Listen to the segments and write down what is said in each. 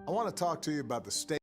I want to talk to you about the state.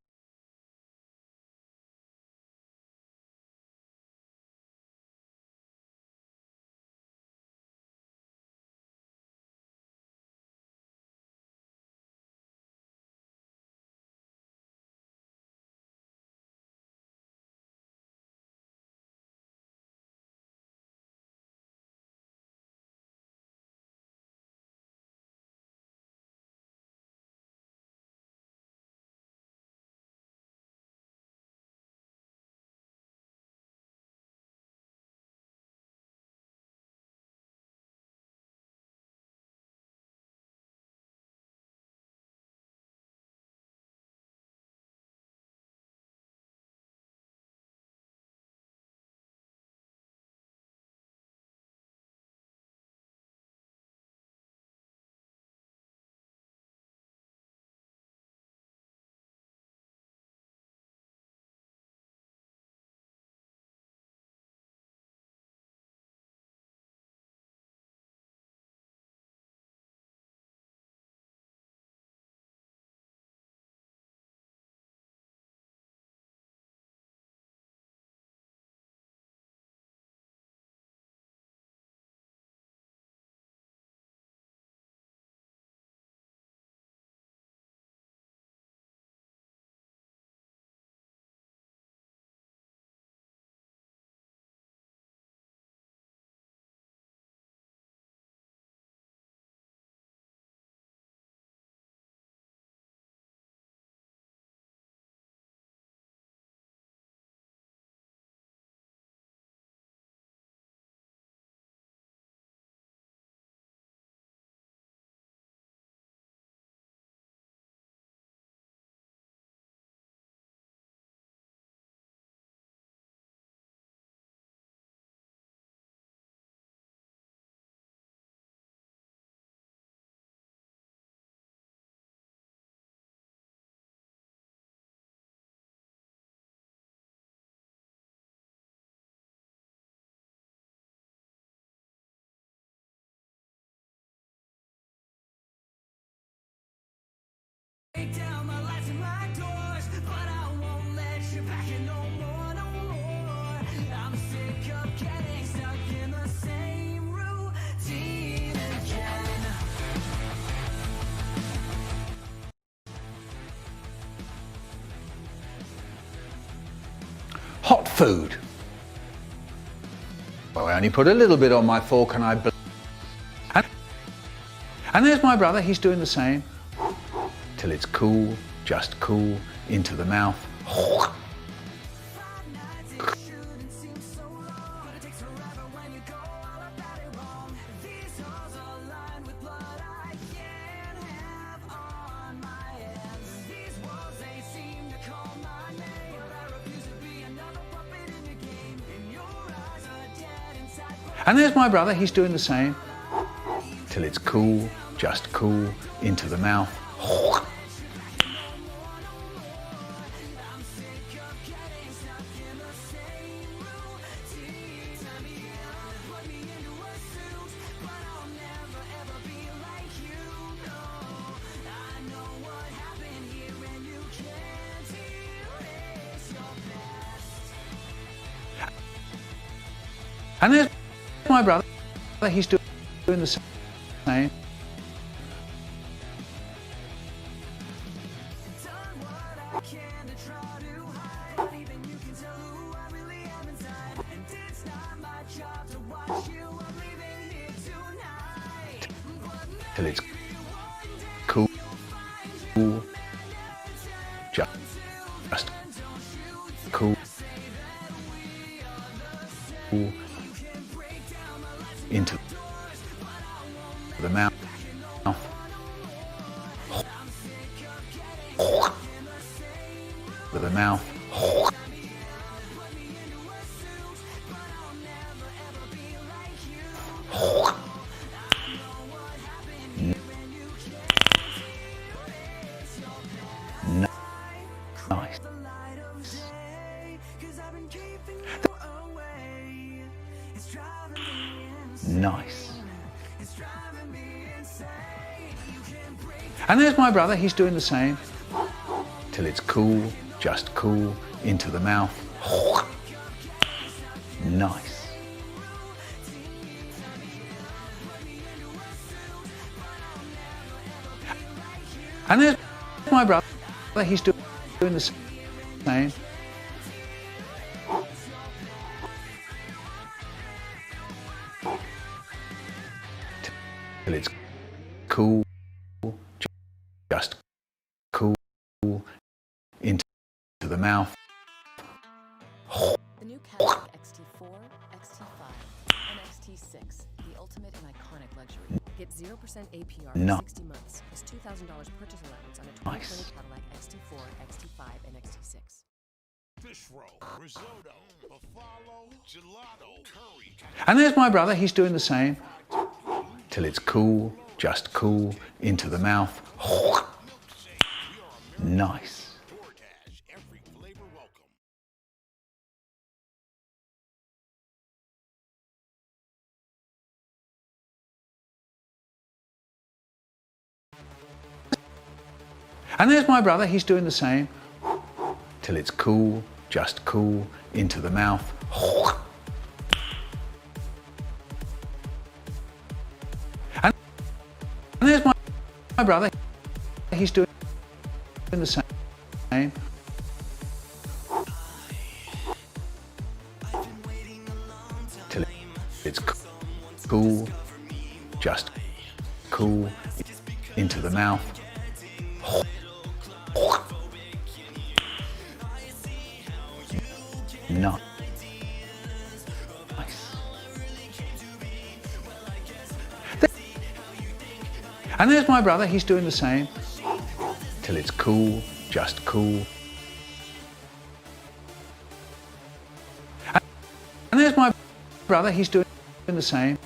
Down my lights and my doors, but I won't let you back in no more, no more. I'm sick of getting stuck in the same routine again. Hot food. Well, I only put a little bit on my fork and and there's my brother, he's doing the same. Till it's cool, just cool, into the mouth. And there's my brother, he's doing the same. Till it's cool, just cool, into the mouth. And there's my brother, he's doing the same. Till it's cool, just cool, into the mouth, with the mouth. Nice. Nice. And there's my brother, he's doing the same. till it's cool, just cool, into the mouth. Nice. And there's my brother, he's doing the same. Till it's cool, just cool, into the mouth. The new Cadillac XT4, XT5, and XT6, the ultimate and iconic luxury. Get 0% APR No. for 60 months, plus $2,000 purchase allowance on a 2020 Nice. Cadillac XT4, XT5, and XT6. Fish roll, risotto, buffalo, gelato, curry. And there's my brother, he's doing the same. Till it's cool, just cool, into the mouth. Nice. DoorDash, every flavor welcome. And there's my brother, he's doing the same. Till it's cool, just cool, into the mouth. And there's my brother, he's doing the same. Till it's cool, just cool, into the mouth. Nice. And there's my brother, he's doing the same. Till it's cool, just cool. And there's my brother, he's doing the same.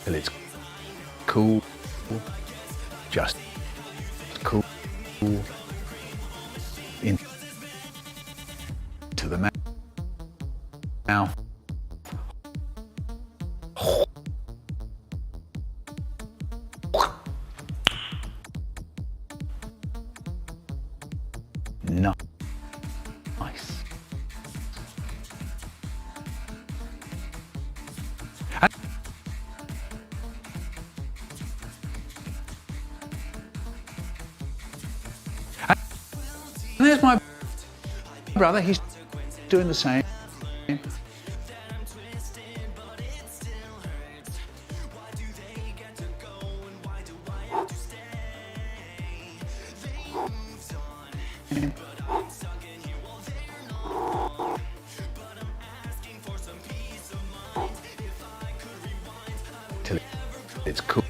Till it's cool, just cool, into the mouth. Nice. And there's my brother, he's doing the same. Till it's cool.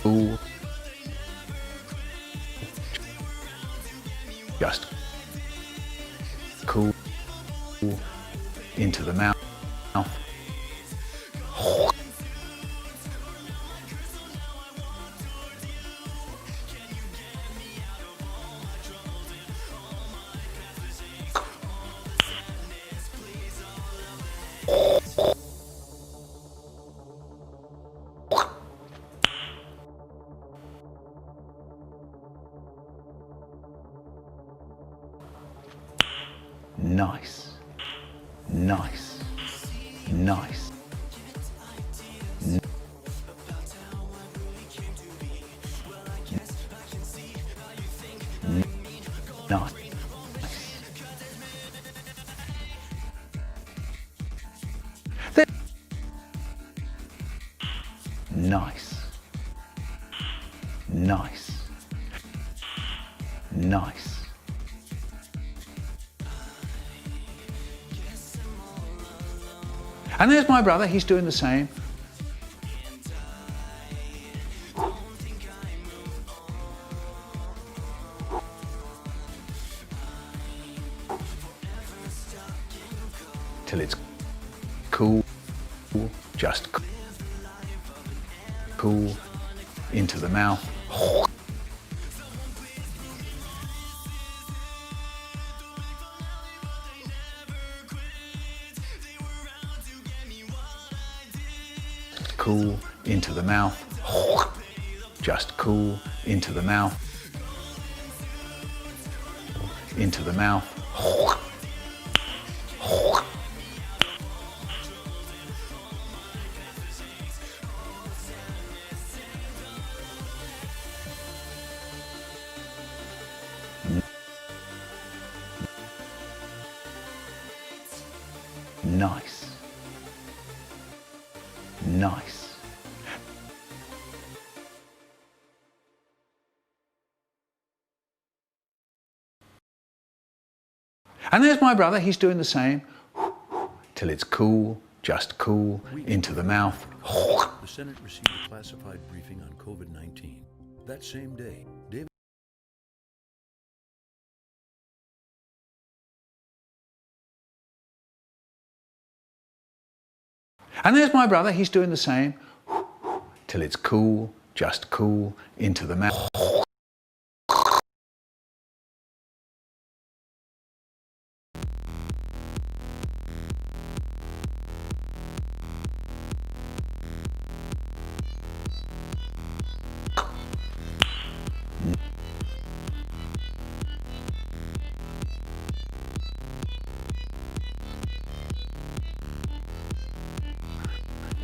Cool. Just cool, into the mouth. Nice, nice, nice. Nice. Nice. Nice. Nice. And there's my brother, he's doing the same. Till it's cool, just cool, into the mouth. cool into the mouth. Just cool into the mouth. Into the mouth. Nice. Nice. And there's my brother, he's doing the same. Till it's cool, just cool, into the mouth. The Senate received a classified briefing on COVID-19. That same day, David And there's my brother, he's doing the same. Till it's cool, just cool, into the mouth.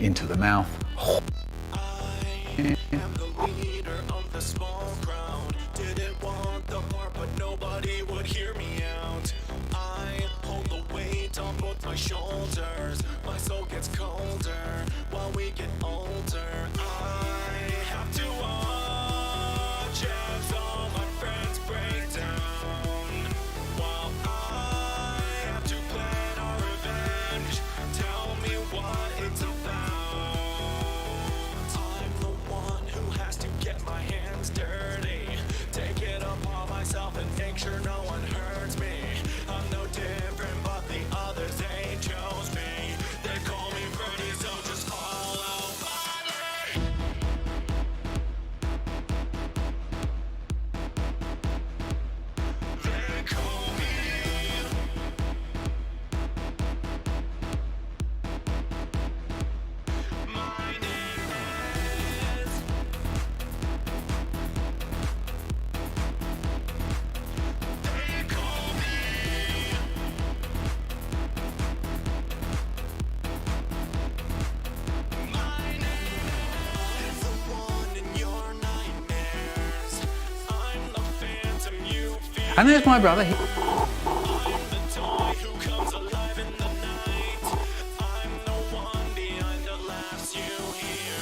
Into the mouth. I am the leader of the small crowd. Didn't want the part, but nobody would hear me out. I hold the weight on both my shoulders. My soul gets colder while we get older. I have to watch as all my friends break down, while I have to plan our revenge. Tell me what it's about. I'm the one who has to get my hands dirty, take it upon myself and make sure no one hurts me. I'm no different, but the others, they chose me. They call me pretty, so just follow my lead. They call me. My name is. They call me. My name is the one in your nightmares. I'm the phantom you fear. And there's my brother, he... I'm the toy who comes alive in the night. I'm the one behind the laughs you hear.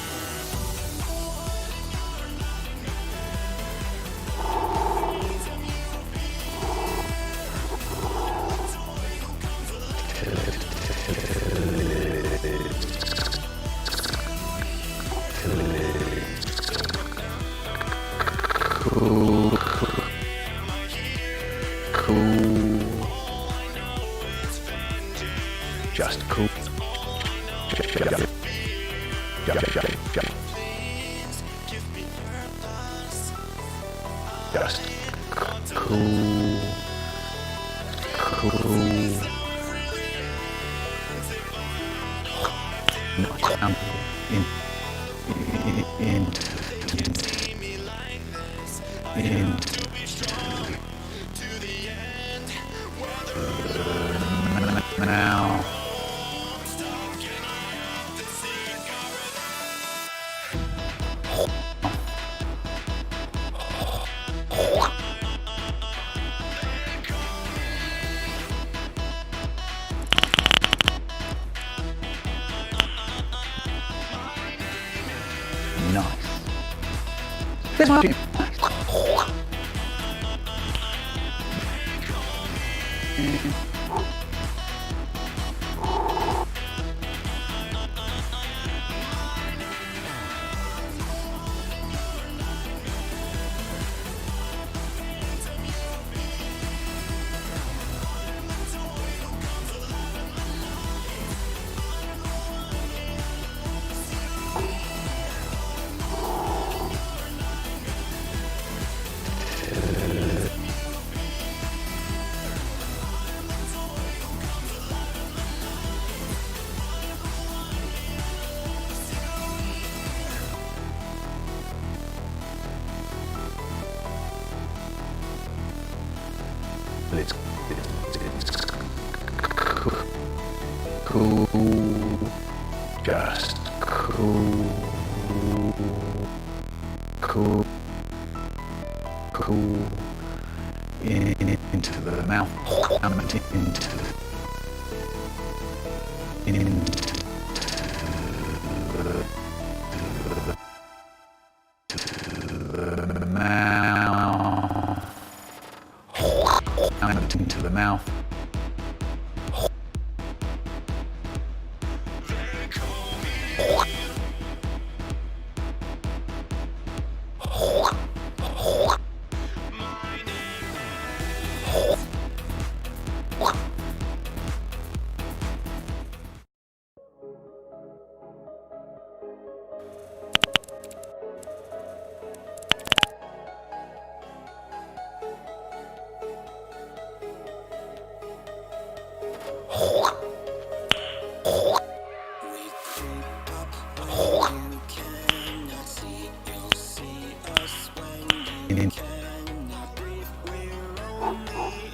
Cool. Cool. Just cool. Please give me purpose. Just cool. Cool. Now, See me like this. I in, have to be strong to the end. Whether now. I'm stuck and I have to seek Nice. There's my... it's cool, just cool, cool, cool, into the mouth, into the mouth.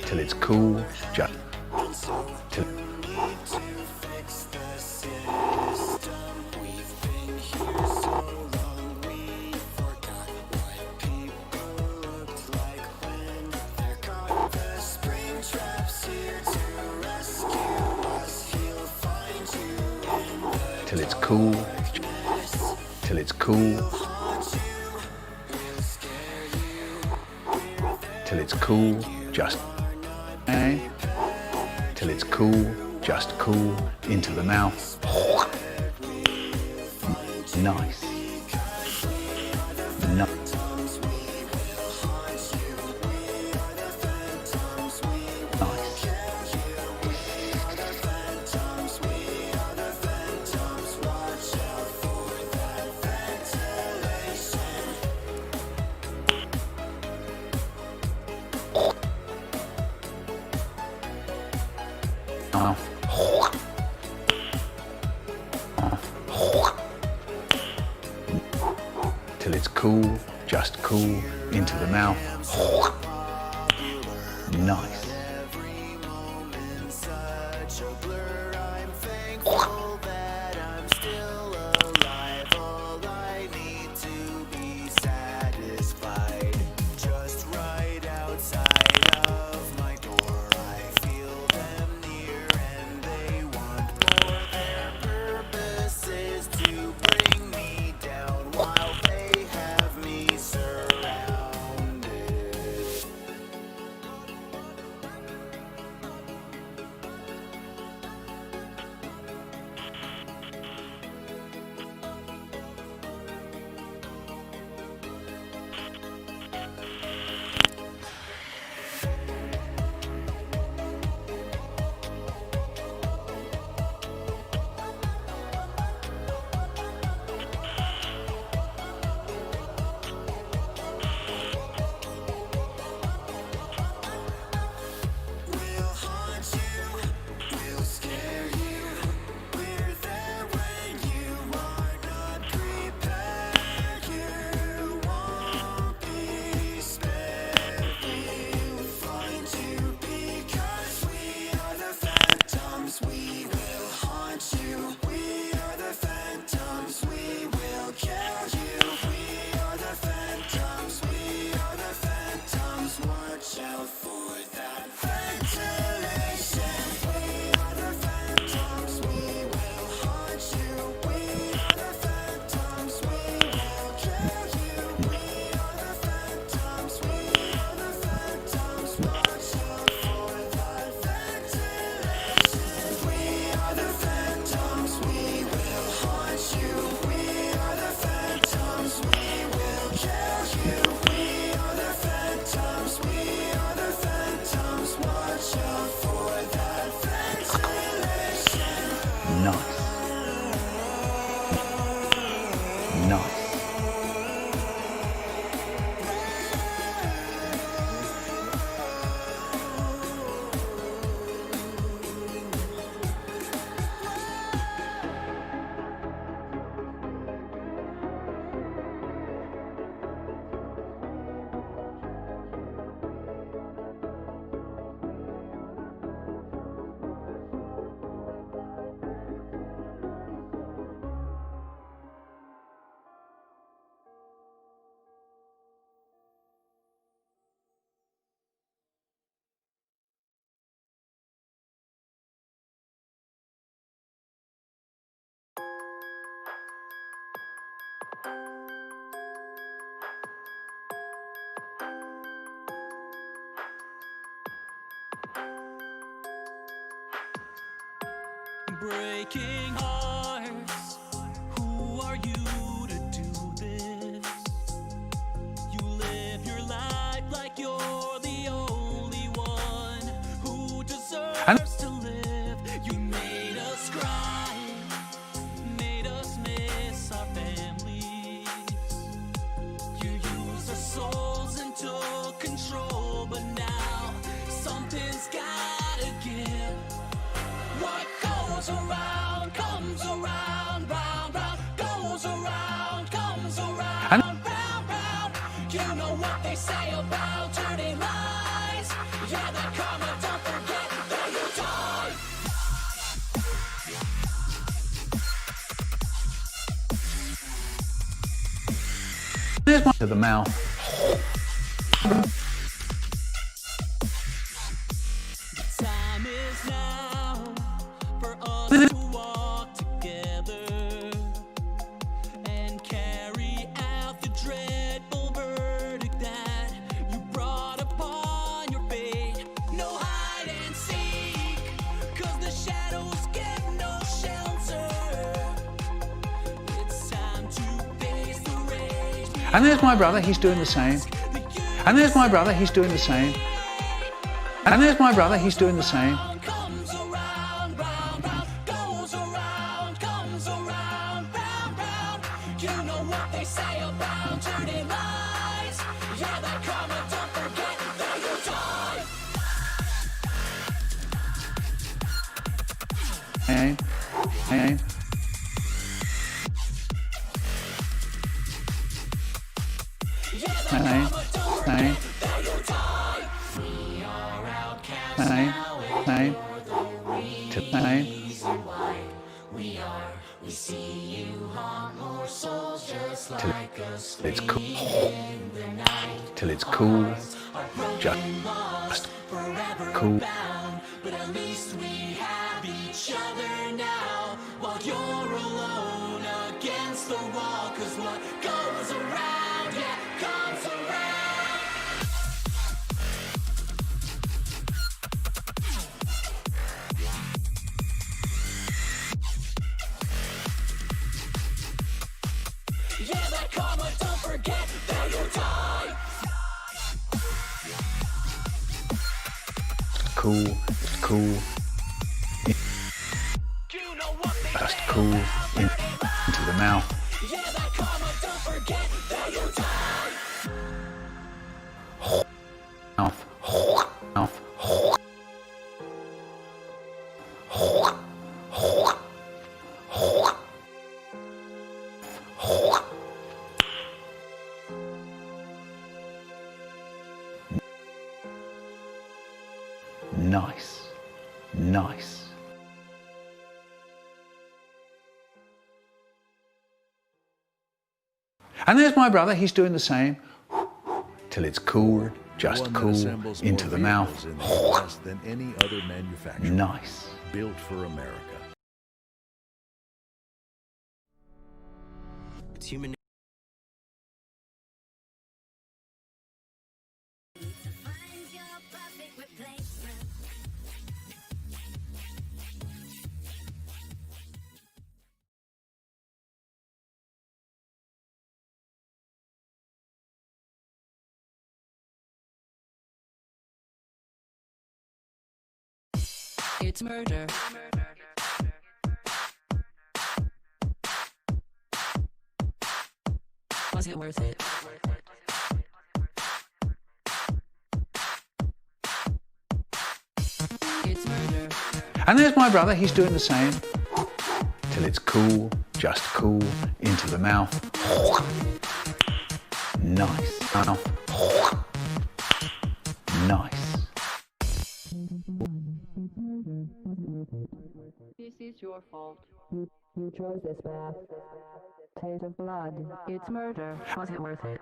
Till it's cool, just till till it's cool, till it's cool, till it's cool, just till it's cool, just cool, into the mouth. Nice. Till it's cool, just cool, into the mouth. Nice. breaking hearts. Who are you to do this? You live your life like you're the only one who deserves to live. You made us cry, made us miss our families. You used our souls and took control, but now something's gotta give. What goes around comes around, round, round, goes around, comes around, round, round. You know what they say about turning lies. Yeah, that karma, don't forget that you die. There's one to the mouth. Time is now for us to walk together and carry out the dreadful verdict that you brought upon your fate. No hide and seek, 'cause the shadows get no shelter. It's time to face the rage. And there's my brother, he's doing the same. And there's my brother, he's doing the same. And there's my brother, he's doing the same. Comes around, round, round, goes around, comes around, round, round. You know what they say about turning lies. Yeah, that karma, don't forget that you die. Hey, hey. Yeah, that Hey, karma, don't forget hey. that you die. We are outcasts Hey, now, and hey. you're the Hey. reason why we see you haunt more souls just like us. It's cool. In the night, Till it's cool. Just forever cool. bound, but at least we have each other now. While you're alone against the wall, 'cause what goes around, yeah, comes around. Yeah, that karma, don't forget that you die. Cool, it's cool. You know what they Just say cool. about dirty lies. Into the mouth. Yeah, that karma, don't forget that you die. Mouth. Mouth. Nice. Nice. And there's my brother, he's doing the same. Till it's cool, just One that cool, assembles into more the mouth. vehicles in the US than any other manufacturer. Nice. Built for America. It's human. It's murder. Was it worth it? It's murder. And there's my brother, he's doing the same. Till it's cool, just cool, into the mouth. Nice. Mouth. Nice. This is your fault. You chose this path. Taste of blood. It's murder. Was it worth it?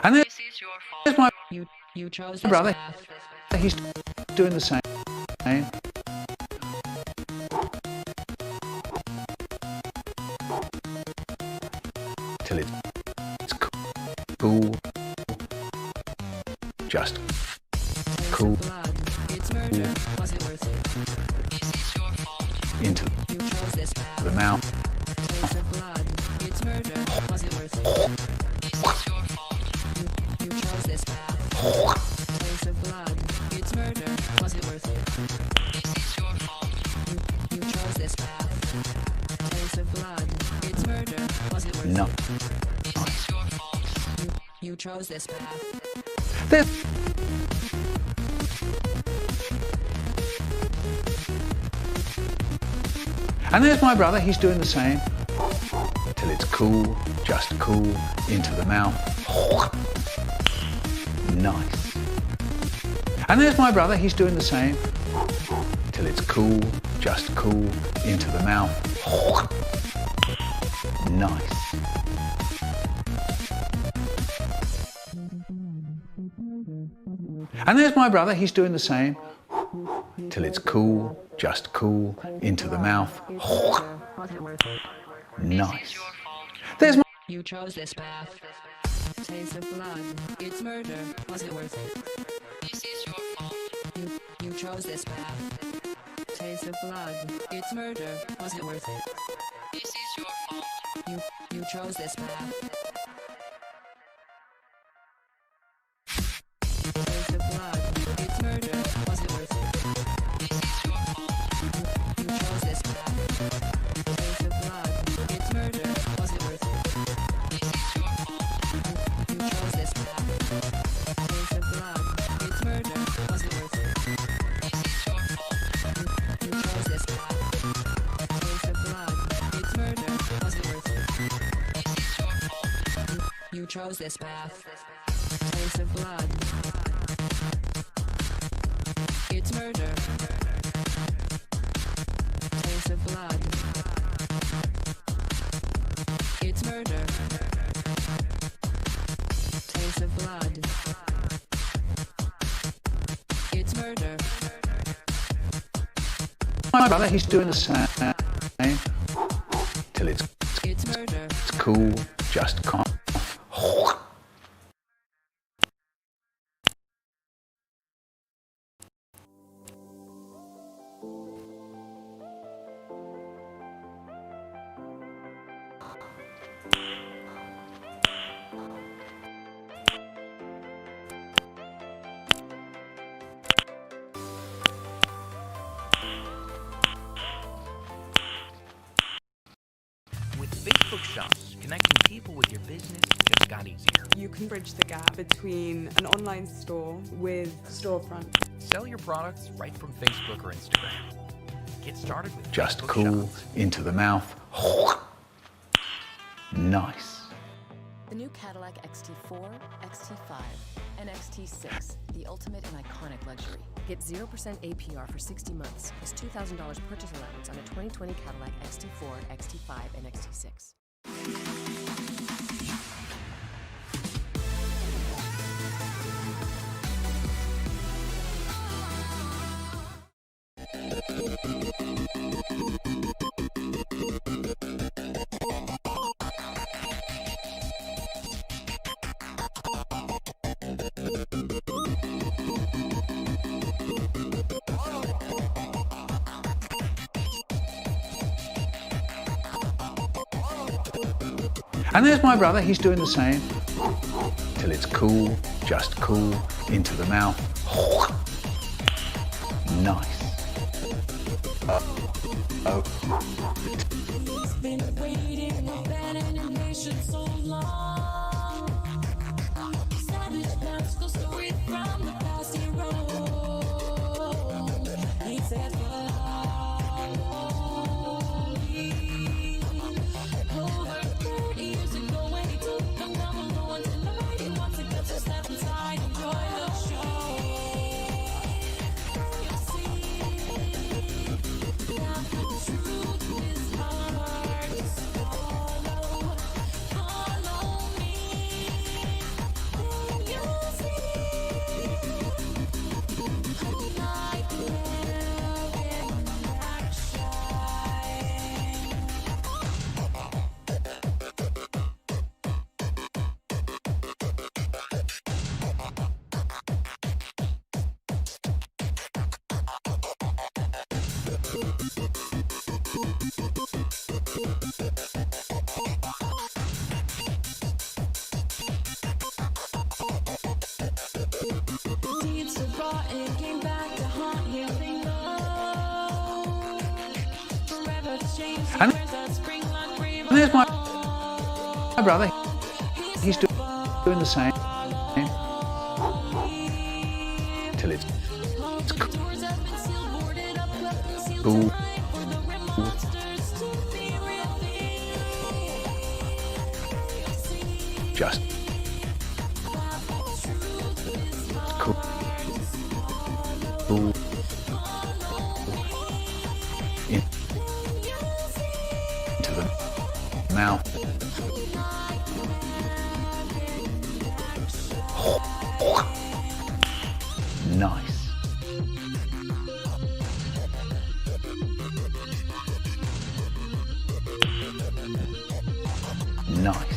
And there's This is your my fault. You chose this brother, path. he's doing the same. Till it's cool, just cool, Blood. It's murder. Was it worth it? This is your fault. into You chose this path. the mouth. Taste of blood. It's murder. Was it worth it? Is this your fault? You chose this path. Taste of blood. It's murder. Was it worth it? Is this your fault? You chose this path. Taste of blood. It's murder. Was it worth No. it? Is this your fault? You chose this path. There's And there's my brother, he's doing the same. Till it's cool, just cool, into the mouth. Nice. And there's my brother, he's doing the same. Till it's cool, just cool, into the mouth. Nice. And there's my brother, he's doing the same. Till it's cool, just cool, into the mouth. Was it worth it? Nice. There's my You chose this path. Taste of blood. It's murder. Was it worth it? This is your fault. You chose this path. Taste of blood. It's murder. Was it worth it? This is your fault. You chose this path. Taste of blood. It's murder. Was it worth it? This is your fault. You chose this path. Taste of blood. It's murder. Was it worth it? This is your fault. You chose this path. Taste of blood. It's murder. Was it worth it? This is your fault. You chose this path. Taste of blood. It's murder. Was it worth it? This is your fault. You chose this path. Taste of blood. It's murder. Taste of blood. It's murder. Taste of blood. It's murder. my brother, he's doing the same. Till it's murder. cool, just calm. With Facebook Shops, connecting people with your business just got easier. You can bridge the gap between an online store with storefront. Sell your products right from Facebook or Instagram. Get started with Just Facebook cool, Shops. into the mouth. Nice. The new Cadillac XT4, XT5, and XT6, the ultimate and iconic luxury. Get 0% APR for 60 months, plus $2,000 purchase allowance on a 2020 Cadillac XT4, XT5, and XT6. And there's my brother, he's doing the same. Till it's cool, just cool, into the mouth. Nice. Been waiting with and patience so long. Savage magical story from the past hero. He said, over 30 years ago when he took the number one tonight, he wants to get to step inside, enjoy the show. You'll see that the truth is hard to swallow. Follow me, then you'll see. Like never And there's my brother. He's doing the same. Till it's cool. Just cool. Cool. Into the mouth. Nice. Nice.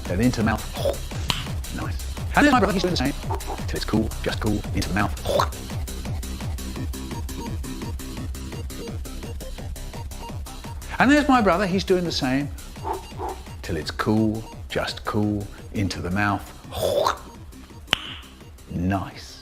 Then into the mouth. Nice. And there's my brother, he's doing the same. Till it's cool, just cool, into the mouth. And there's my brother, he's doing the same. Till it's cool, just cool, into the mouth. Nice.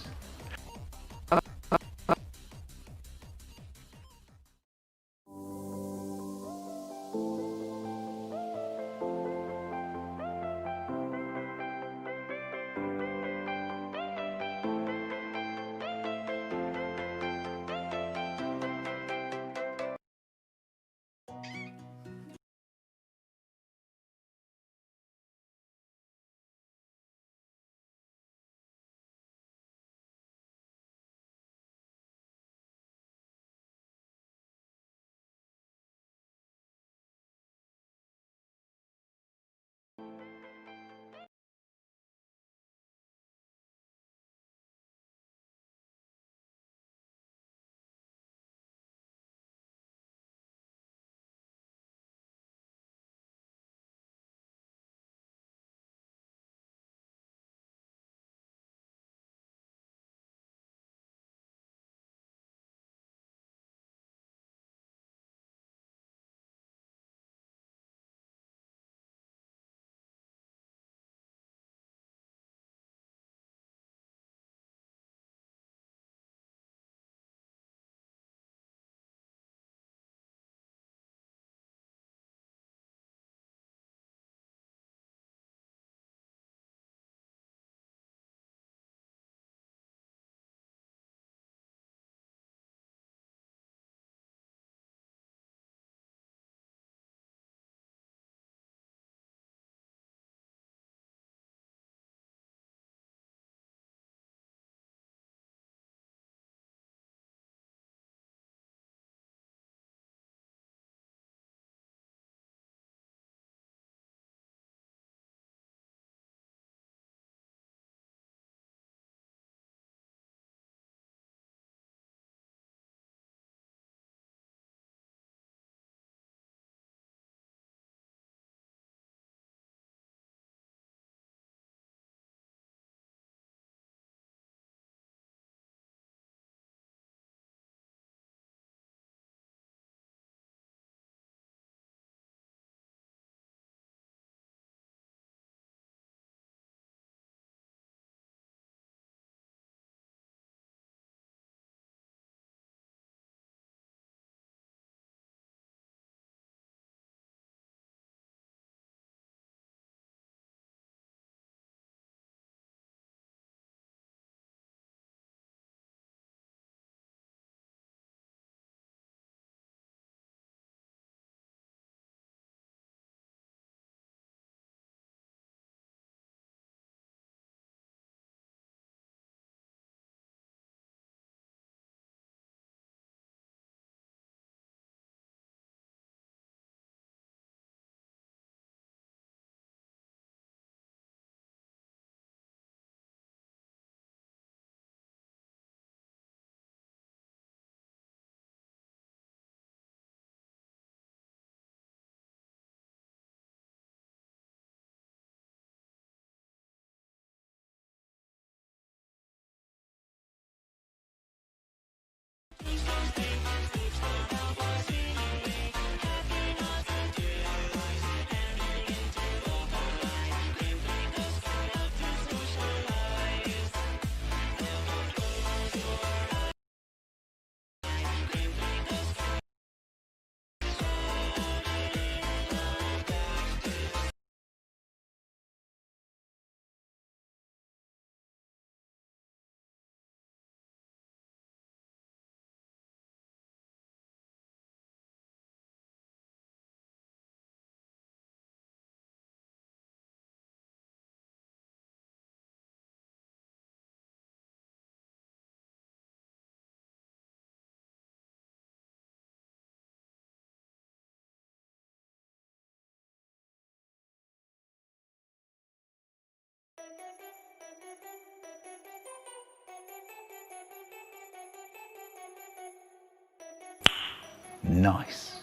Nice.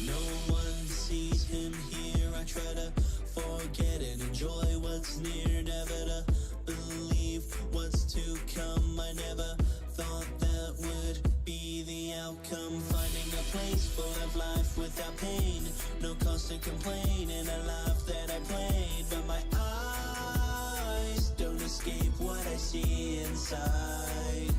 No one sees him here. I try to forget and enjoy what's near. Never to believe what's to come. I never thought that would be the outcome. Finding a place full of life without pain. No cause to complain in a life that I played. But my eyes don't escape what I see inside.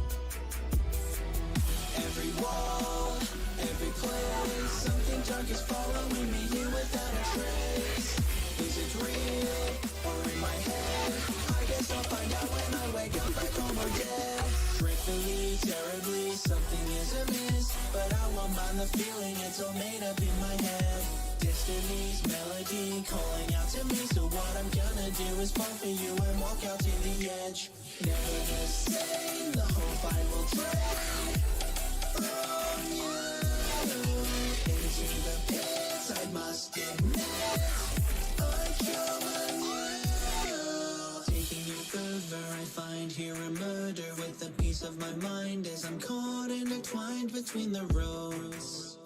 Every wall, every place, something dark is following me here without a trace. Is it real or in my head? I guess I'll find out when I wake up back home or dead. Dreadfully, terribly, something is amiss, but I won't mind the feeling, it's all made up in my head. Destiny's melody calling out to me, so what I'm gonna do is fall for you and walk out to the edge. Never the same, the hope I will trade from you into the pits. I must admit I come anew. Taking you further, I find here a murder with the peace of my mind as I'm caught and intertwined between the roads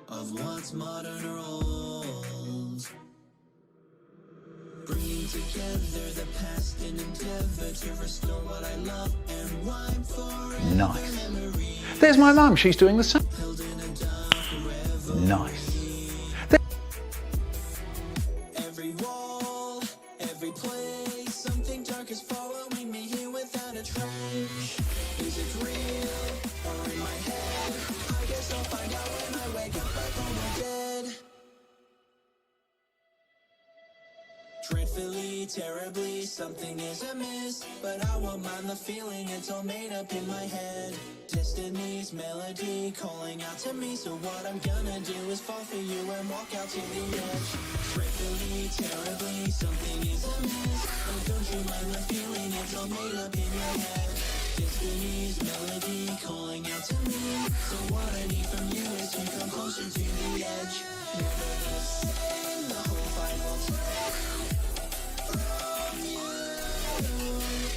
of what's modern or old. Bringing together the past and endeavor to restore what I love and wipe forever Nice. memories. There's my mum, she's doing the same. Held in a dark reverie. Nice. Every wall, every place, something dark is following me here without a trace. Is it real or in my head? I guess I'll find out when I wake up back home or dead. Dreadfully, terribly, something is amiss, but I won't mind the feeling, it's all made up in my head. Destiny's melody calling out to me, so what I'm gonna do is fall for you and walk out to the edge. Dreadfully, terribly, something is amiss, but don't you mind the feeling, it's all made up in your head. Destiny's melody calling out to me, so what I need from you is to come closer to the edge. Never the same, the hope I will trade from you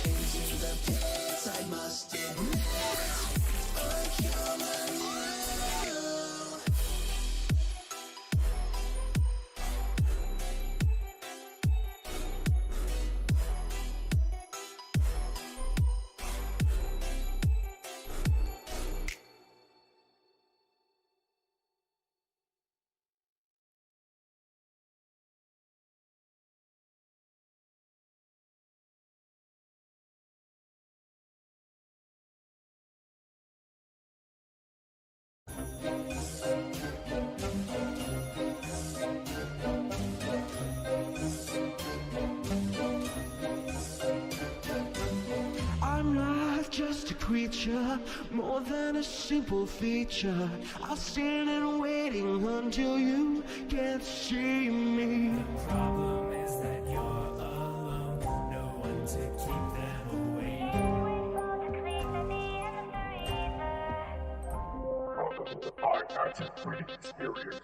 into the pits. I must admit I come anew. I'm not just a creature, more than a simple feature. I'll stand and waiting until you can't see me. Problem is that you're alone, no one to keep them away. Welcome to Five Nights at Freddy's Experience.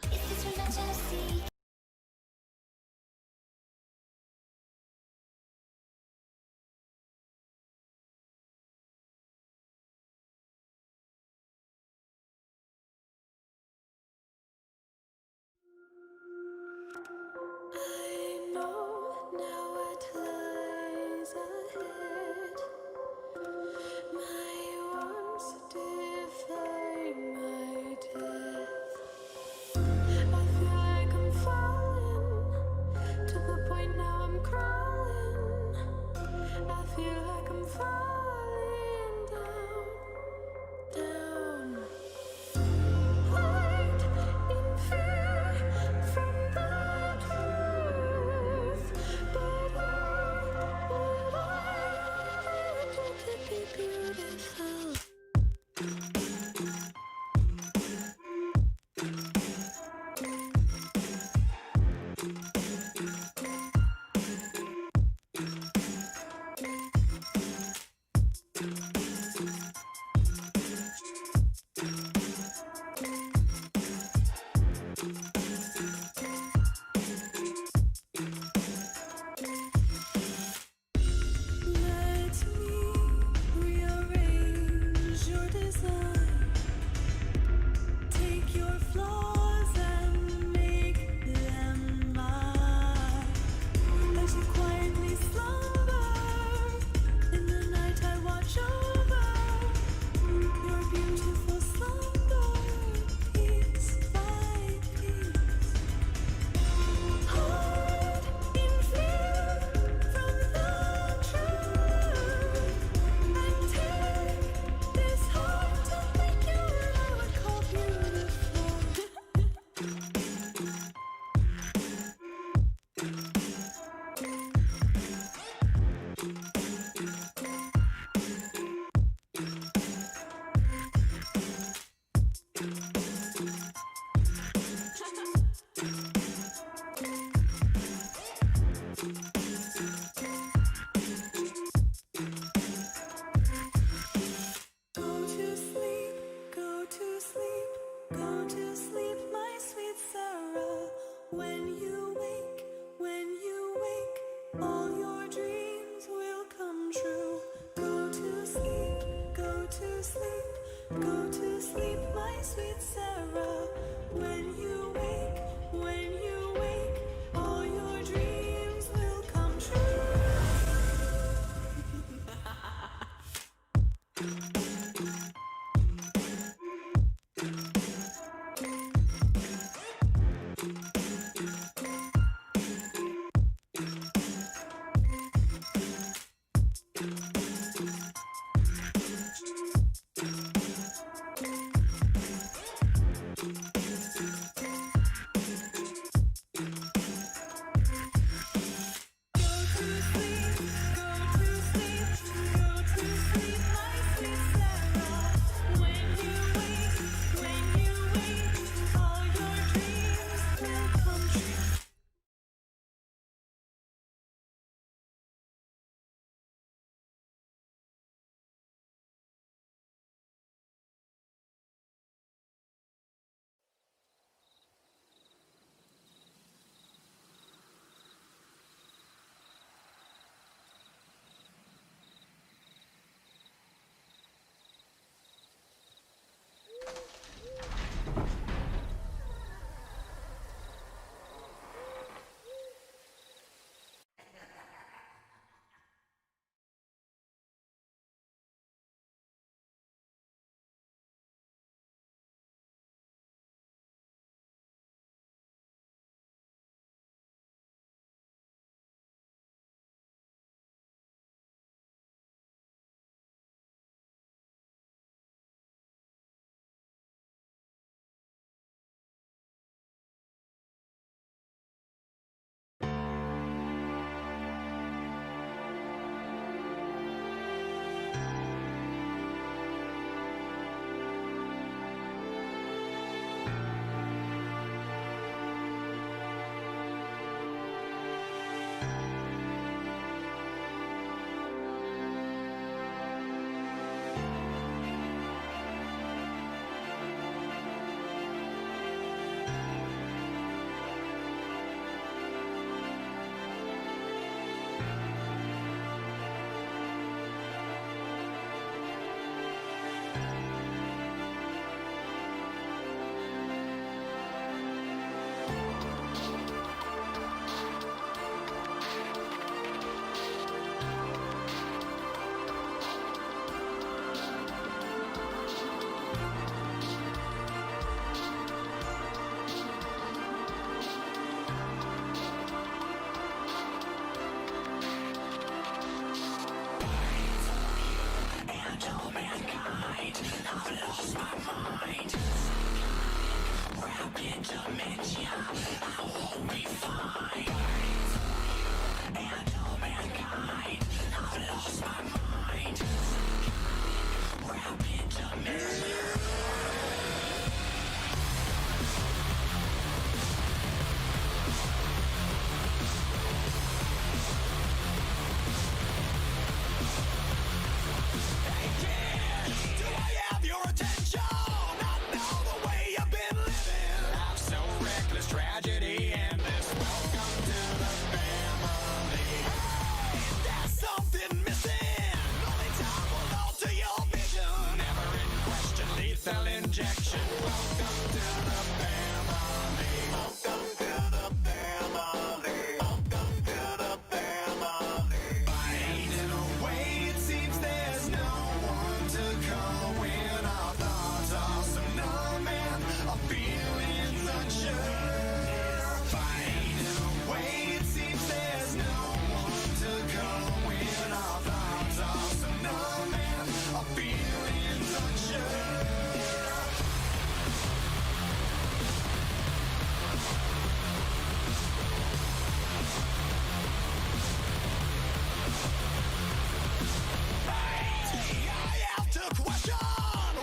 inside. Take your flaws and make them mine. As you quietly slumber, in the night I watch over your beautiful slumber, piece by piece. Hide in fear from the truth, and take this heart to think you're I would call beautiful. Go to sleep, go to sleep, go to sleep, my sweet Sarah. When you wake, all your dreams will come true. Go to sleep, go to sleep, go to sleep, my sweet Sarah. When you wake, all your dreams will come true. injection. Welcome to the family. Welcome to the family. Welcome to the family. Fading away, it seems there's no one to call when our thoughts are so numb and our feelings unsure. Fading away, it seems there's no one to call when our thoughts are so numb and our feelings unsure. I have to question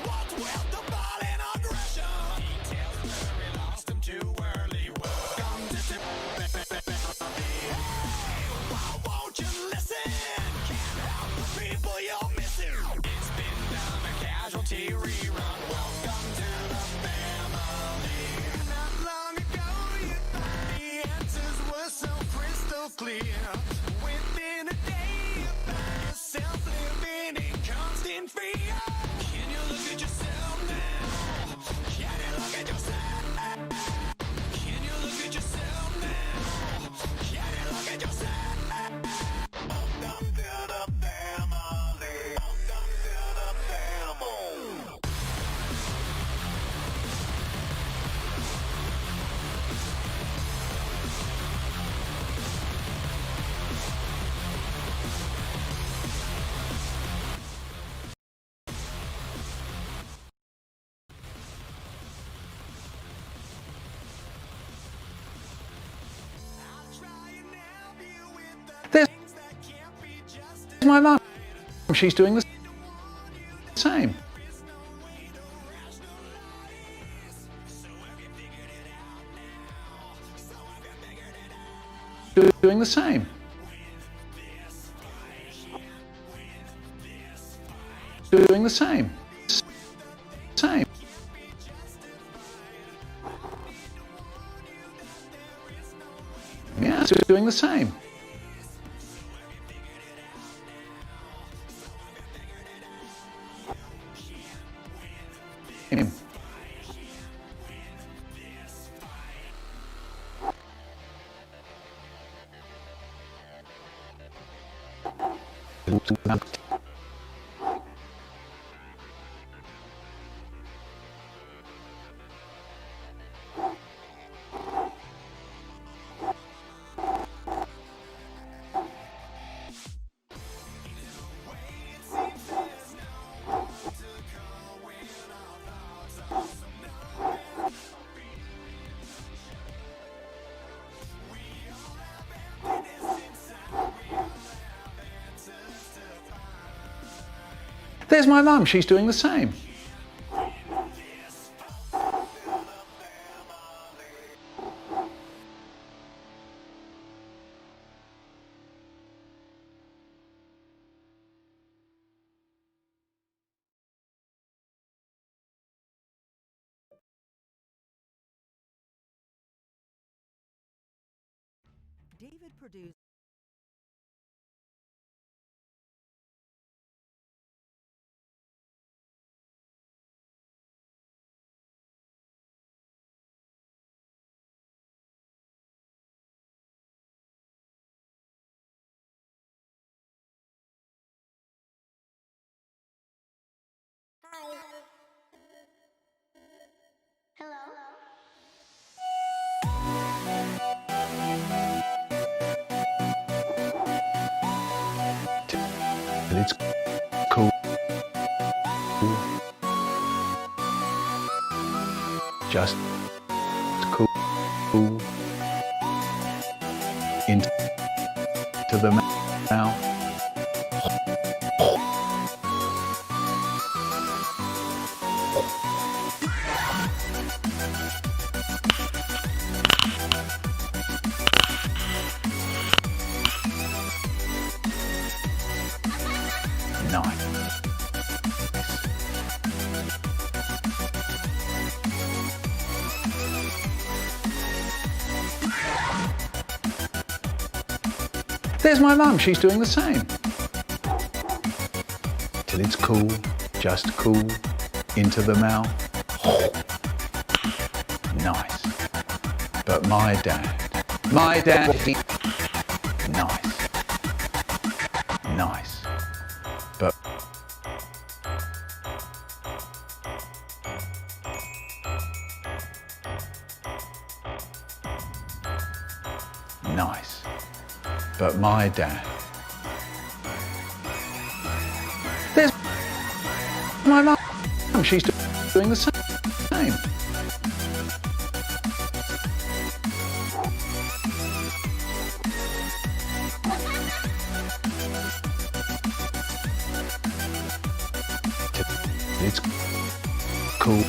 what's with the violent aggression. Details blurry, lost them too early. Welcome to the why won't you listen? Can't help the people you're missing. It's been done, a casualty rerun. Welcome to the family. Not long ago, you thought the answers were so crystal clear. Within a day, you found yourself living in constant fear. Can you look at yourself now? Can you look at yourself? Can you look at yourself now? Can you look at yourself? Welcome to the family. Welcome to the family. There's my mum. She's doing the same. Doing the same. Doing the same. Same. Yeah, doing the same. Him. There's my mum. She's doing the same. David produced. Hi. Hello. It's cool. Just cool. Into the mouth. Nice. There's my mum. She's doing the same. Till it's cool, just cool, into the mouth. Nice. But my dad, nice. Nice. But nice. But my dad. There's my mum. She's doing the same. It's cool.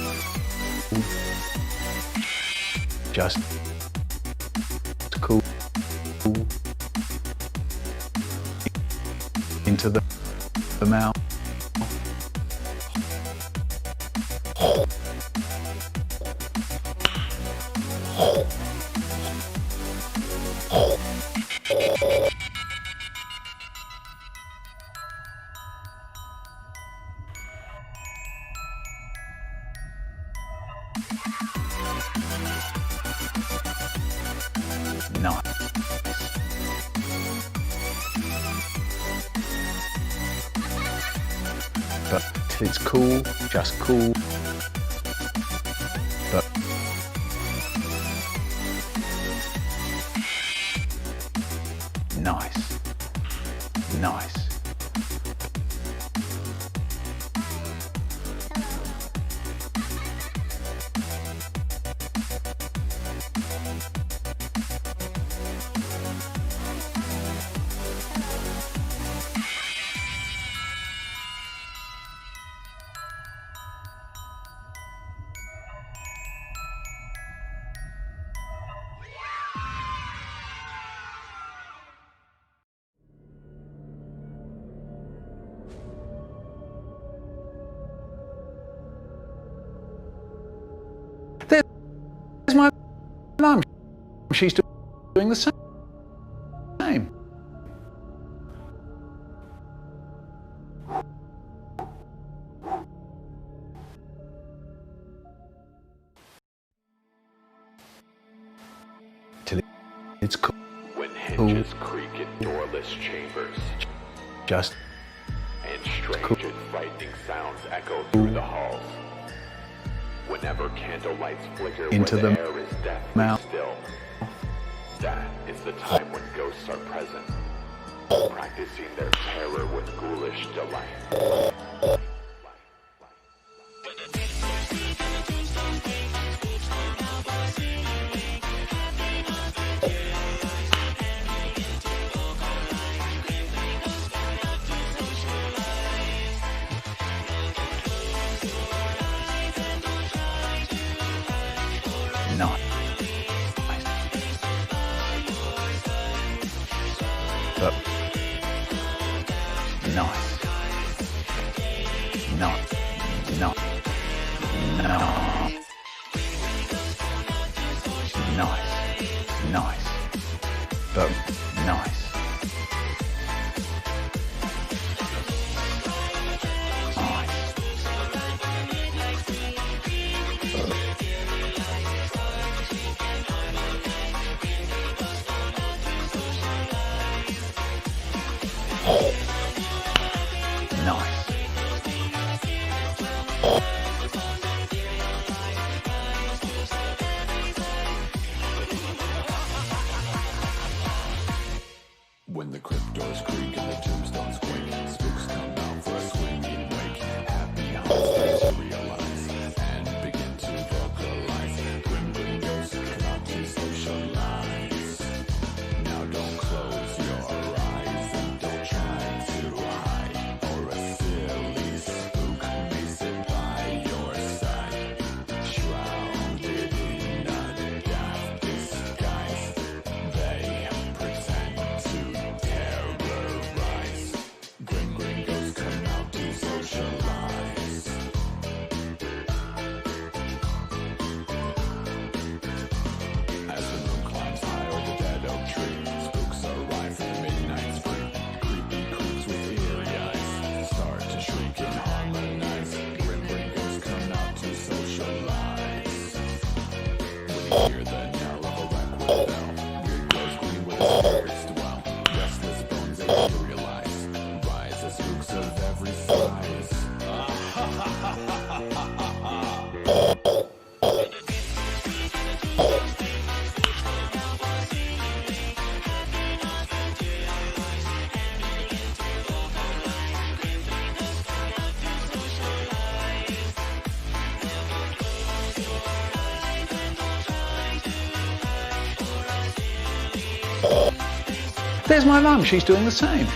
Just cool. Into the mouth. Nice. But it's cool, just cool. But nice. Nice. There's my mum. She's doing the same. Till it's cool. When hinges creak in doorless chambers, Just and strange and frightening sounds echo through the halls. Whenever candle lights flicker Into where the the air is deathly mouth. still, that is the time when ghosts are present, practicing their terror with ghoulish delight. nice. But nice. No. No. No. Nice. Nice. But nice. Nice. spirits dwell. Restless bones materialize. Rise as spooks of every size. There's my mum, she's doing the same.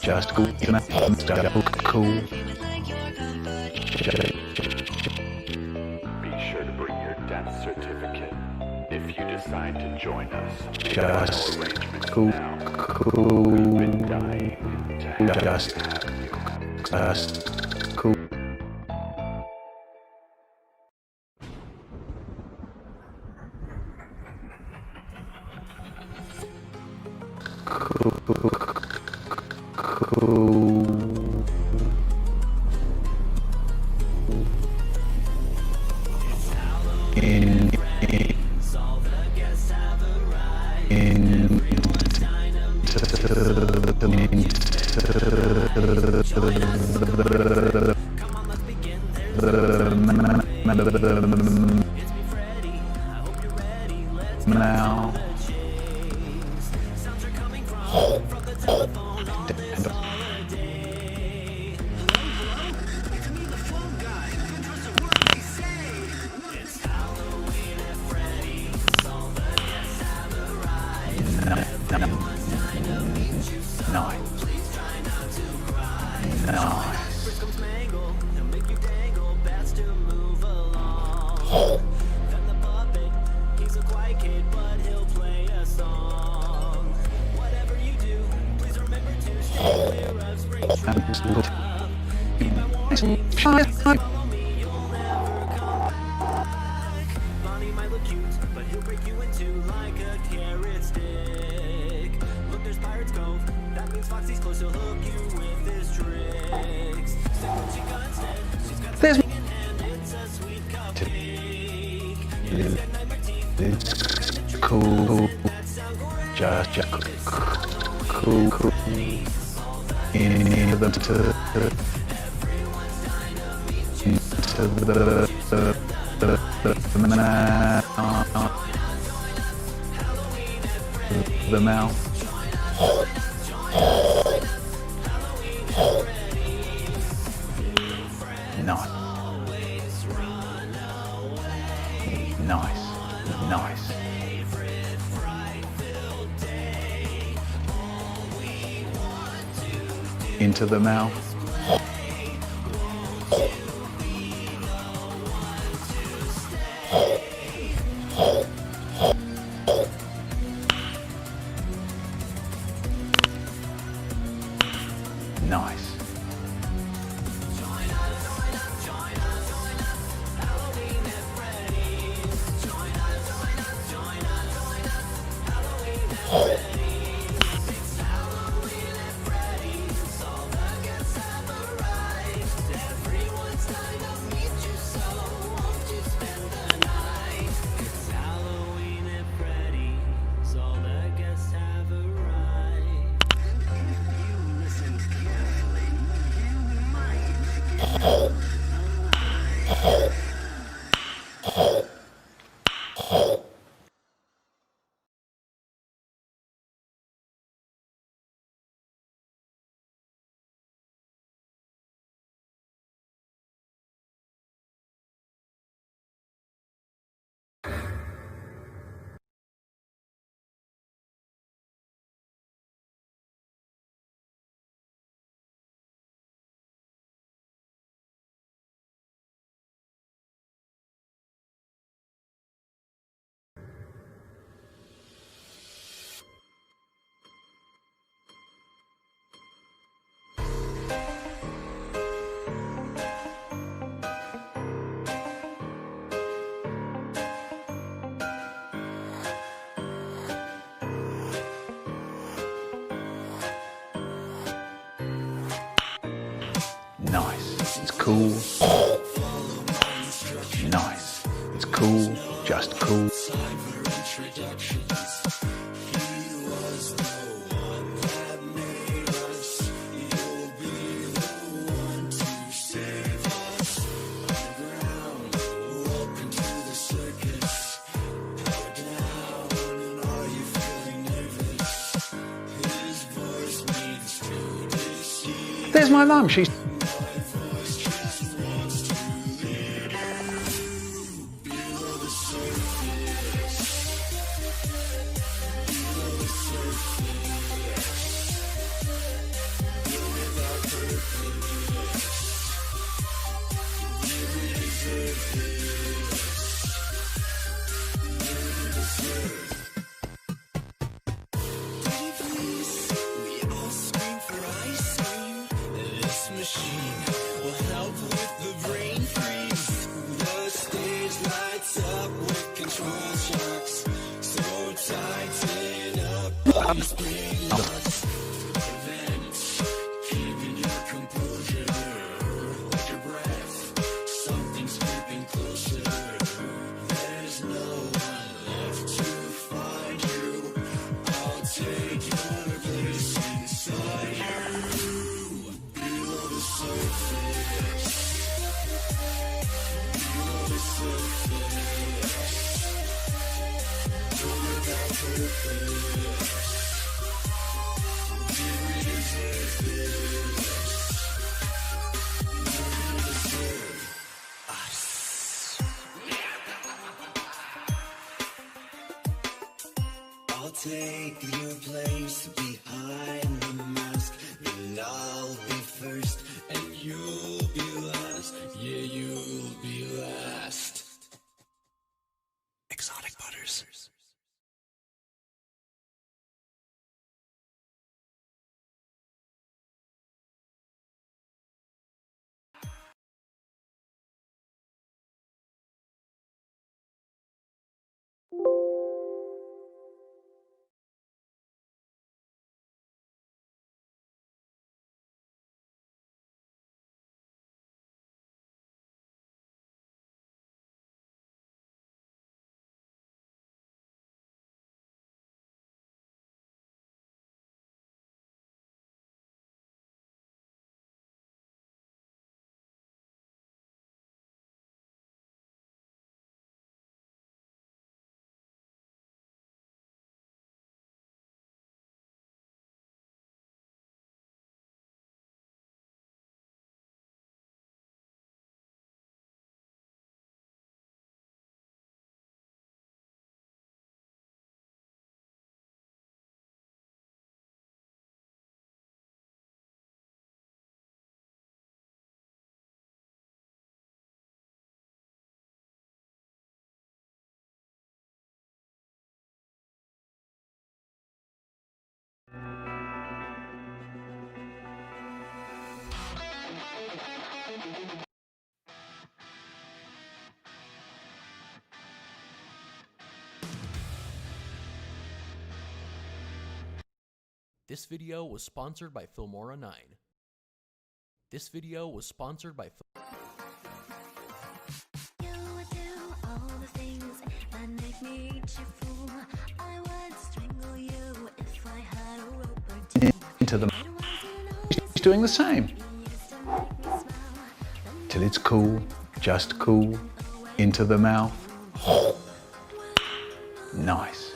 Just cool, cool. Be sure to bring your death certificate if you decide to join us. Just Arrangements cool, now. cool. We've been dying to have Just cool. Now. There's cool. Just cool. In the mouth. Nice. Into the mouth. Nice. Listen carefully. It's cool. Nice. It's cool, just cool. There's my mum. She's I'll take your place behind the mask. Then I'll be first and you'll be last. Yeah, you'll be last. Exotic Butters. This video was sponsored by Filmora 9. This video was sponsored by into the. She's doing the same. Till it's cool, just cool, into the mouth. Nice.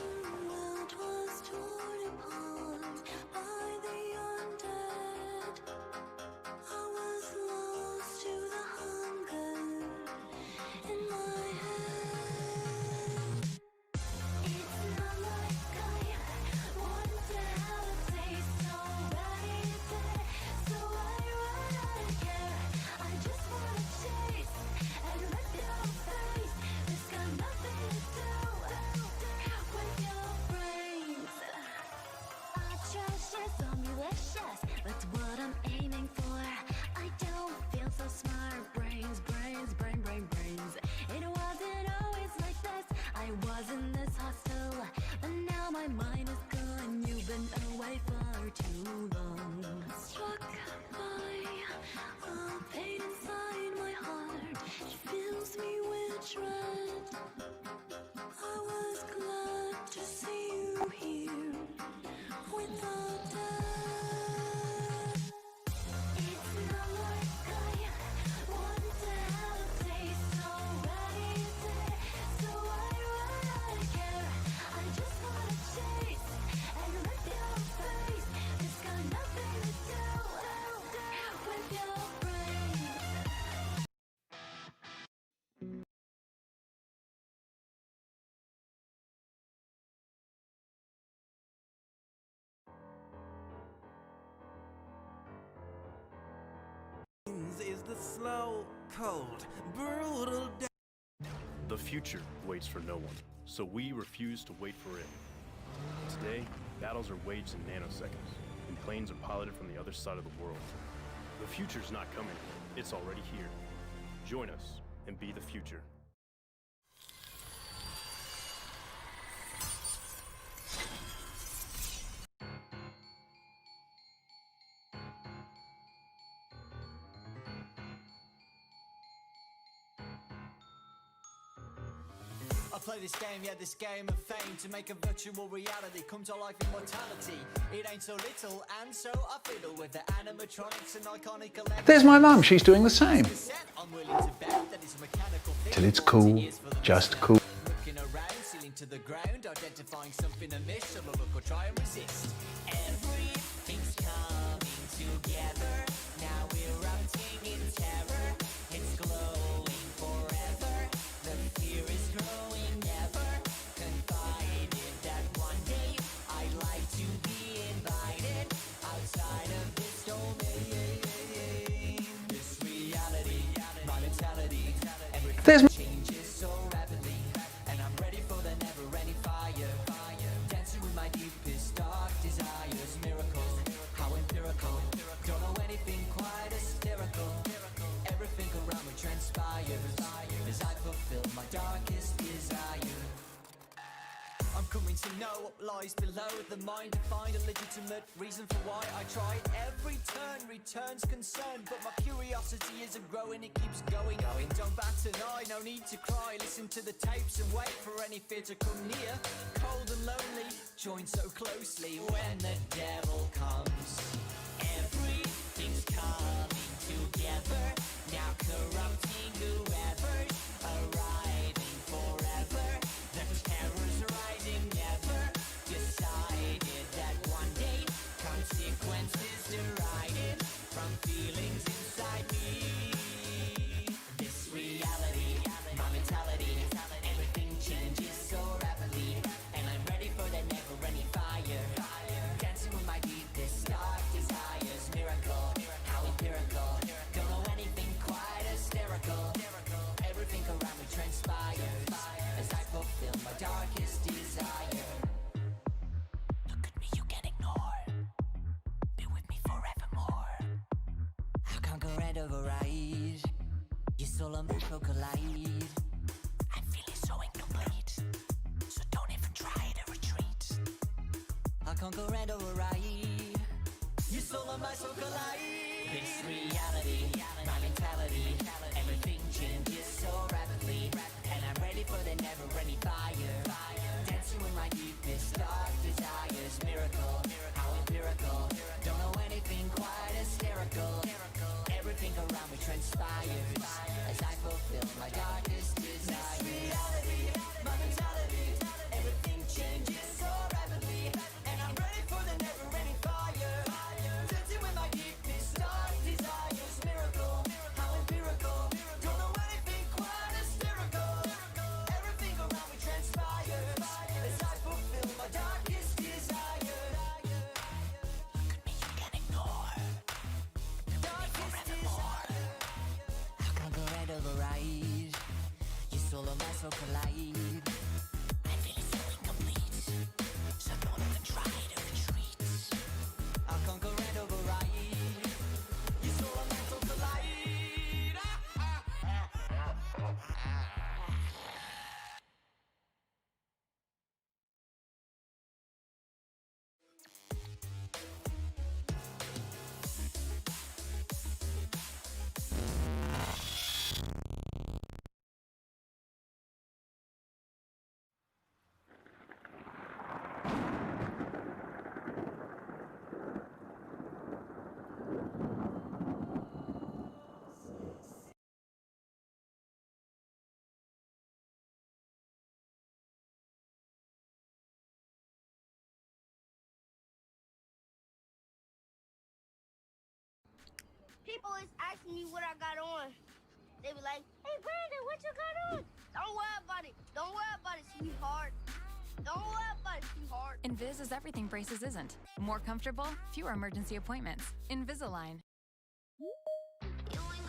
Struck by a pain inside. ends is the slow, cold, brutal death. The future waits for no one, so we refuse to wait for it. Today, battles are waged in nanoseconds, and planes are piloted from the other side of the world. The future's not coming, it's already here. Join us and be the future. I play this game, yeah, this game of fame, to make a virtual reality come to life in mortality. It ain't so little, and so I fiddle with the animatronics and iconic electronics. There's my mum, she's doing the same. I'm willing to bet that it's a mechanical thing. Till it's cool, just cool. Looking around, ceiling to the ground, identifying something amiss, so look or try and resist. Everything's coming together, now erupting in terror. It's glowing forever, the fear is growing ever. Confided that one day I'd like to be invited outside of this domain. This reality, my mentality, everything changes so rapidly, and I'm ready for the never-ending fire. Dancing with my deepest dark desires, miracles, how empirical. Don't know anything quite hysterical. Everything around me transpires as I fulfill my darkest desire. I'm coming to know what lies below the mind, to find a legitimate reason for why I tried. Every turn returns concern, but my curiosity isn't growing, it keeps going. Don't bat an eye, no need to cry. Listen to the tapes and wait for any fear to come near. Cold and lonely, joined so closely. When the devil comes, everything's coming together, now corrupting whoever's arriving forever. The terror's rising never, decided that one day consequences derided from feelings inside me. This reality, my mentality, everything changes so rapidly, and I'm ready for that never-ending fire. Dancing with my deepest dark desires, miracle, how empirical. Don't know anything quite hysterical. Everything around me transpires as I fulfill my darkest desire. Look at me, you can ignore. Be with me forevermore. I conquer and override. Your soul and mental collide. I'm feeling so incomplete, so don't even try to retreat. I conquer and override. Your soul and my soul collide. This reality, my mentality, everything changes so rapidly, and I'm ready for the never-ending fire. Dancing with my deepest dark desires, miracle, how empirical. Don't know anything quite hysterical. Everything around me transpires as I fulfill my darkest desires. This reality, my mentality, everything changes so rapidly, and I'm ready for the never-ending fire. Dancing with my deepest dark desires, miracle, how empirical. Don't know anything quite hysterical. Everything around me transpires as I fulfill my darkest desire. Look at me, you can ignore. Darkest desire. I conquer and override. Your soul and my soul collide. I'm feeling so incomplete, so don't even try to retreat. I conquer and override. Your soul and my soul collide. People is asking me what I got on. They be like, hey, Brandon, what you got on? Don't worry about it. Don't worry about it, sweetheart. Don't worry about it, sweetheart. Invis is everything braces isn't. More comfortable, fewer emergency appointments. Invisalign. You ain't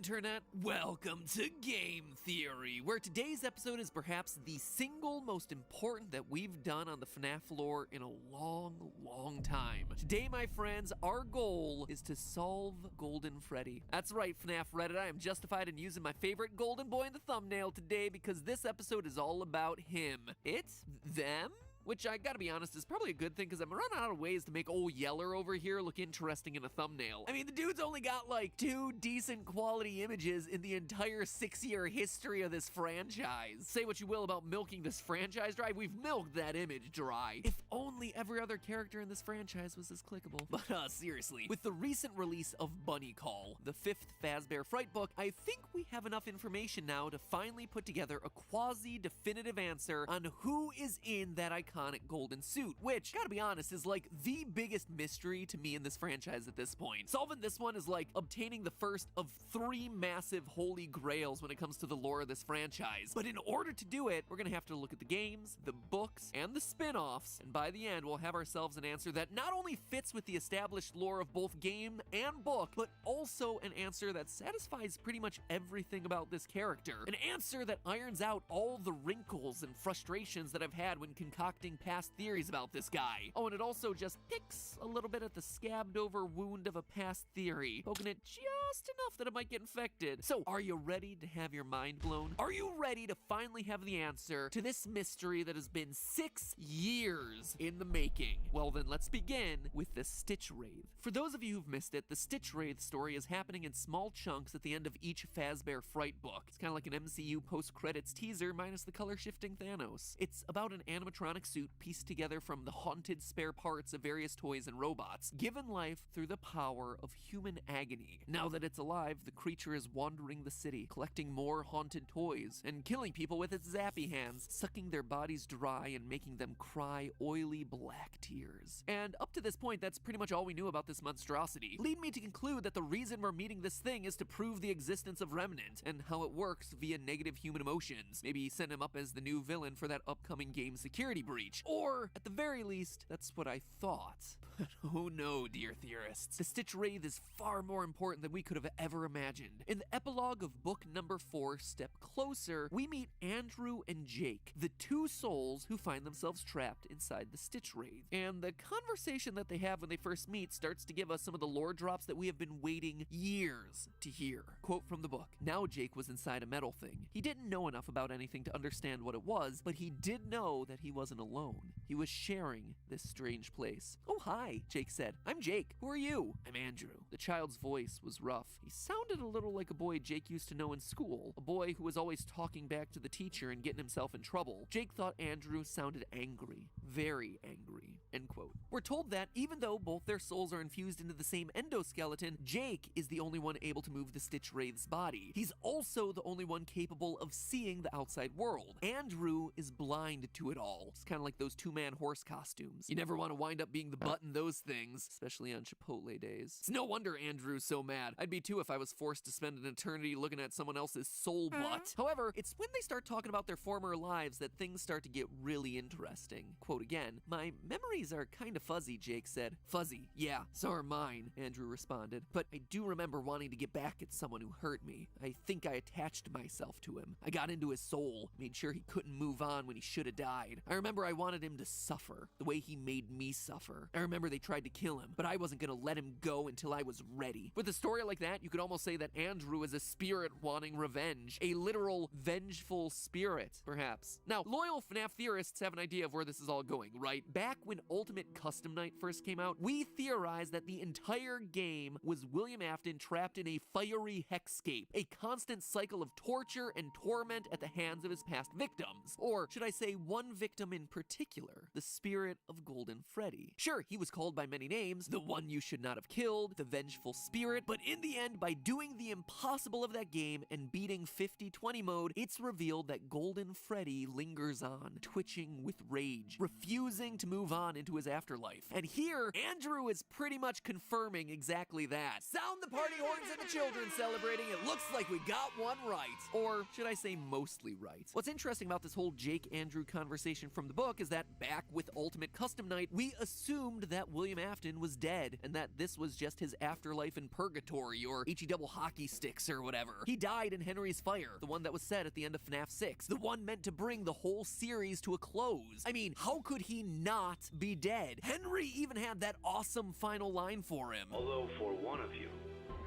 Internet, welcome to Game Theory, where today's episode is perhaps the single most important that we've done on the FNAF lore in a long time. Today, my friends, our goal is to solve Golden Freddy. That's right, FNAF Reddit, I am justified in using my favorite golden boy in the thumbnail today because this episode is all about him. It's them? Which, I gotta be honest, is probably a good thing because I'm running out of ways to make old Yeller over here look interesting in a thumbnail. I mean, the dude's only got like 2 decent quality images in the entire 6-year history of this franchise. Say what you will about milking this franchise dry, we've milked that image dry. If only every other character in this franchise was as clickable. But seriously, with the recent release of Bunny Call, the 5th Fazbear Fright book, I think we have enough information now to finally put together a quasi-definitive answer on who is in that iconic golden suit, which, gotta be honest, is like the biggest mystery to me in this franchise at this point. Solving this one is like obtaining the first of 3 massive holy grails when it comes to the lore of this franchise. But in order to do it, we're gonna have to look at the games, the books, and the spin-offs, and by the end, we'll have ourselves an answer that not only fits with the established lore of both game and book, but also an answer that satisfies pretty much everything about this character. An answer that irons out all the wrinkles and frustrations that I've had when concocting past theories about this guy. Oh, and it also just picks a little bit at the scabbed over wound of a past theory, poking it just enough that it might get infected. So, are you ready to have your mind blown? Are you ready to finally have the answer to this mystery that has been 6 years in the making? Well then, let's begin with the Stitch Wraith. For those of you who've missed it, the Stitch Wraith story is happening in small chunks at the end of each Fazbear Fright book. It's kind of like an MCU post-credits teaser minus the color-shifting Thanos. It's about an animatronic suit pieced together from the haunted spare parts of various toys and robots, given life through the power of human agony. Now that it's alive, the creature is wandering the city, collecting more haunted toys, and killing people with its zappy hands, sucking their bodies dry and making them cry oily black tears. And up to this point, that's pretty much all we knew about this monstrosity. Lead me to conclude that the reason we're meeting this thing is to prove the existence of Remnant, and how it works via negative human emotions. Maybe send him up as the new villain for that upcoming game security breach. Or, at the very least, that's what I thought. But oh no, dear theorists. The Stitch Wraith is far more important than we could have ever imagined. In the epilogue of book number 4, Step Closer, we meet Andrew and Jake, the 2 souls who find themselves trapped inside the Stitch Wraith. And the conversation that they have when they first meet starts to give us some of the lore drops that we have been waiting years to hear. Quote from the book: "Now Jake was inside a metal thing. He didn't know enough about anything to understand what it was, but he did know that he wasn't alone. He was sharing this strange place." "Oh, hi," Jake said. "I'm Jake. Who are you?" "I'm Andrew." The child's voice was rough. He sounded a little like a boy Jake used to know in school, a boy who was always talking back to the teacher and getting himself in trouble. Jake thought Andrew sounded angry. Very angry. End quote. We're told that even though both their souls are infused into the same endoskeleton, Jake is the only one able to move the Stitch Wraith's body. He's also the only one capable of seeing the outside world. Andrew is blind to it all. It's kind of like those 2-man horse costumes. You never want to wind up being the butt in those things, especially on Chipotle days. It's no wonder Andrew's so mad. I'd be too if I was forced to spend an eternity looking at someone else's soul butt. However, it's when they start talking about their former lives that things start to get really interesting. Quote again, "My memories are kind of fuzzy," Jake said. "Fuzzy? Yeah, so are mine," Andrew responded. "But I do remember wanting to get back at someone who hurt me. I think I attached myself to him. I got into his soul, made sure he couldn't move on when he should have died. I remember I wanted him to suffer, the way he made me suffer. I remember they tried to kill him, but I wasn't gonna let him go until I was ready." With a story like that, you could almost say that Andrew is a spirit wanting revenge. A literal vengeful spirit, perhaps. Now, loyal FNAF theorists have an idea of where this is all going, right? Back when Ultimate Custom Night first came out, we theorized that the entire game was William Afton trapped in a fiery hexscape, a constant cycle of torture and torment at the hands of his past victims. Or should I say one victim in particular, the spirit of Golden Freddy. Sure, he was called by many names, the one you should not have killed, the vengeful spirit, but in the end, by doing the impossible of that game and beating 50-20 mode, it's revealed that Golden Freddy lingers on, twitching with rage, refusing to move on into his afterlife. And here, Andrew is pretty much confirming exactly that. Sound the party horns and the children celebrating. It looks like we got one right. Or should I say mostly right? What's interesting about this whole Jake-Andrew conversation from the book is that back with Ultimate Custom Night, we assumed that William Afton was dead and that this was just his afterlife in purgatory or HE double hockey sticks or whatever. He died in Henry's Fire, the one that was set at the end of FNAF 6, the one meant to bring the whole series to a close. I mean, how could he not be dead? Henry even had that awesome final line for him. Although for one of you,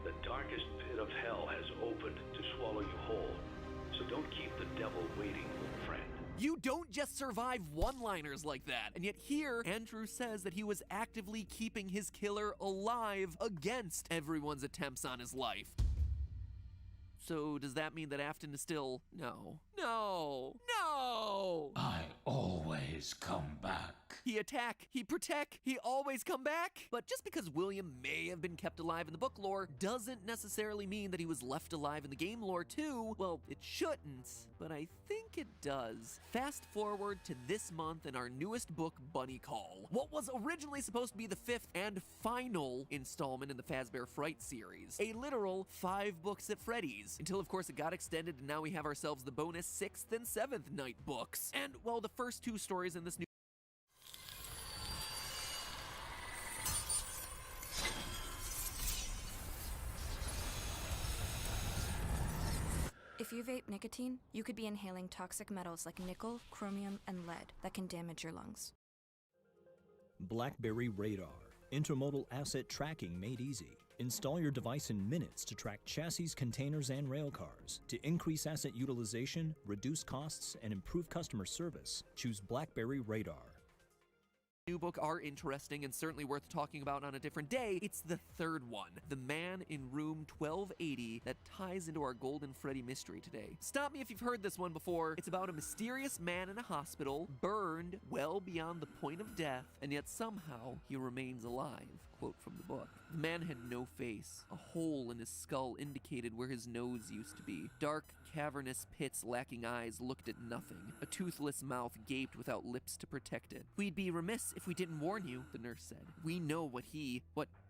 the darkest pit of hell has opened to swallow you whole. So don't keep the devil waiting, friend. You don't just survive one-liners like that. And yet here, Andrew says that he was actively keeping his killer alive against everyone's attempts on his life. So does that mean that Afton is still... No. I always come back. He attack, he protect, he always come back. But just because William may have been kept alive in the book lore doesn't necessarily mean that he was left alive in the game lore too. Well, it shouldn't, but I think it does. Fast forward to this month in our newest book, Bunny Call. What was originally supposed to be the 5th and final installment in the Fazbear Fright series. A literal 5 books at Freddy's. Until of course it got extended and now we have ourselves the bonus 6th and 7th night books. And well, the first 2 stories in this new If you vape nicotine, you could be inhaling toxic metals like nickel, chromium, and lead that can damage your lungs. BlackBerry Radar. Intermodal asset tracking made easy. Install your device in minutes to track chassis, containers, and rail cars. To increase asset utilization, reduce costs, and improve customer service, choose BlackBerry Radar. New book are interesting and certainly worth talking about on a different day. It's the 3rd one, The Man in Room 1280, that ties into our Golden Freddy mystery today. Stop me if you've heard this one before. It's about a mysterious man in a hospital, burned well beyond the point of death, and yet somehow he remains alive. Quote from the book. The man had no face. A hole in his skull indicated where his nose used to be. Dark, cavernous pits lacking eyes looked at nothing. A toothless mouth gaped without lips to protect it. We'd be remiss if we didn't warn you, the nurse said. We know what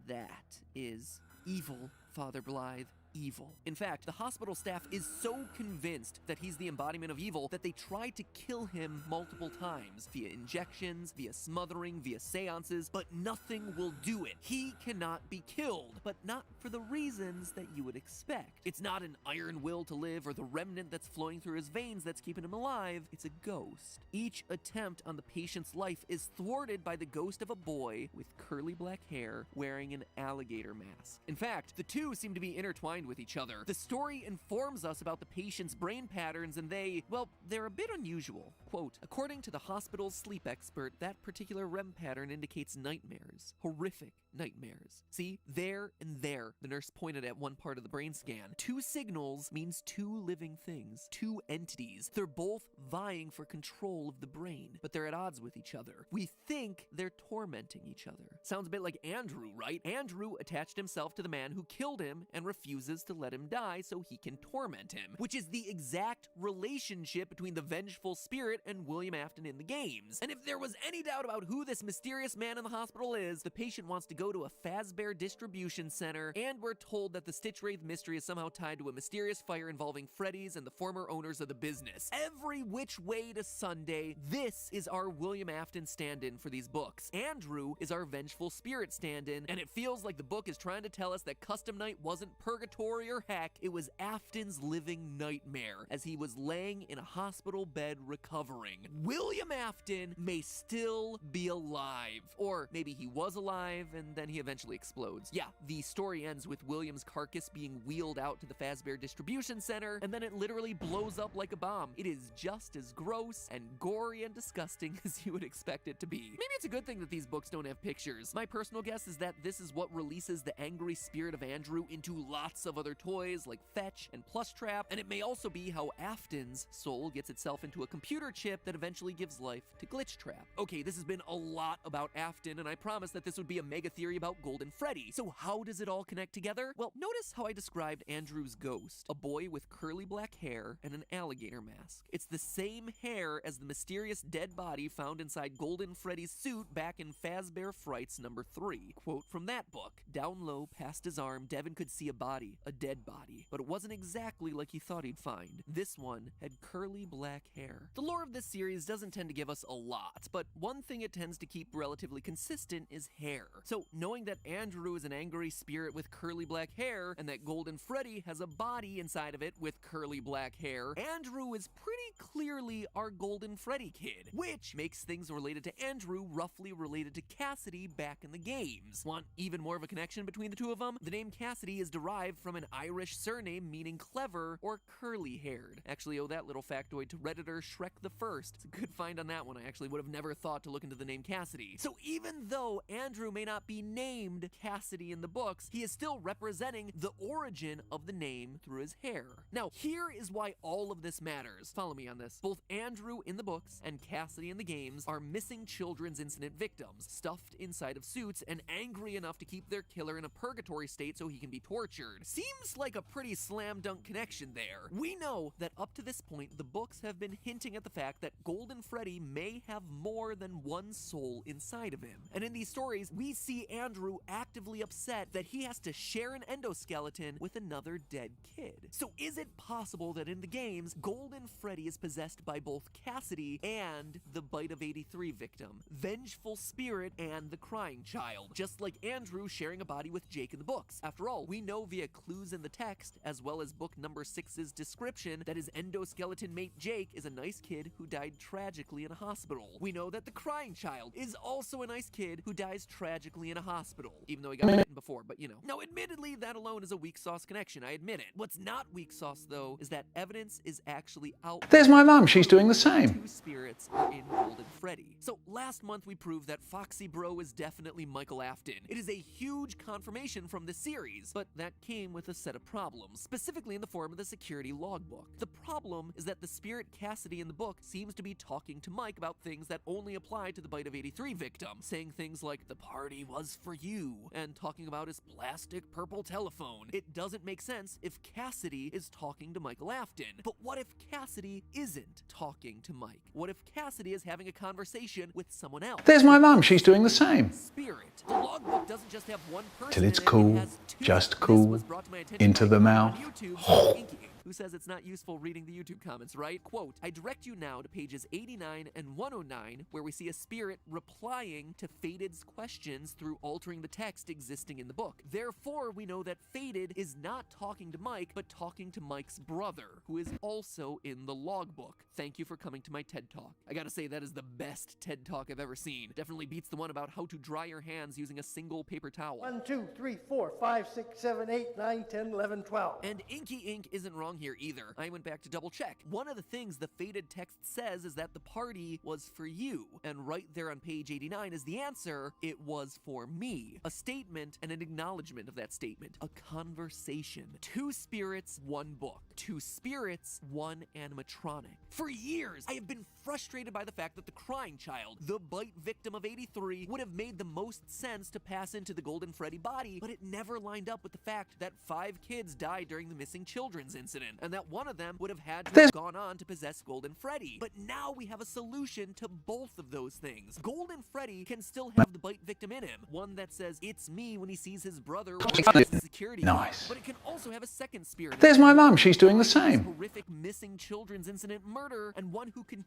that is. Evil, Father Blythe. Evil. In fact, the hospital staff is so convinced that he's the embodiment of evil that they tried to kill him multiple times, via injections, via smothering, via seances, but nothing will do it. He cannot be killed, but not for the reasons that you would expect. It's not an iron will to live or the remnant that's flowing through his veins that's keeping him alive. It's a ghost. Each attempt on the patient's life is thwarted by the ghost of a boy with curly black hair wearing an alligator mask. In fact, the two seem to be intertwined with each other. The story informs us about the patient's brain patterns and they're a bit unusual. Quote, according to the hospital's sleep expert, that particular REM pattern indicates nightmares. Horrific nightmares. See, there and there, the nurse pointed at one part of the brain scan. 2 signals means 2 living things, 2 entities. They're both vying for control of the brain, but they're at odds with each other. We think they're tormenting each other. Sounds a bit like Andrew, right? Andrew attached himself to the man who killed him and refuses to let him die so he can torment him, which is the exact relationship between the vengeful spirit and William Afton in the games. And if there was any doubt about who this mysterious man in the hospital is, the patient wants to go to a Fazbear distribution center, and we're told that the Stitch Wraith mystery is somehow tied to a mysterious fire involving Freddy's and the former owners of the business. Every which way to Sunday, this is our William Afton stand-in for these books. Andrew is our vengeful spirit stand-in, and it feels like the book is trying to tell us that Custom Night wasn't purgatory or heck, it was Afton's living nightmare as he was laying in a hospital bed recovering. William Afton may still be alive, or maybe he was alive and then he eventually explodes. Yeah, the story ends with William's carcass being wheeled out to the Fazbear distribution center, and then it literally blows up like a bomb. It is just as gross and gory and disgusting as you would expect it to be. Maybe it's a good thing that these books don't have pictures. My personal guess is that this is what releases the angry spirit of Andrew into lots lots of other toys like Fetch and Plush Trap, and it may also be how Afton's soul gets itself into a computer chip that eventually gives life to Glitch Trap. Okay, this has been a lot about Afton, and I promised that this would be a mega theory about Golden Freddy. So how does it all connect together? Well, notice how I described Andrew's ghost, a boy with curly black hair and an alligator mask. It's the same hair as the mysterious dead body found inside Golden Freddy's suit back in Fazbear Frights number 3. Quote from that book, "Down low, past his arm, Devin could see a body, a dead body, but it wasn't exactly like he thought he'd find. This one had curly black hair." The lore of this series doesn't tend to give us a lot, but one thing it tends to keep relatively consistent is hair. So knowing that Andrew is an angry spirit with curly black hair, and that Golden Freddy has a body inside of it with curly black hair, Andrew is pretty clearly our Golden Freddy kid, which makes things related to Andrew roughly related to Cassidy back in the games. Want even more of a connection between the two of them? The name Cassidy is derived from an Irish surname meaning clever or curly-haired. Actually owe that little factoid to Redditor Shrek the First. It's a good find on that one. I actually would have never thought to look into the name Cassidy. So even though Andrew may not be named Cassidy in the books, he is still representing the origin of the name through his hair. Now, here is why all of this matters. Follow me on this. Both Andrew in the books and Cassidy in the games are missing children's incident victims, stuffed inside of suits and angry enough to keep their killer in a purgatory state so he can be tortured. Seems like a pretty slam dunk connection there. We know that up to this point, the books have been hinting at the fact that Golden Freddy may have more than one soul inside of him. And in these stories, we see Andrew actively upset that he has to share an endoskeleton with another dead kid. So is it possible that in the games, Golden Freddy is possessed by both Cassidy and the Bite of 83 victim, Vengeful Spirit and the Crying Child, just like Andrew sharing a body with Jake in the books? After all, we know via clues in the text, as well as book number 6's description, that his endoskeleton mate Jake is a nice kid who died tragically in a hospital. We know that the Crying Child is also a nice kid who dies tragically in a hospital, even though he got bitten before, but you know. Now, admittedly, that alone is a weak sauce connection, I admit it. What's not weak sauce, though, is that evidence is actually out. There's my mum, she's doing the same. Two spirits are in Golden Freddy. So last month we proved that Foxy Bro is definitely Michael Afton. It is a huge confirmation from the series, but that came with a set of problems, specifically in the form of the security logbook. The problem is that the spirit Cassidy in the book seems to be talking to Mike about things that only apply to the Bite of 83 victim, saying things like, "The party was for you," and talking about his plastic purple telephone. It doesn't make sense if Cassidy is talking to Michael Afton. But what if Cassidy isn't talking to Mike? What if Cassidy is having a conversation with someone else? There's my mum, she's doing the same. Spirit. The logbook doesn't just have one person Till it's in it, cool, it has two. just This cool, was brought to my attention into by the someone mouth. on YouTube named Inky, who says it's not useful reading the YouTube comments, right? Quote, "I direct you now to pages 89 and 109, where we see a spirit replying to Fated's questions through altering the text existing in the book. Therefore, we know that Fated is not talking to Mike, but talking to Mike's brother, who is also in the logbook. Thank you for coming to my TED Talk." I gotta say, that is the best TED Talk I've ever seen. Definitely beats the one about how to dry your hands using a single paper towel. 1, 2, 3, 4, 5, 6, 7, 8, 9, 10, 11, 12. And Inky Ink isn't wrong here either. I went back to double check. One of the things the Fated text says is that the party was for you. And right there on page 89 is the answer, "It was for me." A statement and an acknowledgement of that statement. A conversation. Two spirits, one book. Two spirits, one animatronic. For years, I have been frustrated by the fact that the Crying Child, the Bite victim of 83, would have made the most sense to pass into the Golden Freddy body, but it never lined up with the fact that 5 kids died during the missing children's incident, and that one of them would have had to have gone on to possess Golden Freddy. But now we have a solution to both of those things. Golden Freddy can still have the Bite victim in him, one that says, "It's me," when he sees his brother or the security guard. Nice. But it can also have a second spirit. There's my mum, she's doing the same. Horrific missing children's incident murder, and one who can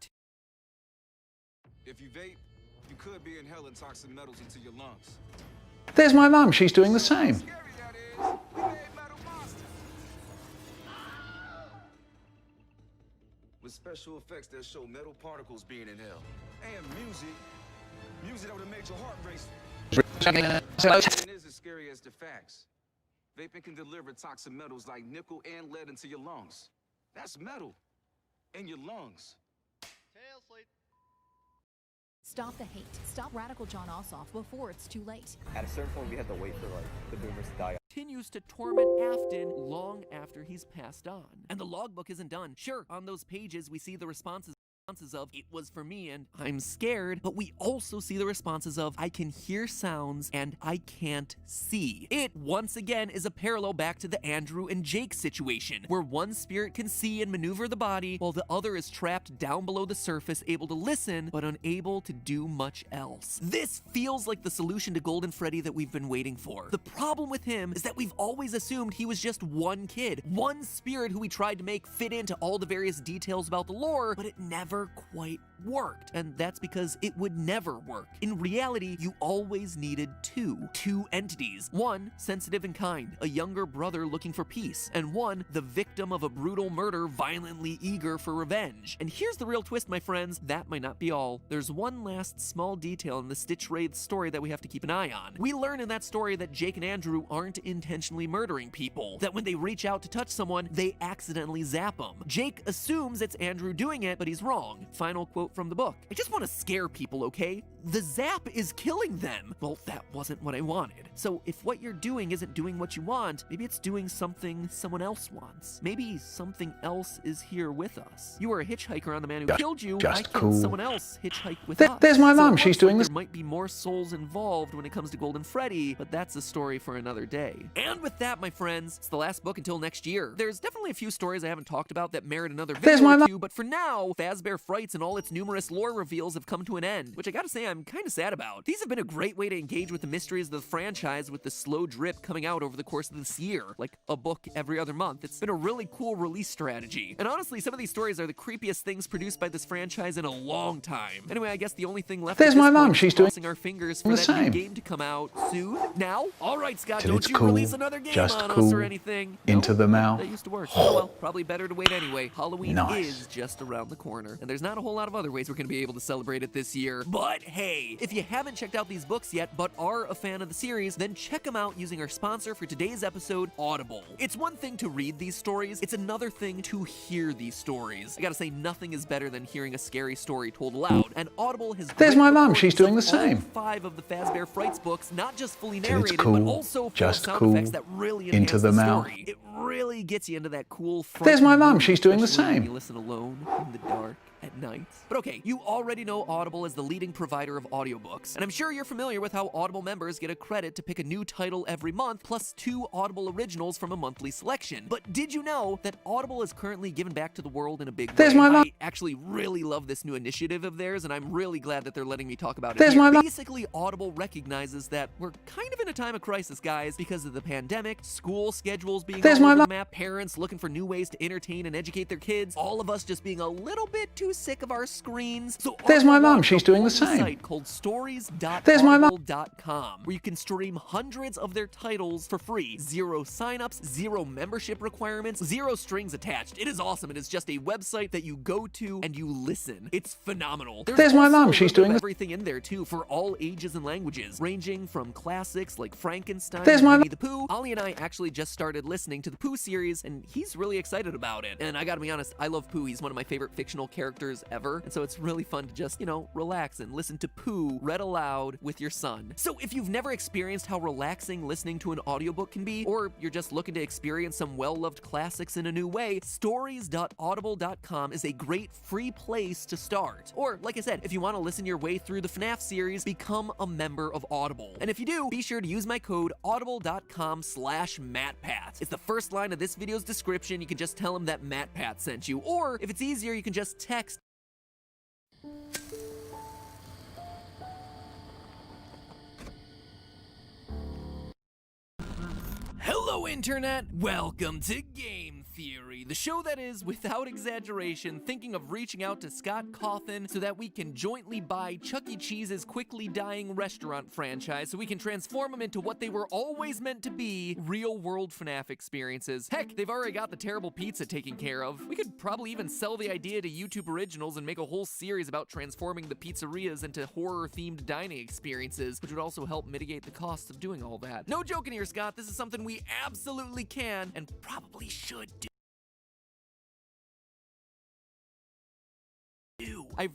If you vape, you could be inhaling toxic metals into your lungs. There's my mum, she's doing the same. Scary that is. We made metal monsters. With special effects that show metal particles being inhaled. And music that would have made your heart race. It is as scary as the facts. Vaping can deliver toxic metals like nickel and lead into your lungs. That's metal in your lungs. Stop the hate. Stop Radical John Ossoff before it's too late. At a certain point, we had to wait for the boomers to die. continues to torment Afton long after he's passed on. And the logbook isn't done. Sure, on those pages we see the responses of "it was for me" and "I'm scared," but we also see the responses of "I can hear sounds" and "I can't see." It once again is a parallel back to the Andrew and Jake situation, where one spirit can see and maneuver the body while the other is trapped down below the surface, able to listen but unable to do much else. This feels like the solution to Golden Freddy that we've been waiting for. The problem with him is that we've always assumed he was just one kid, one spirit who we tried to make fit into all the various details about the lore, but it never quite worked, and that's because it would never work. In reality, you always needed two entities. One, sensitive and kind, a younger brother looking for peace, and one, the victim of a brutal murder, violently eager for revenge. And here's the real twist, my friends, that might not be all. There's one last small detail in the Stitch Wraith story that we have to keep an eye on. We learn in that story that Jake and Andrew aren't intentionally murdering people, that when they reach out to touch someone, they accidentally zap them. Jake assumes it's Andrew doing it, but he's wrong. Final quote from the book. I just want to scare people, okay? The zap is killing them. Well, that wasn't what I wanted. So if what you're doing isn't doing what you want, maybe it's doing something someone else wants. Maybe something else is here with us. You were a hitchhiker on the man who killed you. Why can't someone else hitchhike with us? There's my mum. So She's doing this. There might be more souls involved when it comes to Golden Freddy, but that's a story for another day. And with that, my friends, it's the last book until next year. There's definitely a few stories I haven't talked about that merit another video or two, but for now, Fazbear Frights and all its numerous lore reveals have come to an end, which I gotta say I'm kind of sad about. These have been a great way to engage with the mysteries of the franchise with the slow drip coming out over the course of this year, like a book every other month. It's been a really cool release strategy. And honestly, some of these stories are the creepiest things produced by this franchise in a long time. Anyway, I guess the only thing left There's my mum. She's doing crossing our fingers for that new game to come out soon. Now? Alright, Scott, Till don't it's you cool, release another game just on us cool, or anything. into the mouth. That used to work. Oh well, probably better to wait anyway. Halloween Nice. is just around the corner, and there's not a whole lot of other ways we're gonna be able to celebrate it this year. But hey, if you haven't checked out these books yet, but are a fan of the series, then check them out using our sponsor for today's episode, Audible. It's one thing to read these stories, it's another thing to hear these stories. I gotta say, nothing is better than hearing a scary story told aloud, and Audible has There's great my mum. recordings She's doing the of all same. 5 of the Fazbear Frights books, not just fully Till it's narrated, cool, but also full just sound cool, effects that really into enhance the the mouth. story. It really gets you into that cool There's my frightened mum. mood, She's doing the especially when same. you listen alone in the dark at night. But okay, you already know Audible as the leading provider of audiobooks, and I'm sure you're familiar with how Audible members get a credit to pick a new title every month, plus 2 Audible originals from a monthly selection. But did you know that Audible is currently giving back to the world in a big There's way? my mum. I actually really love this new initiative of theirs, and I'm really glad that they're letting me talk about it There's here. my mum. Basically, Audible recognizes that we're kind of in a time of crisis, guys, because of the pandemic, school schedules being There's all my over mum. the map, parents looking for new ways to entertain and educate their kids, all of us just being a little bit too sick of our screens. So There's my Audible mum. launched She's a doing the whole new same. site called There's my mum. stories.audible.com, where you can stream hundreds of their titles for free. 0 signups, 0 membership requirements, 0 strings attached. It is awesome. It is just a website that you go to and you listen. It's phenomenal. There's my also mum. a She's little bit doing of the- everything in there too, for all ages and languages, ranging from classics like Frankenstein There's and my Winnie the Pooh. Ollie and I actually just started listening to the Pooh series, and he's really excited about it. And I gotta be honest, I love Pooh. He's one of my favorite fictional characters ever, and so it's really fun to just, relax and listen to Pooh read aloud with your son. So if you've never experienced how relaxing listening to an audiobook can be, or you're just looking to experience some well-loved classics in a new way, stories.audible.com is a great free place to start. Or, like I said, if you want to listen your way through the FNAF series, become a member of Audible. And if you do, be sure to use my code audible.com/MattPat. It's the first line of this video's description. You can just tell them that MattPat sent you. Or, if it's easier, you can just text Hello, Internet! Welcome to Game Theory, the show that is, without exaggeration, thinking of reaching out to Scott Cawthon so that we can jointly buy Chuck E. Cheese's quickly dying restaurant franchise so we can transform them into what they were always meant to be, real-world FNAF experiences. Heck, they've already got the terrible pizza taken care of. We could probably even sell the idea to YouTube Originals and make a whole series about transforming the pizzerias into horror-themed dining experiences, which would also help mitigate the costs of doing all that. No joking here, Scott. This is something we absolutely can and probably should do. I've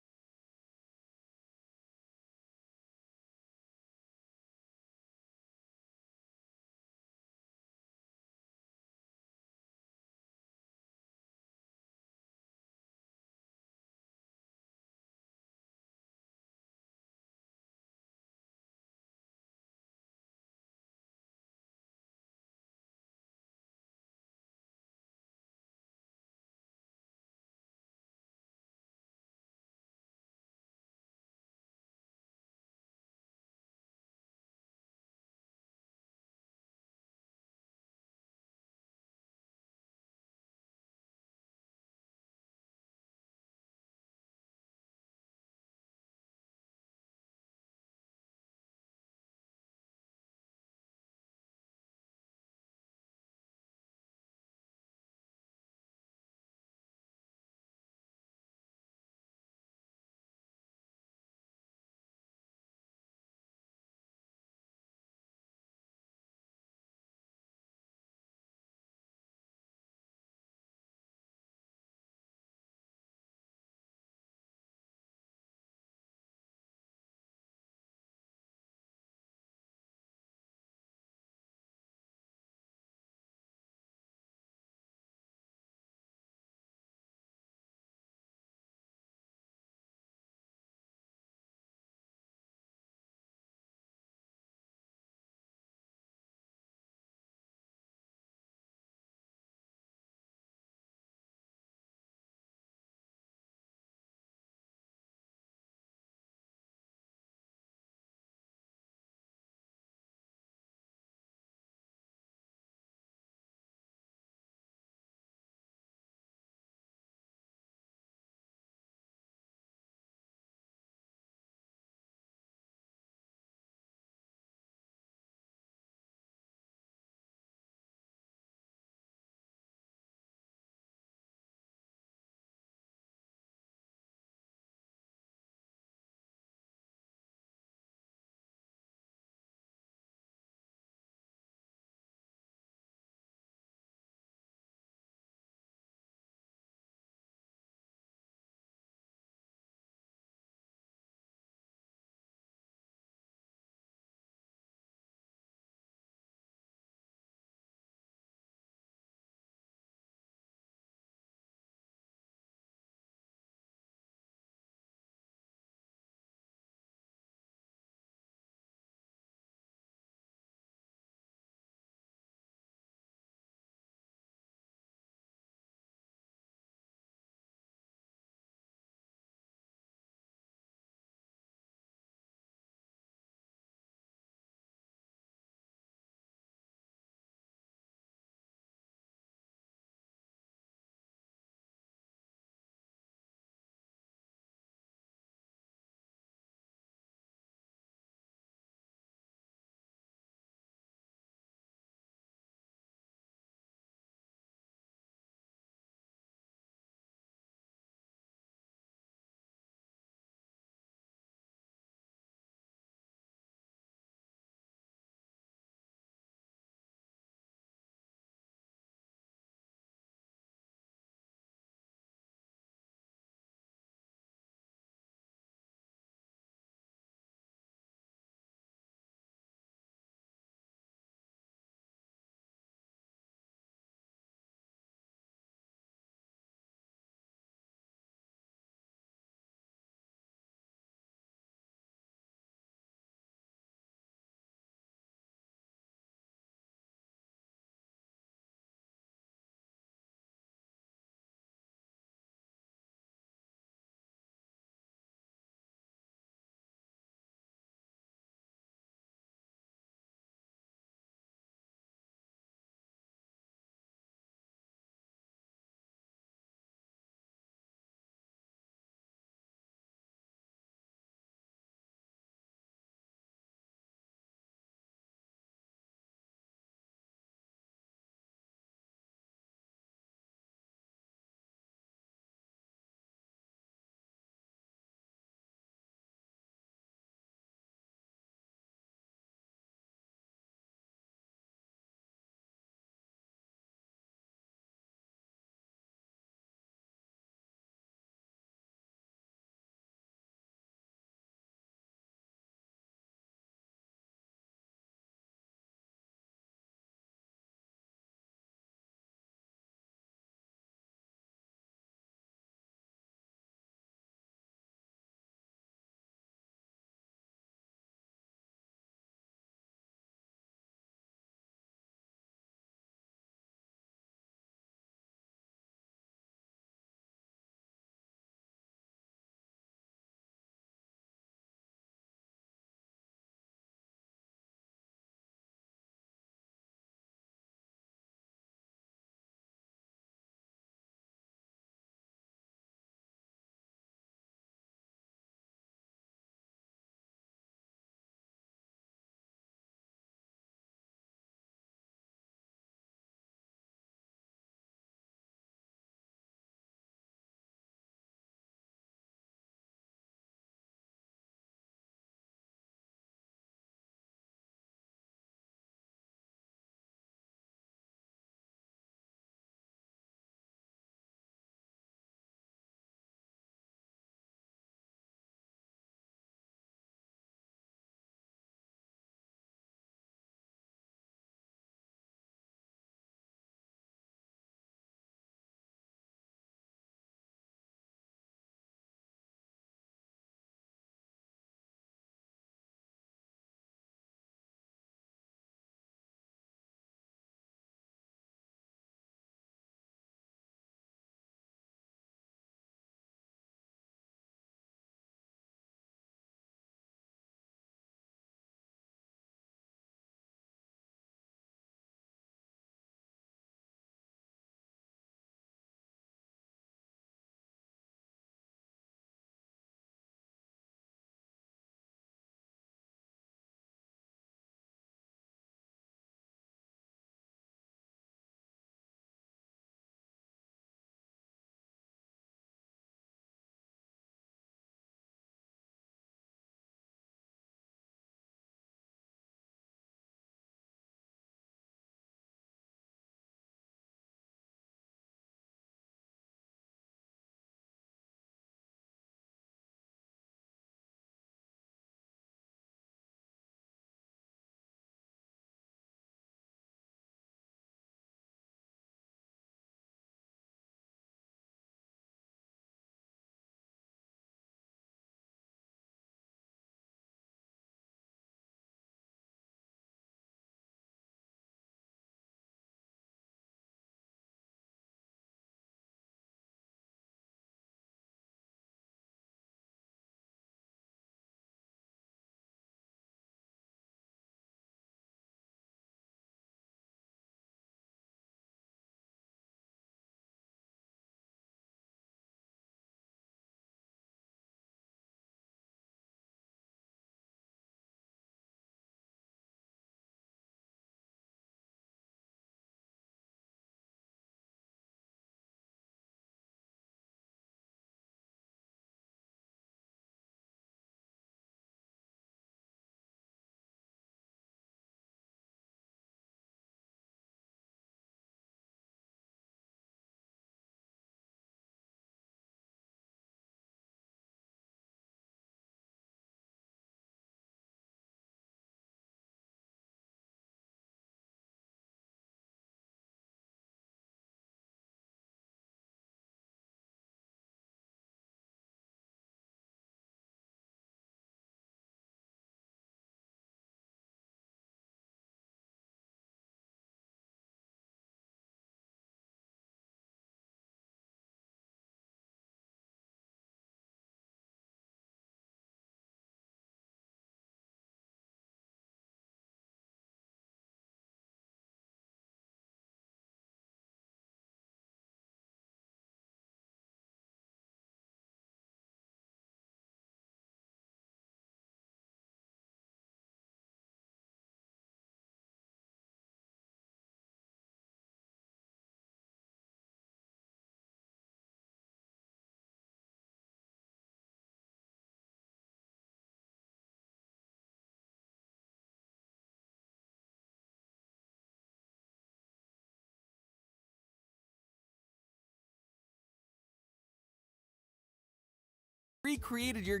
recreated your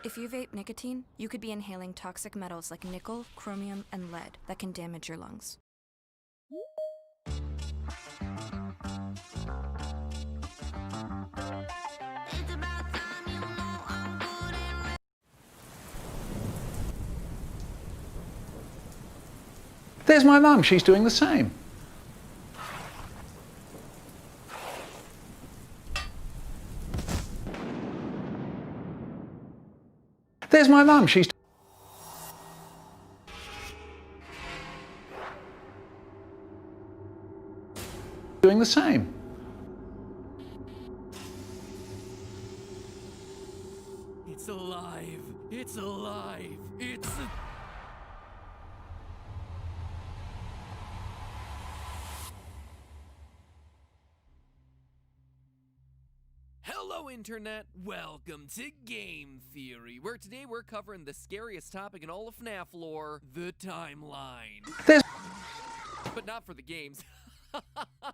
If you vape nicotine, you could be inhaling toxic metals like nickel, chromium, and lead that can damage your lungs. There's my mum, she's doing the same. There's my mum, she's doing the same. It's alive. It's alive. It's a... Hello, Internet! Welcome to Game Theory, where today we're covering the scariest topic in all of FNAF lore, the timeline. But not for the games.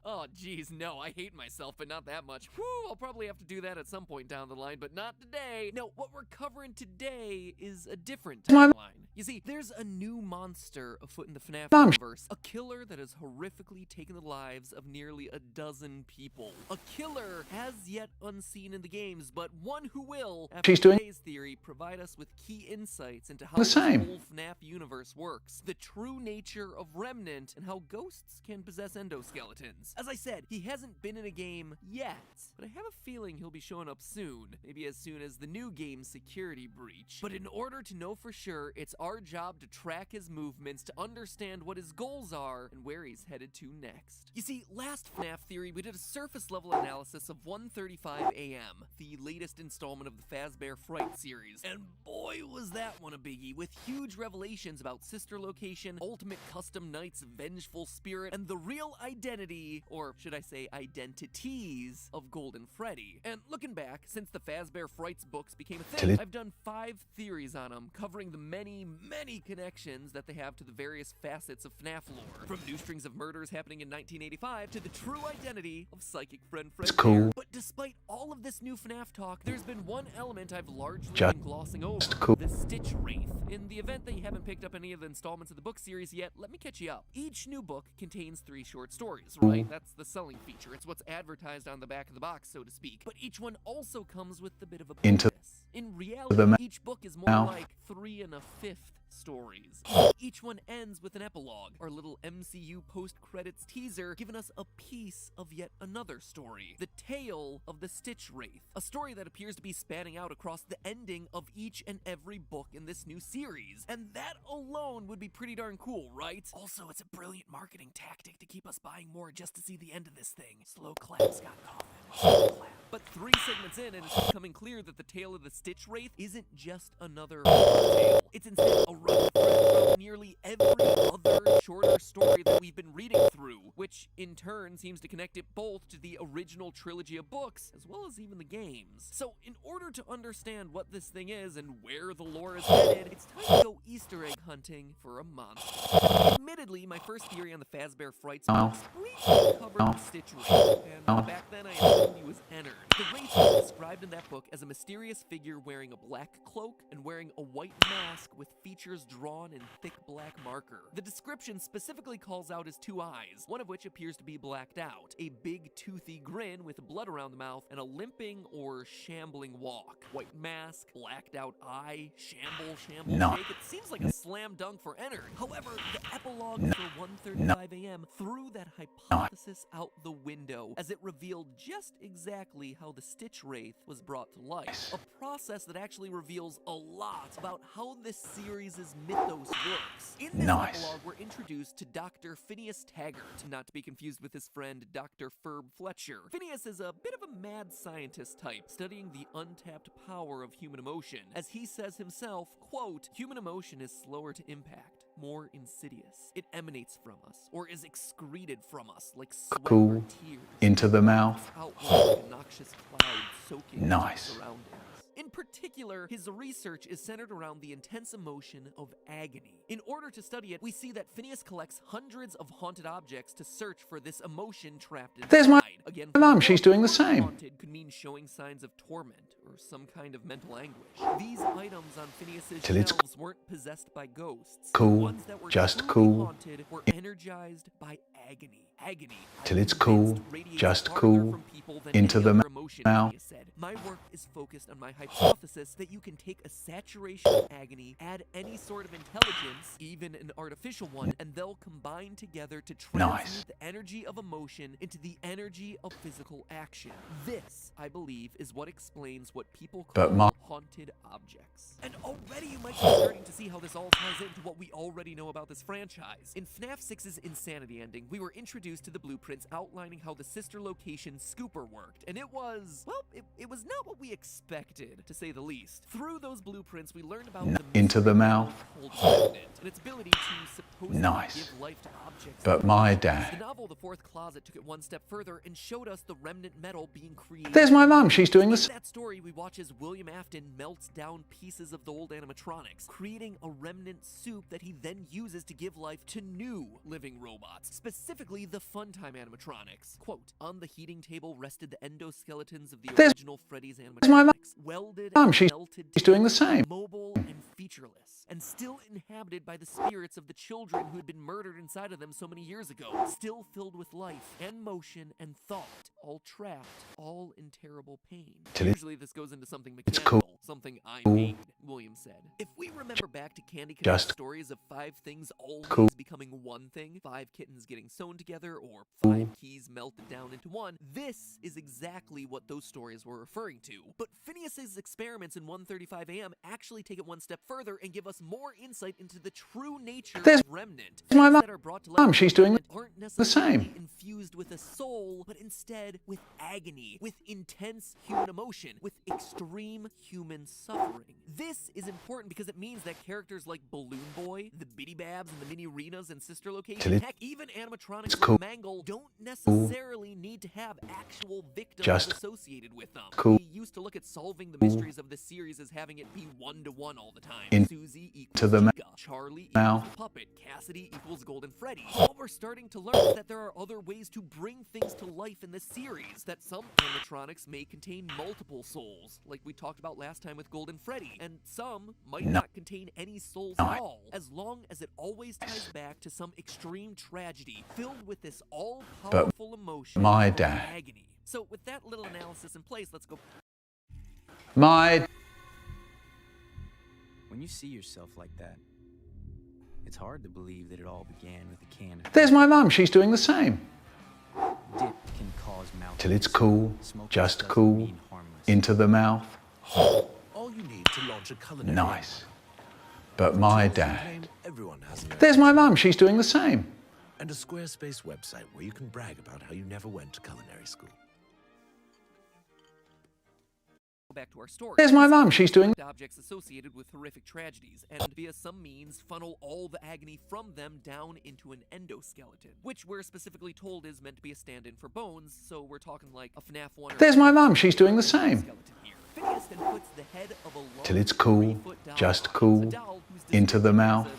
Oh, geez, no, I hate myself, but not that much. Whew, I'll probably have to do that at some point down the line, but not today. No, what we're covering today is a different timeline. You see, there's a new monster afoot in the FNAF universe. A killer that has horrifically taken the lives of nearly a dozen people. A killer as yet unseen in the games, but one who will, after today's theory, provide us with key insights into how this whole FNAF universe works. The true nature of Remnant, and how ghosts can possess endoskeletons. As I said, he hasn't been in a game yet, but I have a feeling he'll be showing up soon. Maybe as soon as the new game's security breach. But in order to know for sure, it's our job to track his movements, to understand what his goals are, and where he's headed to next. You see, last FNAF Theory, we did a surface level analysis of 1:35 AM, the latest installment of the Fazbear Fright series. And boy, was that one a biggie, with huge revelations about sister location, ultimate custom knight's vengeful spirit, and the real identity, or should I say identities, of Golden Freddy. And looking back, since the Fazbear Frights books became a thing, I've done 5 theories on them, covering the many connections that they have to the various facets of FNAF lore. From new strings of murders happening in 1985 to the true identity of psychic friend Fred. It's cool. But despite all of this new FNAF talk, there's been one element I've largely Just been glossing over. cool. The Stitch Wraith. In the event that you haven't picked up any of the installments of the book series yet, let me catch you up. Each new book contains 3 short stories, right? That's the selling feature. It's what's advertised on the back of the box, so to speak. But each one also comes with a bit of a bonus. In reality, each book is more like 3 1/5 stories. Each one ends with an epilogue, our little MCU post-credits teaser, giving us a piece of yet another story. The tale of the Stitch Wraith, a story that appears to be spanning out across the ending of each and every book in this new series. And that alone would be pretty darn cool, right? Also, it's a brilliant marketing tactic to keep us buying more just to see the end of this thing. Slow clap, Scott Coffin. But 3 segments in, and it's becoming clear that the tale of the Stitch Wraith isn't just another tale. It's instead a run through nearly every other shorter story that we've been reading through, which in turn seems to connect it both to the original trilogy of books, as well as even the games. So in order to understand what this thing is and where the lore is headed, it's time to go Easter egg hunting for a monster. Admittedly, my first theory on the Fazbear Frights books briefly covered the Stitch Wraith, and back then I assumed he was entered. The Wraith is described in that book as a mysterious figure wearing a black cloak and wearing a white mask with features drawn in thick black marker. The description specifically calls out his 2 eyes, one of which appears to be blacked out, a big toothy grin with blood around the mouth, and a limping or shambling walk. White mask, blacked out eye, shamble, shake. It seems like a slam dunk for Ennard. However, the epilogue for 1:35 AM threw that hypothesis out the window, as it revealed just exactly how the Stitch Wraith was brought to life. A process that actually reveals a lot about how this series' mythos works. In this epilogue, we're introduced to Dr. Phineas Taggart, not to be confused with his friend Dr. Ferb Fletcher. Phineas is a bit of a mad scientist type, studying the untapped power of human emotion. As he says himself, quote, "Human emotion is slower to impact, more insidious. It emanates from us, or is excreted from us like sweat or tears. Into the mouth. Out like a noxious cloud soaking into surroundings. In particular, particular, his research is centered around the intense emotion of agony. In order to study it, we see that Phineas collects hundreds of haunted objects to search for this emotion trapped inside. There's my Again, mum, she's doing the same. haunted could mean showing signs of torment or some kind of mental anguish. These items on Phineas's Till it's shelves weren't possessed by ghosts. cool, The ones that were just truly cool. haunted were energized by agony. Agony. Till it's cool, just cool, into the mouth. My work is focused on my hypothesis that you can take a saturation of agony, add any sort of intelligence, even an artificial one, and they'll combine together to transmute the energy of emotion into the energy of physical action. This, I believe, is what explains what people call haunted objects. And already you might be starting to see how this all ties into what we already know about this franchise. In FNAF 6's Insanity ending, we were introduced to the blueprints outlining how the sister location Scooper worked, and it was, well, it was not what we expected, to say the least. Through those blueprints, we learned about the Into the mouth. and its ability to supposedly give life to objects. But my dad. The novel The Fourth Closet took it one step further and showed us the remnant metal being created. There's my mum, she's doing In this. that story, we watch as William Afton melts down pieces of the old animatronics, creating a remnant soup that he then uses to give life to new living robots, specifically the Funtime animatronics. Quote, on the heating table rested the endoskeletons of the original Freddy's animatronics, welded Mum, and she's melted doing the together, same. mobile and featureless, and still inhabited by the spirits of the children who had been murdered inside of them so many years ago, still filled with life and motion and thought, all trapped, all in terrible pain. Usually this goes into something mechanical, something I made, William said. If we remember back to Candy Cannon's stories of 5 things always becoming one thing, 5 kittens getting sewn together, or 5 keys melted down into one, this is exactly what those stories were referring to. But Phineas's experiments in 1:35 a.m. actually take it one step further and give us more insight into the true nature of Remnant. my Things mum. that are brought to life Mum, she's doing aren't the necessarily same. infused with a soul, but instead with agony, with intense human emotion, with extreme human suffering. This is important because it means that characters like Balloon Boy, the Bitty Babs, and the Mini Renas and Sister Location, heck, even animatronics like Mangle, don't necessarily need to have actual victims associated with them. We used to look at solving the mysteries of the series as having it be one-to-one all the time. Susie equals Chica, Charlie equals Puppet, Cassidy equals Golden Freddy. What we're starting to learn is that there are other ways to bring things to life in this series, that some animatronics may contain multiple souls, like we talked about last time with Golden Freddy, and some might not contain any souls at all, as long as it always ties back to some extreme tragedy filled with this all-powerful emotion my of dad. agony. So with that little analysis in place, let's go. When you see yourself like that, it's hard to believe that it all began with a can of There's my mum, she's doing the same. dip can cause mouth. Till it's cool, just cool, into the mouth. All you need to launch a culinary Nice. But my dad. everyone has an There's my mum, she's doing the same. and a Squarespace website where you can brag about how you never went to culinary school. Back to our story. There's my mum, she's doing objects associated with horrific tragedies, and via some means funnel all the agony from them down into an endoskeleton, which we're specifically told is meant to be a stand-in for bones, so we're talking like a FNAF 1 or There's my mum, she's doing the same. Phineas then puts the head of a large Till it's cool, 3-foot doll just cool, into the mouth.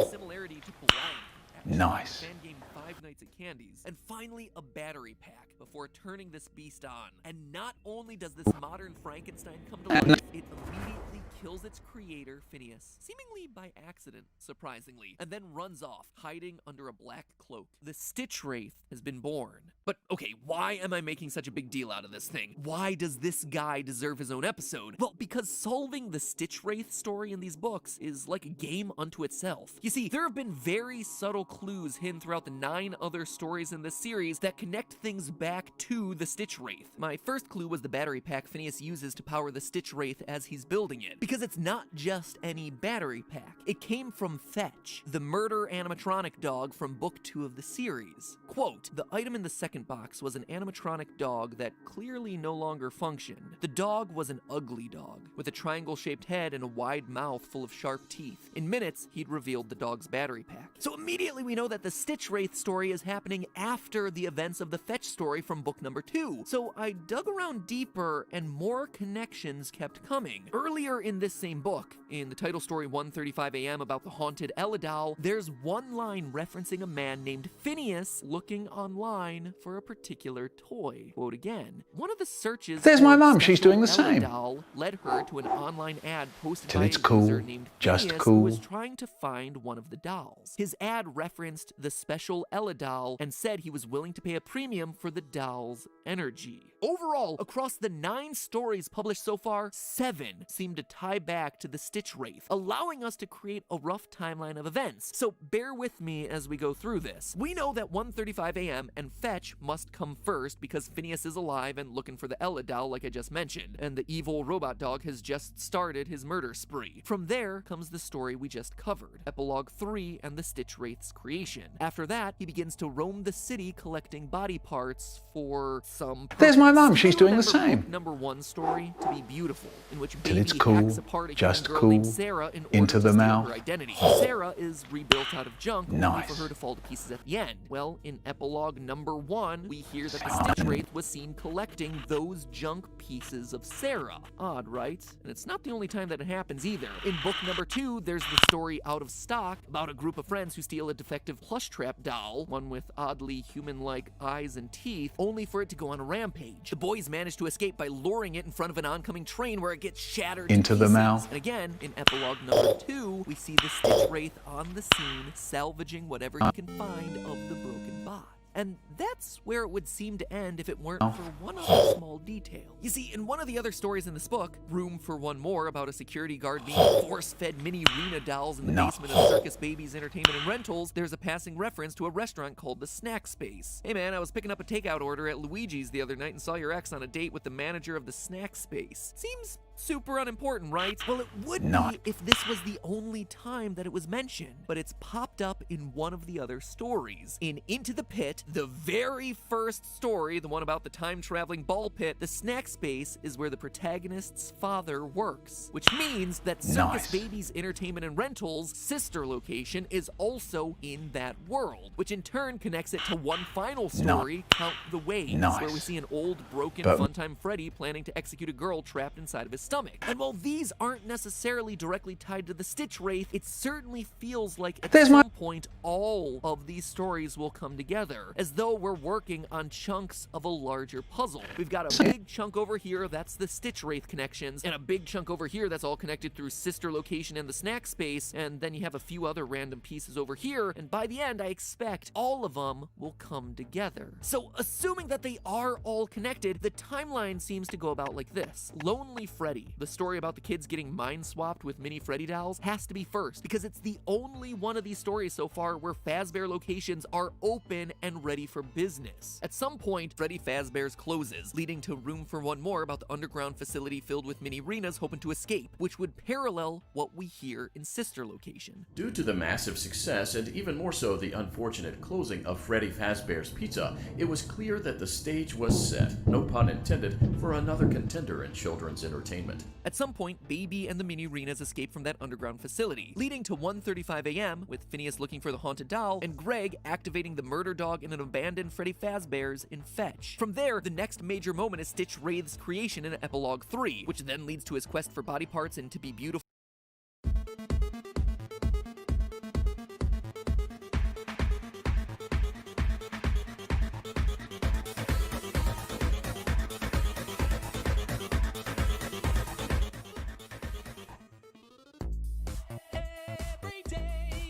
similarity to Blank, Nice. fan game Five Nights at Candy's, and finally a battery pack before turning this beast on. And not only does this modern Frankenstein come to life, it immediately kills its creator, Phineas, seemingly by accident, surprisingly, and then runs off, hiding under a black cloak. The Stitch Wraith has been born. But okay, why am I making such a big deal out of this thing? Why does this guy deserve his own episode? Well, because solving the Stitch Wraith story in these books is like a game unto itself. You see, there have been very subtle clues hidden throughout the 9 other stories in this series that connect things back to the Stitch Wraith. My first clue was the battery pack Phineas uses to power the Stitch Wraith as he's building it. Because it's not just any battery pack. It came from Fetch, the murder animatronic dog from book 2 of the series. Quote, the item in the second box was an animatronic dog that clearly no longer functioned. The dog was an ugly dog, with a triangle-shaped head and a wide mouth full of sharp teeth. In minutes, he'd revealed the dog's battery pack. So immediately we know that the Stitch Wraith story story is happening after the events of the Fetch story from book number 2. So I dug around deeper and more connections kept coming. Earlier in this same book, in the title story 1:35 a.m. about the haunted Ella doll, there's one line referencing a man named Phineas looking online for a particular toy. Quote again, one of the searches There's for my mum, she's special doing the Ella same. doll led her to an online ad posted Till by it's a cool, user named just Phineas cool. who was trying to find one of the dolls. His ad referenced the special Ella doll and said he was willing to pay a premium for the doll's energy. Overall, across the 9 stories published so far, 7 seem to tie back to the Stitch Wraith, allowing us to create a rough timeline of events. So bear with me as we go through this. We know that 1:35 a.m. and Fetch must come first because Phineas is alive and looking for the Ella doll like I just mentioned, and the evil robot dog has just started his murder spree. From there comes the story we just covered, Epilogue 3 and the Stitch Wraith's creation. After that, he begins to roam the city collecting body parts for some purpose. There's my mum, she's I doing the remember same. book number 1 story to be beautiful, in which Till Baby it's cool, hacks apart a just young girl cool, named Sarah in order into to the steal mouth. her identity. Sarah is rebuilt out of junk, only Nice. for her to fall to pieces at the end. Well, in epilogue number 1, we hear that the Stitch Wraith was seen collecting those junk pieces of Sarah. Odd, right? And it's not the only time that it happens either. In book number 2, there's the story Out of Stock about a group of friends who steal a defective plush trap doll, one with oddly human-like eyes and teeth, only for it to go on a rampage. The boys manage to escape by luring it in front of an oncoming train where it gets shattered Into to the pieces. mouth. And again, in epilogue number 2, we see the Stitch Wraith on the scene, salvaging whatever he can find of the broken bot. And that's where it would seem to end if it weren't for one other small detail. You see, in one of the other stories in this book, Room for One More, about a security guard being force-fed mini Rena dolls in the basement of Circus Babies Entertainment and Rentals, there's a passing reference to a restaurant called the Snack Space. Hey man, I was picking up a takeout order at Luigi's the other night and saw your ex on a date with the manager of the Snack Space. Seems super unimportant, right? Well, it would be if this was the only time that it was mentioned, but it's popped up in one of the other stories. In Into the Pit, the very first story, the one about the time-traveling ball pit, the Snack Space is where the protagonist's father works, which means that Circus Babies Entertainment and Rentals' sister location is also in that world, which in turn connects it to one final story, Count the Waves, where we see an old, broken Funtime Freddy planning to execute a girl trapped inside of his stomach. And while these aren't necessarily directly tied to the Stitch Wraith, it certainly feels like at some point all of these stories will come together, as though we're working on chunks of a larger puzzle. We've got a big chunk over here, that's the Stitch Wraith connections, and a big chunk over here that's all connected through Sister Location and the Snack Space, and then you have a few other random pieces over here, and by the end I expect all of them will come together. So assuming that they are all connected, the timeline seems to go about like this. Lonely Freddy, the story about the kids getting mind swapped with mini Freddy dolls, has to be first, because it's the only one of these stories so far where Fazbear locations are open and ready for business. At some point, Freddy Fazbear's closes, leading to Room for One More about the underground facility filled with mini Renas hoping to escape, which would parallel what we hear in Sister Location. Due to the massive success, and even more so the unfortunate closing of Freddy Fazbear's Pizza, it was clear that the stage was set, no pun intended, for another contender in children's entertainment. At some point, Baby and the mini Renas escape from that underground facility, leading to 1:35 a.m. with Phineas looking for the haunted doll and Greg activating the murder dog in an abandoned Freddy Fazbear's in Fetch. From there, the next major moment is Stitch Wraith's creation in Epilogue 3, which then leads to his quest for body parts and to be beautiful.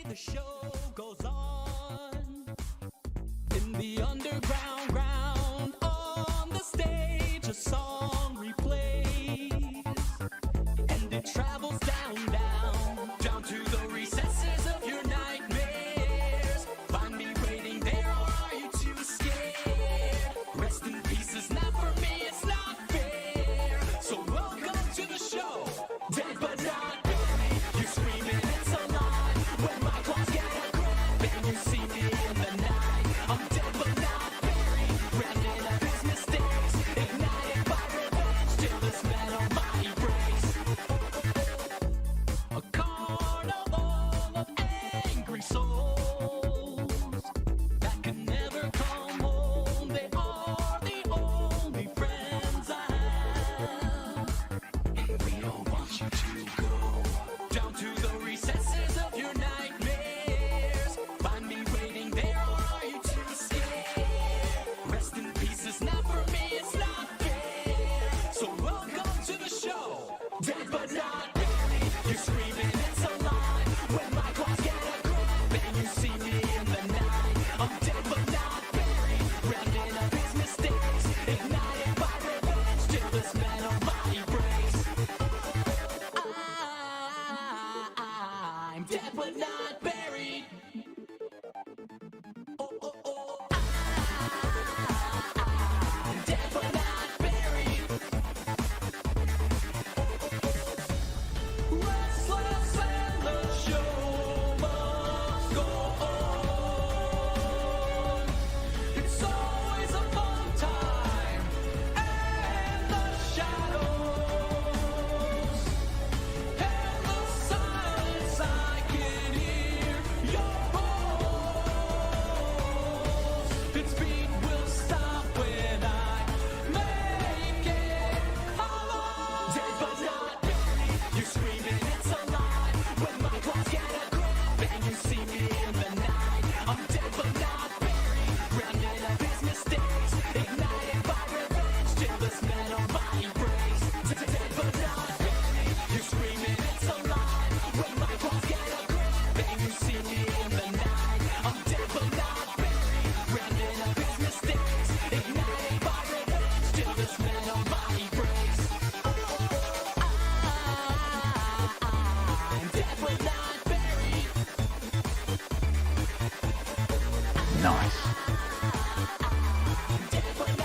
The show goes on in the underground ground. On the stage, a song replays, and it travels down to the recesses of your nightmares. Find me waiting there, or are you too scared? Rest in peace is not for me, it's not fair. So welcome to the show, dead but not buried. You're screaming, it's a lie. When my claws get a grab and you see me in the night, I'm dead but not buried, wrapped in a business days, ignited by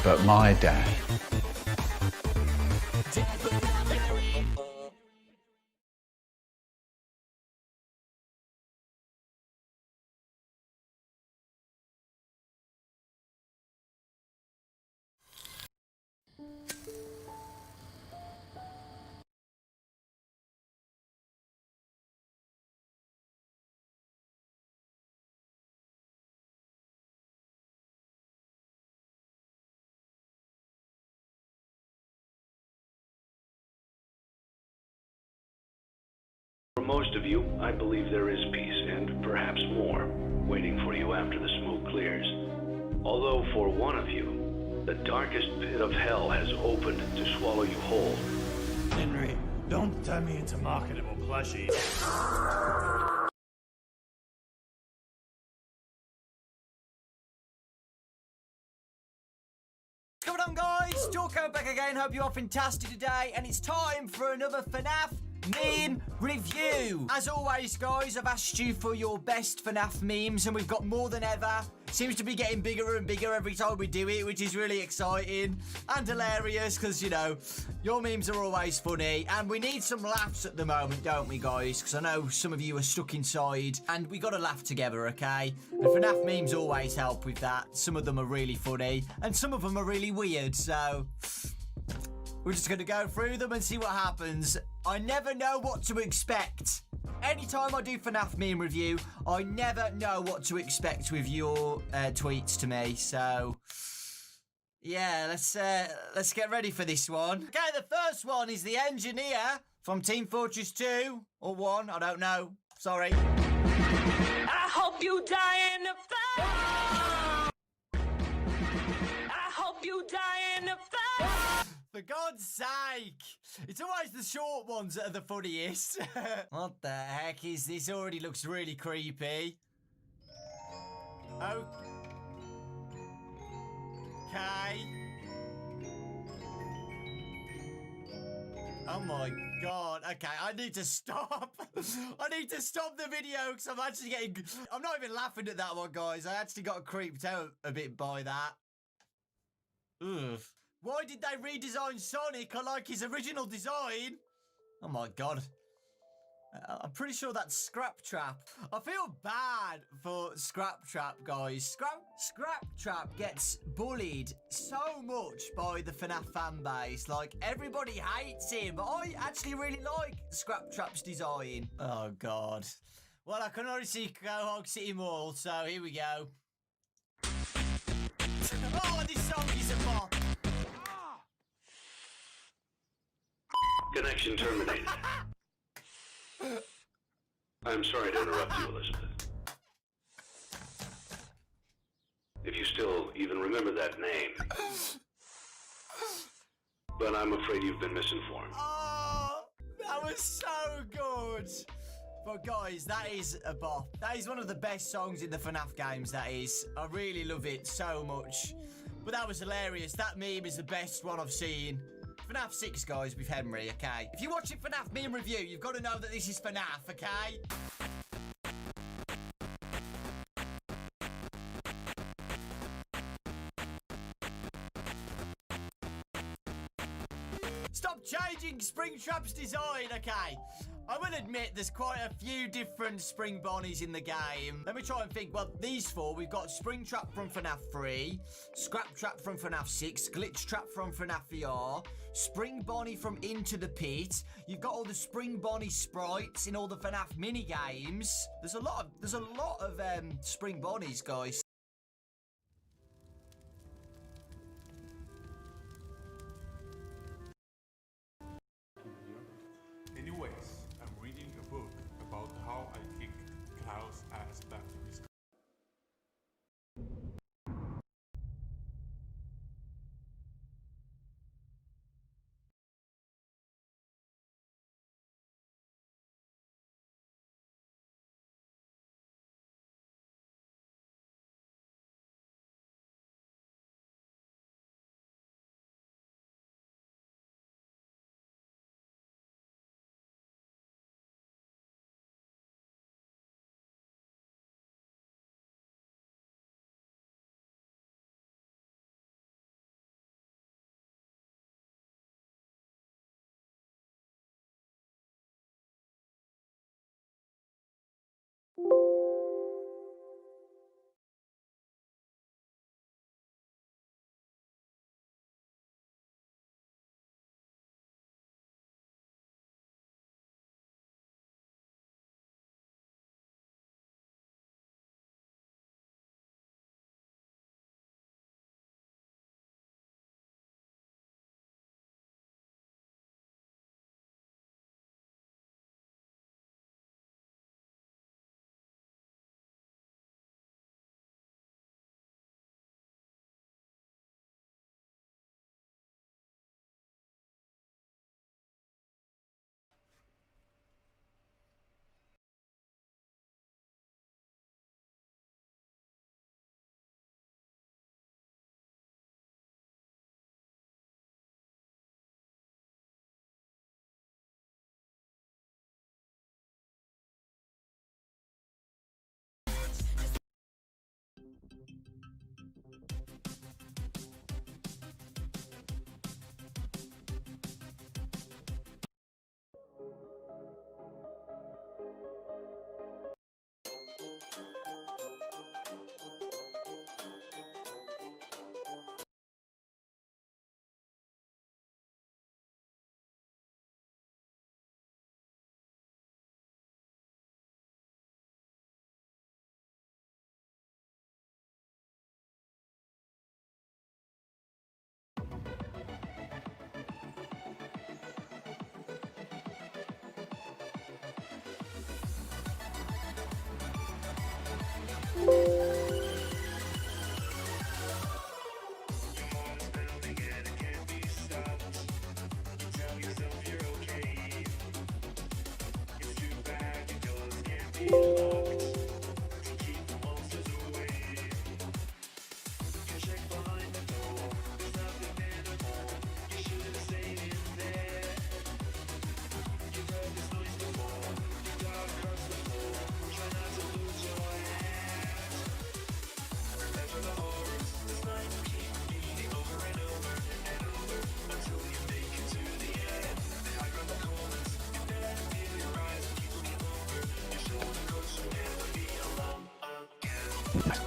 but my dad. For most of you, I believe there is peace, and perhaps more, waiting for you after the smoke clears. Although for one of you, the darkest pit of hell has opened to swallow you whole. Henry, don't turn me into marketable plushies. What's going on, guys? Jorko back again. Hope you're all fantastic today, and it's time for another FNAF meme review. As always, guys, I've asked you for your best FNAF memes, and we've got more than ever. Seems to be getting bigger and bigger every time we do it, which is really exciting and hilarious because, you know, your memes are always funny, and we need some laughs at the moment, don't we, guys? Because I know some of you are stuck inside, and we got to laugh together, okay? And FNAF memes always help with that. Some of them are really funny, and some of them are really weird, so we're just going to go through them and see what happens. I never know what to expect. Anytime I do FNAF meme review, I never know what to expect with your tweets to me. So, yeah, let's get ready for this one. Okay, the first one is the engineer from Team Fortress 2 or 1. I don't know. Sorry. I hope you die in the fire. I hope you die in the fire. For God's sake! It's always the short ones that are the funniest. What the heck is this? Already looks really creepy. Oh. Okay. Oh my God. Okay, I need to stop. I need to stop the video because I'm actually getting... I'm not even laughing at that one, guys. I actually got creeped out a bit by that. Ugh. Why did they redesign Sonic? I like his original design. Oh my God. I'm pretty sure that's Scrap Trap. I feel bad for Scrap Trap, guys. Scrap Trap gets bullied so much by the FNAF fan base. Like, everybody hates him, but I actually really like Scrap Trap's design. Oh God. Well, I can already see Quahog City Mall, so here we go. Oh, this song is a bop. Connection terminated. I'm sorry to interrupt you, Elizabeth. If you still even remember that name. But I'm afraid you've been misinformed. Oh, that was so good. But guys, that is a bop. That is one of the best songs in the FNAF games, that is. I really love it so much. But that was hilarious. That meme is the best one I've seen. FNAF 6, guys, with Henry, okay? If you're watching FNAF meme review, you've got to know that this is FNAF, okay? Stop changing Springtrap's design, okay? I will admit there's quite a few different Spring Bonnies in the game. Let me try and think. Well, these four, we've got Springtrap from FNAF 3, Scrap Trap from FNAF 6, Glitch Trap from FNAF VR, Spring Bonnie from Into the Pit. You've got all the Spring Bonnie sprites in all the FNAF mini games. There's a lot of Spring Bonnies, guys. Anyways, I'm reading a book about how I kick Klaus' ass back to his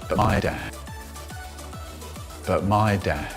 But my dad. But my dad.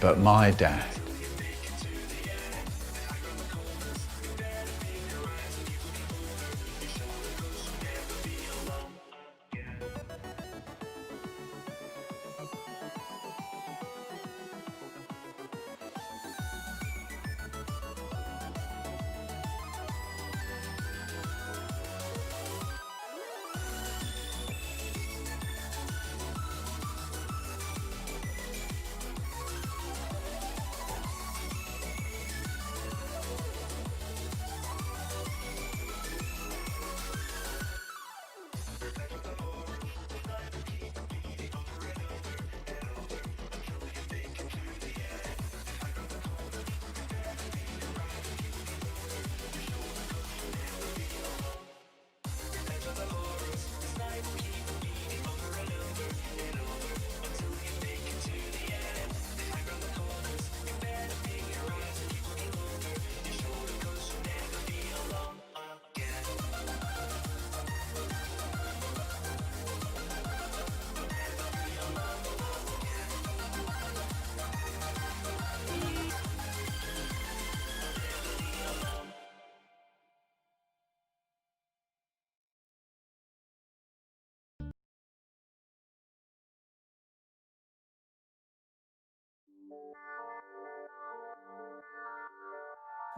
But my dad.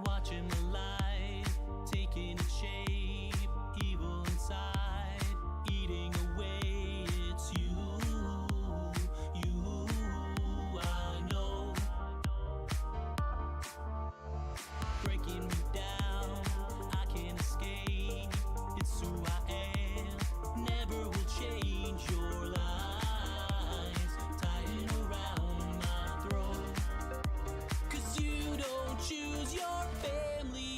Watching the light, taking its shape, evil inside, eating away. It's you, I know, breaking me down. I can't escape. It's who I am. Never will change. Your lies tighten around my throat. 'Cause you don't choose your family.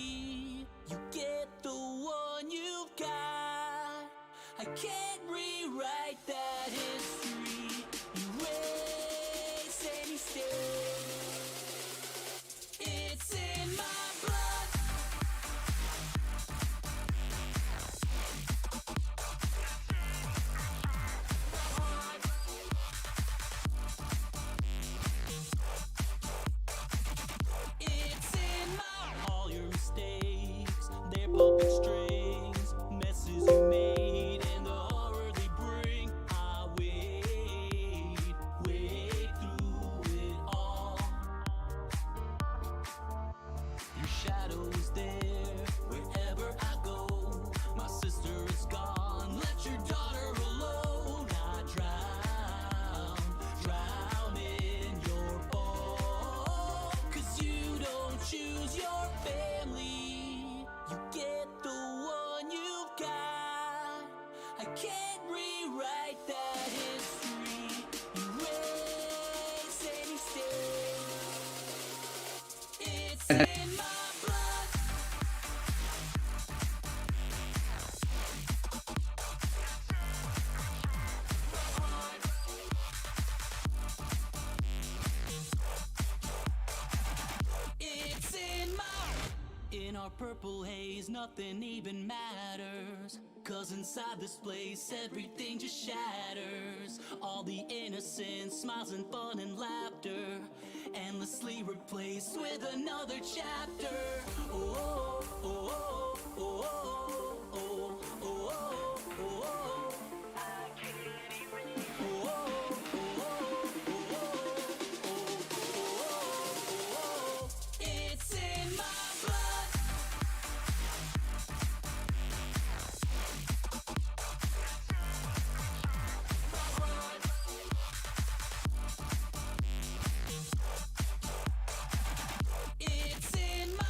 purple haze, nothing even matters. Cause inside this place, everything just shatters. All the innocence, smiles and fun and laughter, endlessly replaced with another chapter. Oh, oh, oh, oh, oh, oh, oh, oh, oh, oh, oh. I can't erase. Oh, oh, oh, oh, oh, oh, oh, oh. It's in my blood. It's in my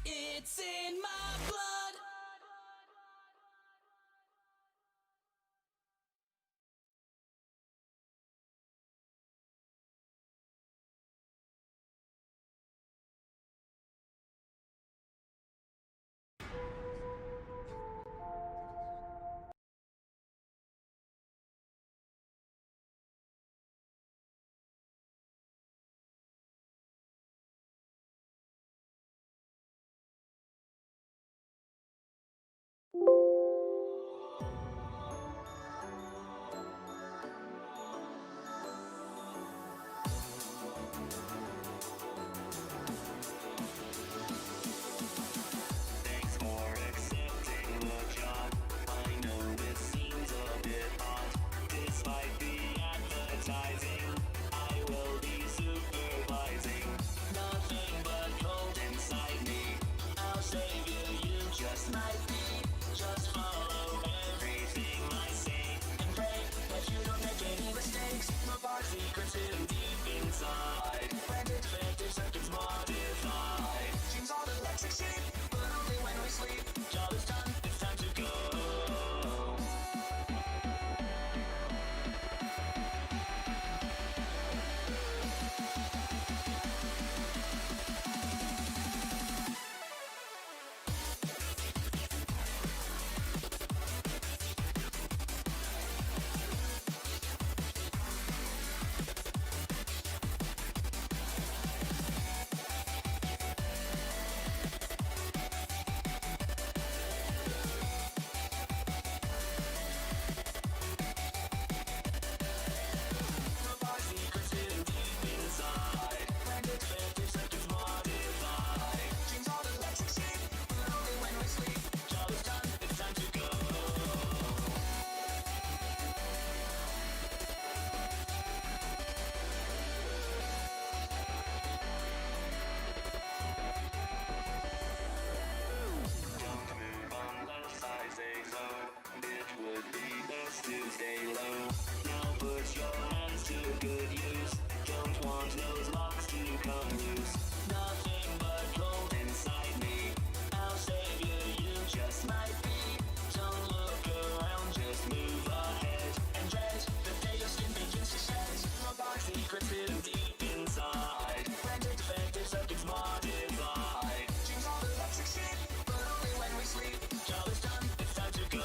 It's in my blood. Thanks for accepting the job. I know it seems a bit odd. Despite the advertising, I will be supervising. Nothing but cold inside me. I'll save you, you just might be. Just follow everything I say and pray that you don't make any mistakes. My secrets hidden deep inside. Branded defective circuits modified. Seems all electric shape, but only when we sleep. Job is done, it's time to go. My secrets hidden deep inside. Branded defective circuits modified. Seems all electric shape, but only when we sleep. Job is done, it's time to go. Don't move unless I say so. It would be best to stay low. Now put your hands to good use. Don't want those locks to come loose. Nothing but cold inside me. I'll save you, you just might be. Don't look around, just move ahead. And dread the day your skin begins to shed. My secrets hidden deep inside. Branded defective circuits modified. Seems all electric shape, but only when we sleep. Job is done, it's time to go.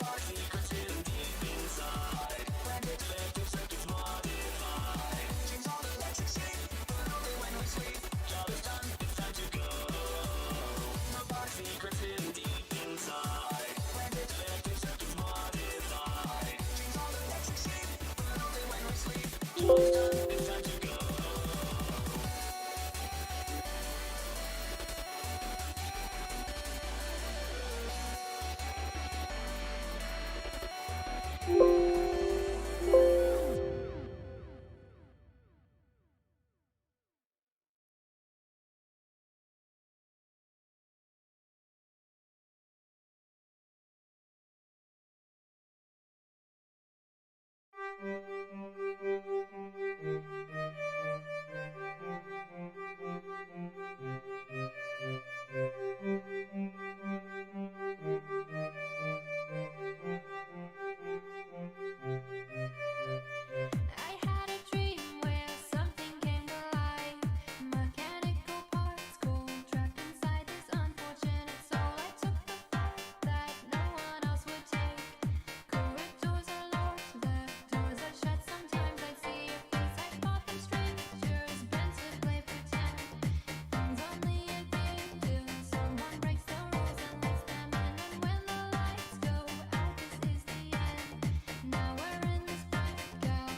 My secrets hidden deep inside. Branded defective circuits modified. Seems all electric shape, but only when we sleep. Job is done, it's time to go. My secrets hidden deep inside. Branded defective circuits modified. Seems all electric shape, but only when we sleep. Job is done, it's time to go. had a dream where something came to life. Mechanical parts cold trapped inside this unfortunate soul. I took the path that no one else would take. Corridors are locked, the doors are shut. Sometimes I'd see your face. I thought them strangers bent to play pretend. Things only a game till someone breaks the rules and lets them in. And when the lights go out, this is the end. Now we're in this blackout.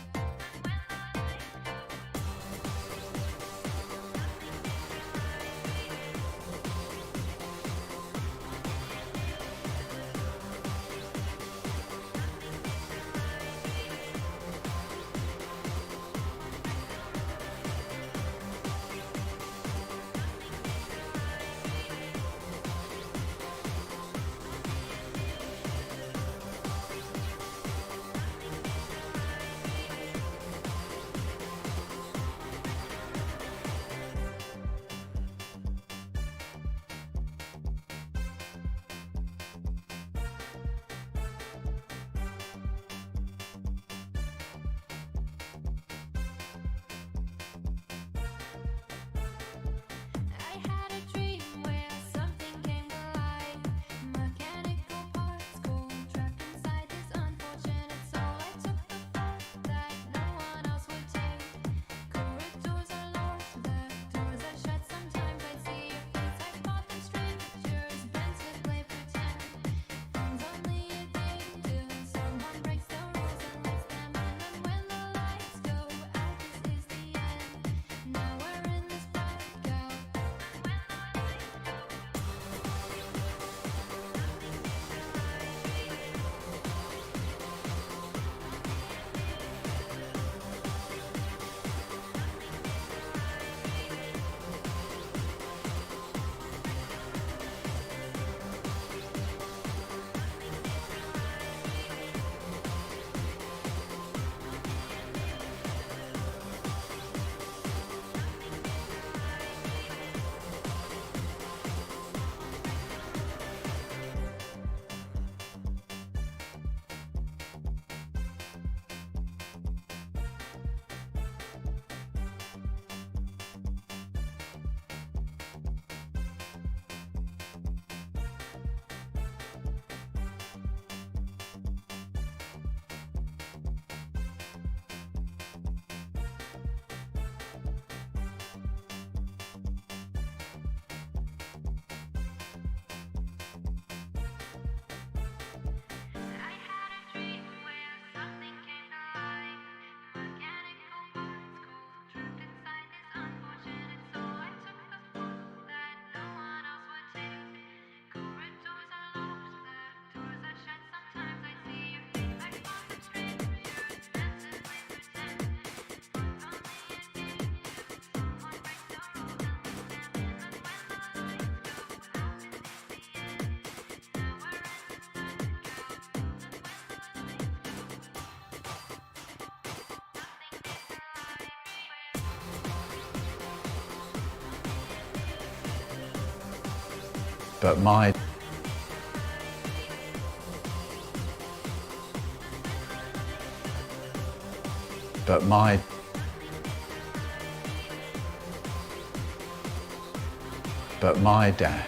I had a dream where something came to life. Mechanical parts cold trapped inside this unfortunate soul. I took the path that no one else would take. Corridors are locked, the doors are shut. Sometimes I'd see your face. I thought them strangers bent to play pretend. Things only a game till someone breaks the rules and lets them in. And when the lights go out, this is the end. Now we're in this blackout. But my but my but my dad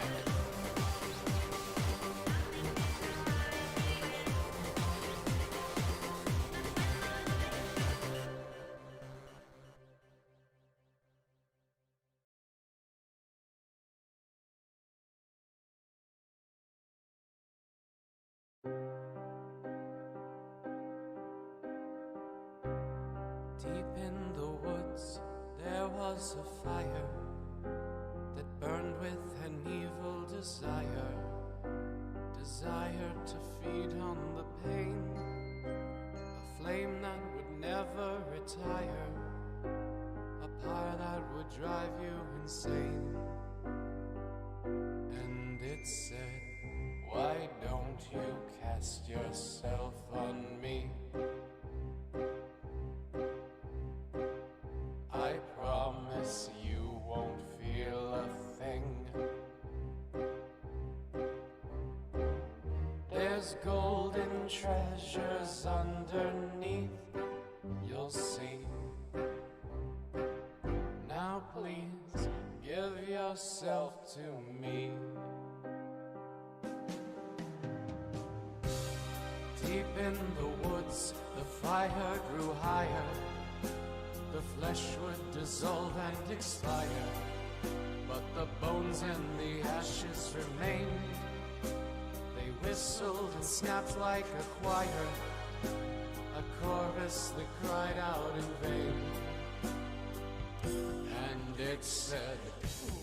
Deep in the woods there was a fire that burned with an evil desire. Desire to feed on the pain, a flame that would never retire, a fire that would drive you insane. And it said, why don't you cast yourself on me? treasures underneath, you'll see. Now please give yourself to me. Deep in the woods, the fire grew higher. The flesh would dissolve and expire, but the bones and the ashes remained. They whistled and snapped like a choir, a chorus that cried out in vain. And it said,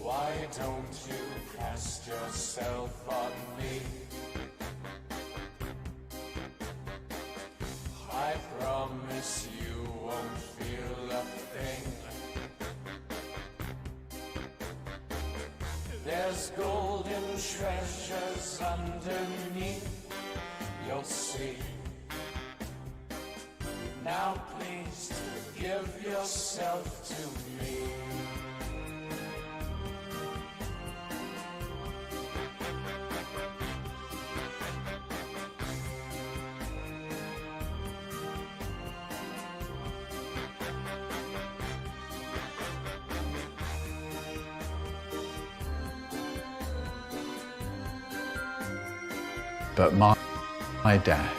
why don't you cast yourself on me? I promise you won't feel a thing. There's golden treasures underneath, you'll see. Now please give yourself to me. But my dad,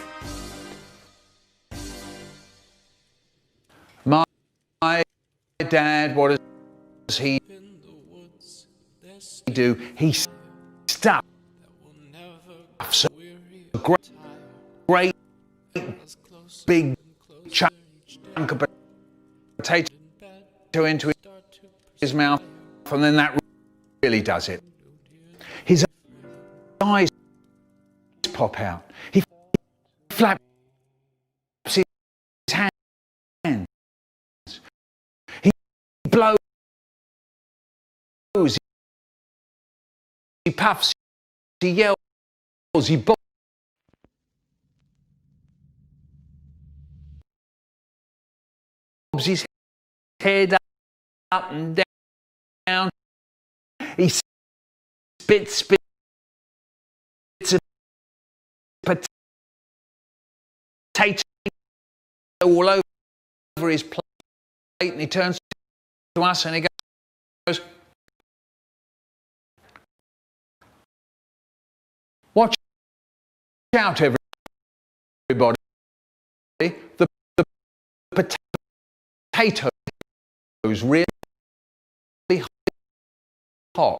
my dad, what does he do? He stuffs a great big chunk of potato into his mouth, and then that really does it. His eyes pop out. He flaps his hands. He blows. He puffs. He yells. He bobs his head up and down. He spits potato all over his plate, and he turns to us and he goes, watch out everybody, the potatoes really hot.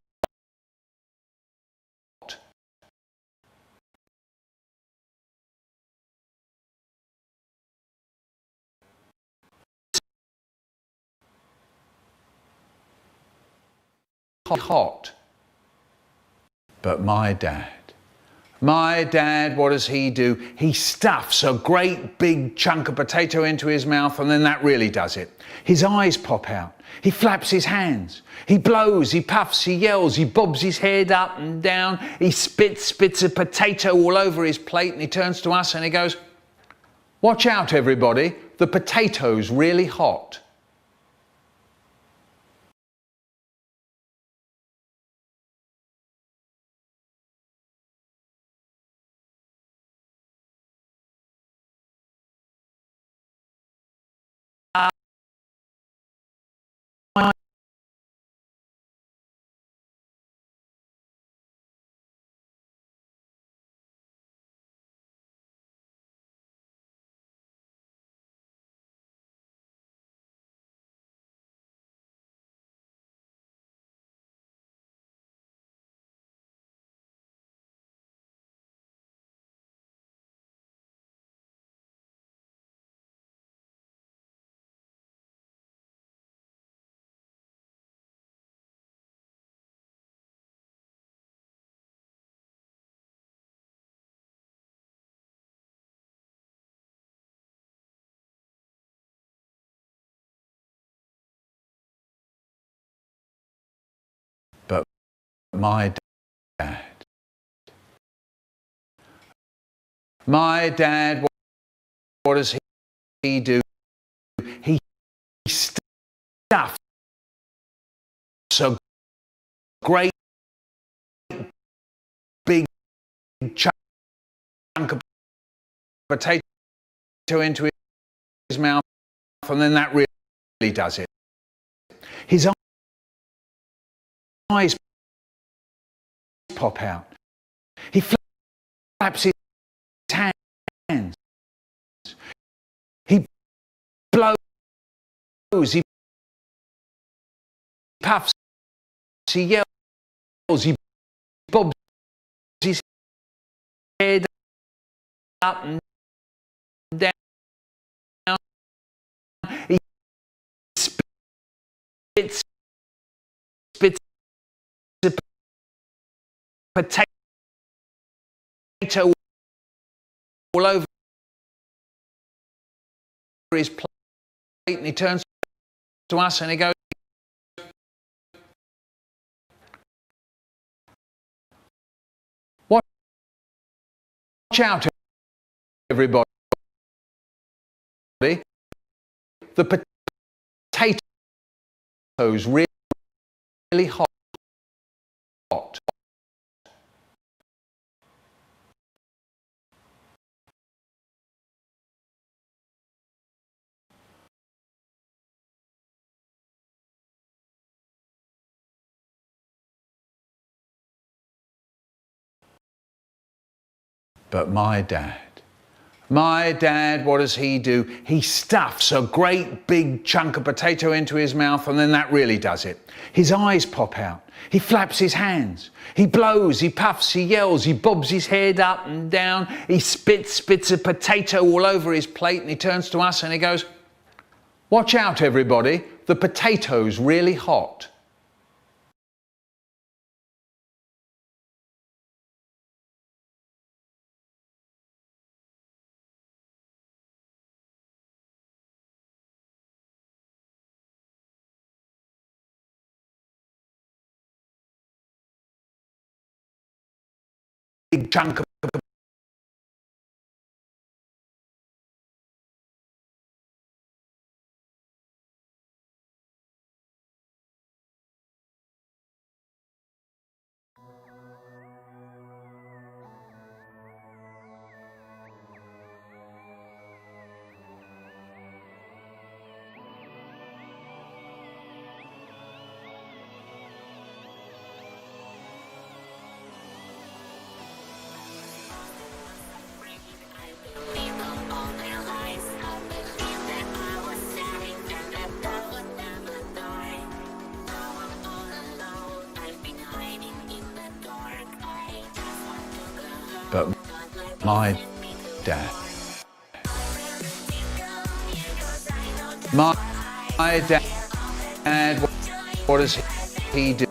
Hot. But my dad, what does he do? He stuffs a great big chunk of potato into his mouth, and then that really does it. His eyes pop out. He flaps his hands. He blows, he puffs, he yells, he bobs his head up and down. He spits a potato all over his plate, and he turns to us and he goes, watch out everybody, the potato's really hot. But my dad, what does he do? He stuffs a great big chunk of potato into his mouth, and then that really does it. His eyes pop out. He flaps his hands. He blows. He puffs. He yells. He bobs his head up and down. He spits a potato all over his plate, and he turns to us and he goes, "Watch out, everybody. The potatoes really hot. But my dad, what does he do? He stuffs a great big chunk of potato into his mouth, and then that really does it. His eyes pop out. He flaps his hands. He blows, he puffs, he yells, he bobs his head up and down. He spits a potato all over his plate, and he turns to us and he goes, "Watch out, everybody. The potato's really hot." Big chunk of But my dad, what does he do?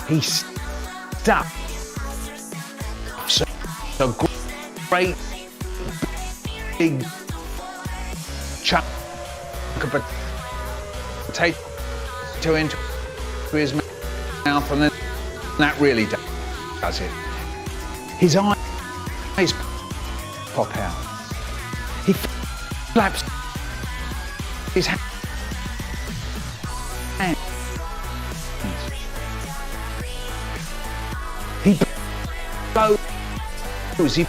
He stuffs a great big chunk of potato into his mouth, and then that really does it. His eyes pop out. He flaps his hands. He blows, he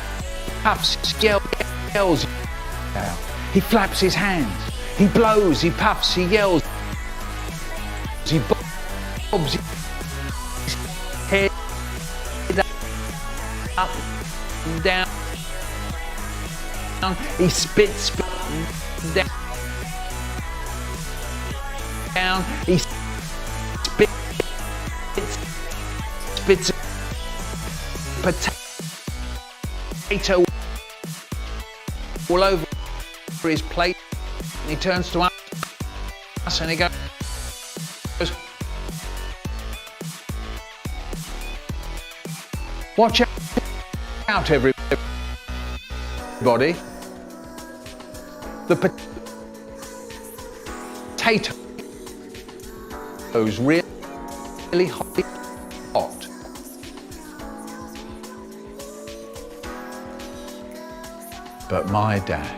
puffs, yells. He flaps his hands. He blows, he puffs, he yells. He bobs his head up and down. He spits down. He spits a potato all over his plate, and he turns to us and he goes, "Watch out, everybody. The potato's really hot. But my dad,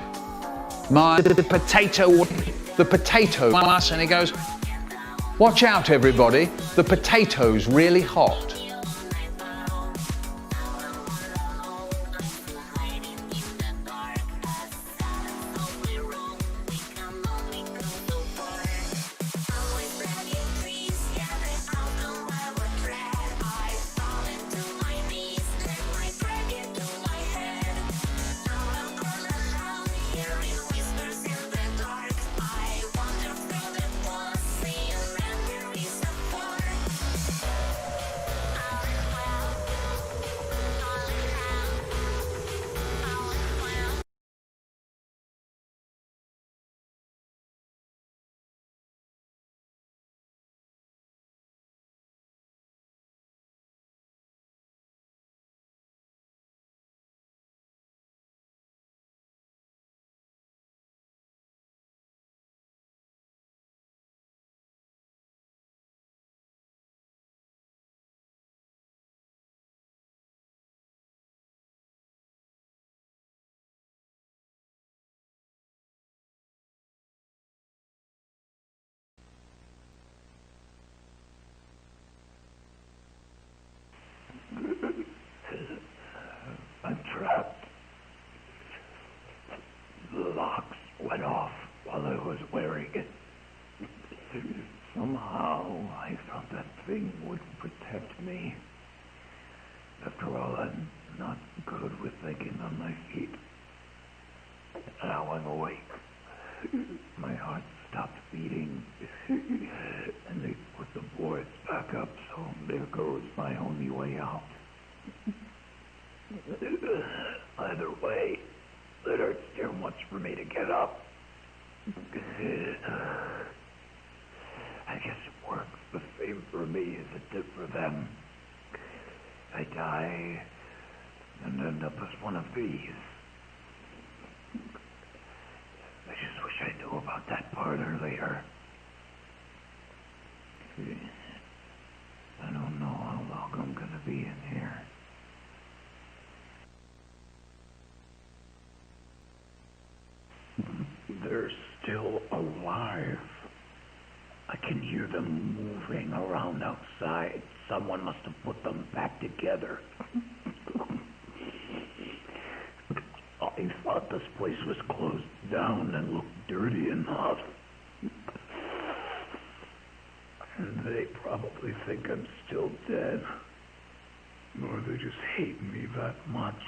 the potato, us, and he goes, "Watch out, everybody. The potato's really hot." how I thought that thing would protect me. After all, I'm not good with thinking on my feet. Now I'm awake. My heart stopped beating, and they put the boards back up, so there goes my only way out. Either way, it hurts too much for me to get up. I guess it works the same for me as it did for them. I die and end up as one of these. I just wish I knew about that part earlier. I don't know how long I'm gonna be in here. They're still alive. I can hear them moving around outside. Someone must have put them back together. I thought this place was closed down and looked dirty enough. And they probably think I'm still dead. Or they just hate me that much.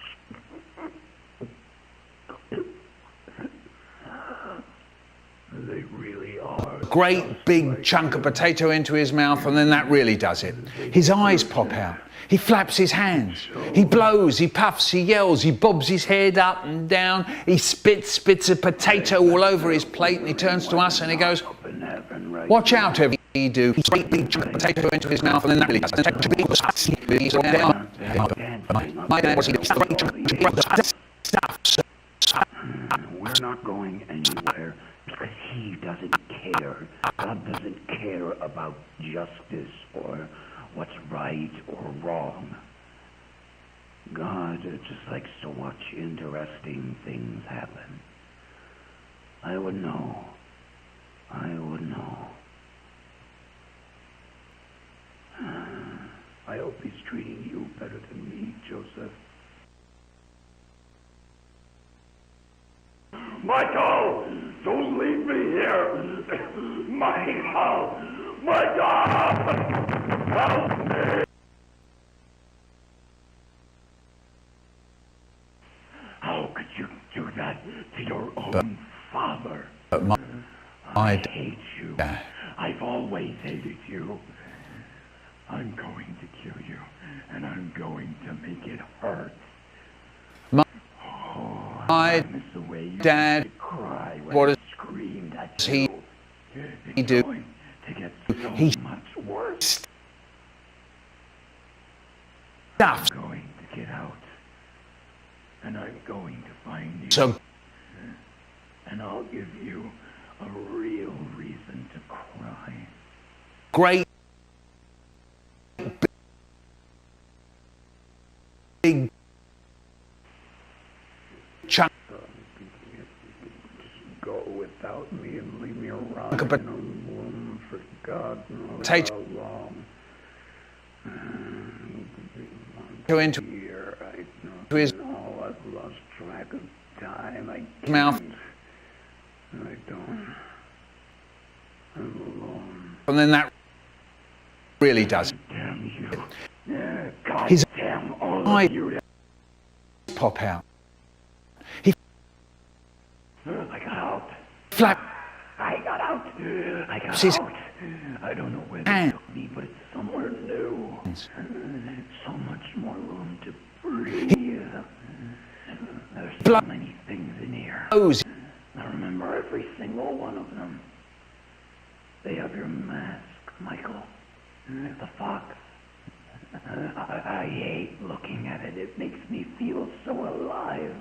They really are. Great big chunk of potato into his mouth, and then that really does it. His eyes pop out. He flaps his hands. He blows, he puffs, he yells, he bobs his head up and down. He spits a potato all over his plate, and he turns to us and he goes, "Watch out, whoever you do." Great big chunk of potato into his mouth, and then that really does it. We're not going anywhere because he doesn't care. God doesn't care about justice or what's right or wrong. God just likes to watch interesting things happen. I would know. I would know. I hope he's treating you better than me, Joseph. Michael! Don't leave me here! Michael! Michael! Help me! How could you do that to your own father? But I hate you. I've always hated you. I'm going to kill you, and I'm going to make it hurt. My dad, what does he do? He stuffs. I'm going to get out, and I'm going to find you. So, and I'll give you a real reason to cry. Great big chunk. Just go without me and leave me around in a room for God knows how long. Into his I've lost track of time. mouth. I don't. I'm alone. And then that really does. Damn you. God His damn all eyes of you. Pop out. He I got out. flap. I got out. I got His out. I don't know where they took me, but it's somewhere new. So much more room to breathe. There's so many things in here. I remember every single one of them. They have your mask, Michael. The fox. I hate looking at it. It makes me feel so alive.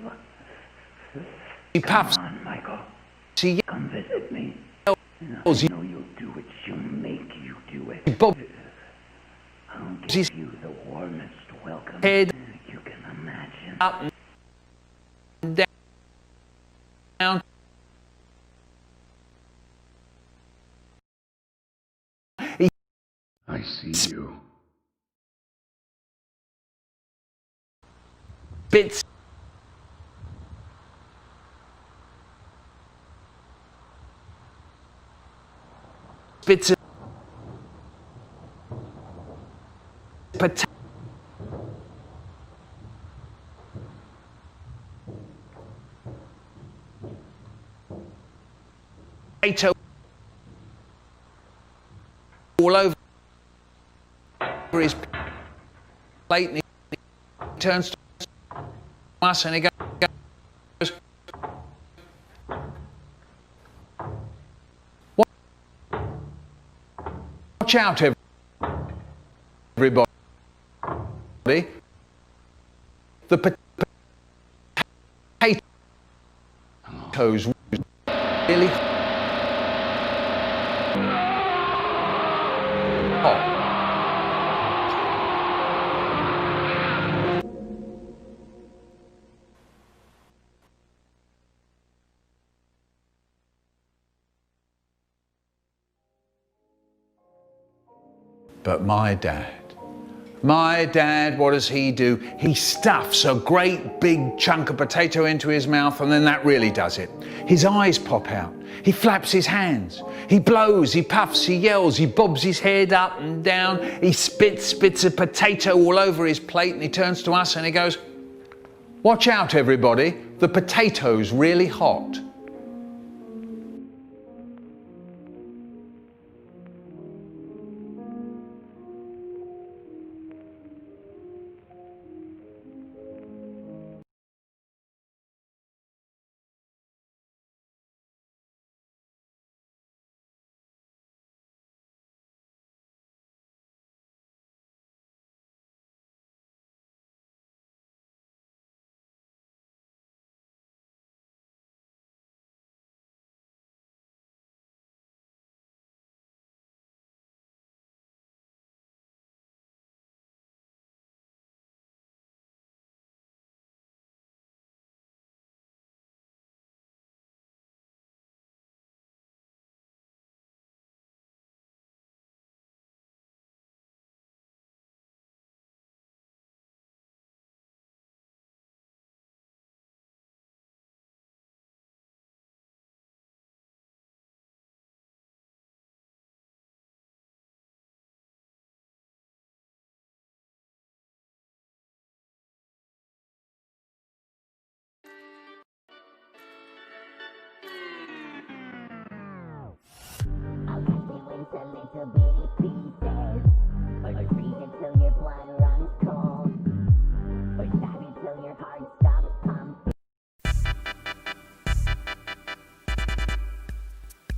He puffs. Come on, Michael. See, come visit me. I know you'll do it. She'll make you do it. I'll give you the warmest welcome head you can imagine. Up and down. I see you. Bits. Bits. all over his plate, and he turns to us and he goes, "Watch out, everybody. The potatoes really hot." But my dad, what does he do? He stuffs a great big chunk of potato into his mouth, and then that really does it. His eyes pop out. He flaps his hands. He blows, he puffs, he yells, he bobs his head up and down. He spits a potato all over his plate, and he turns to us and he goes, "Watch out, everybody. The potato's really hot."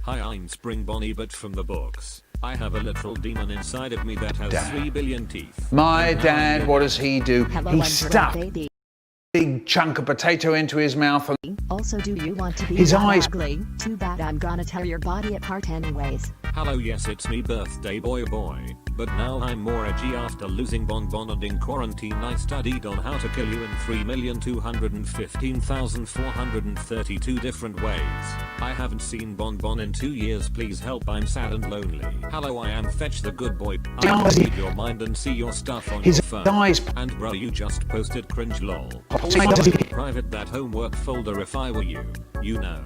Hi, I'm Spring Bonnie, but from the books. I have a literal demon inside of me that has 3 billion teeth. My dad, what does he do? Hello, He I'm stuffs baby. a big chunk of potato into his mouth, and Also, do you want to be his that eyes ugly? Too bad, I'm gonna tear your body apart anyways. Hello, yes, it's me, birthday boy. But now I'm more edgy after losing Bonbon, and in quarantine I studied on how to kill you in 3,215,432 different ways. I haven't seen Bonbon in 2 years, please help, I'm sad and lonely. Hello, I am Fetch the Good Boy. I can read your mind and see your stuff on His your phone. eyes- And bro, you just posted cringe lol. His- Private that homework folder if I were you. You know.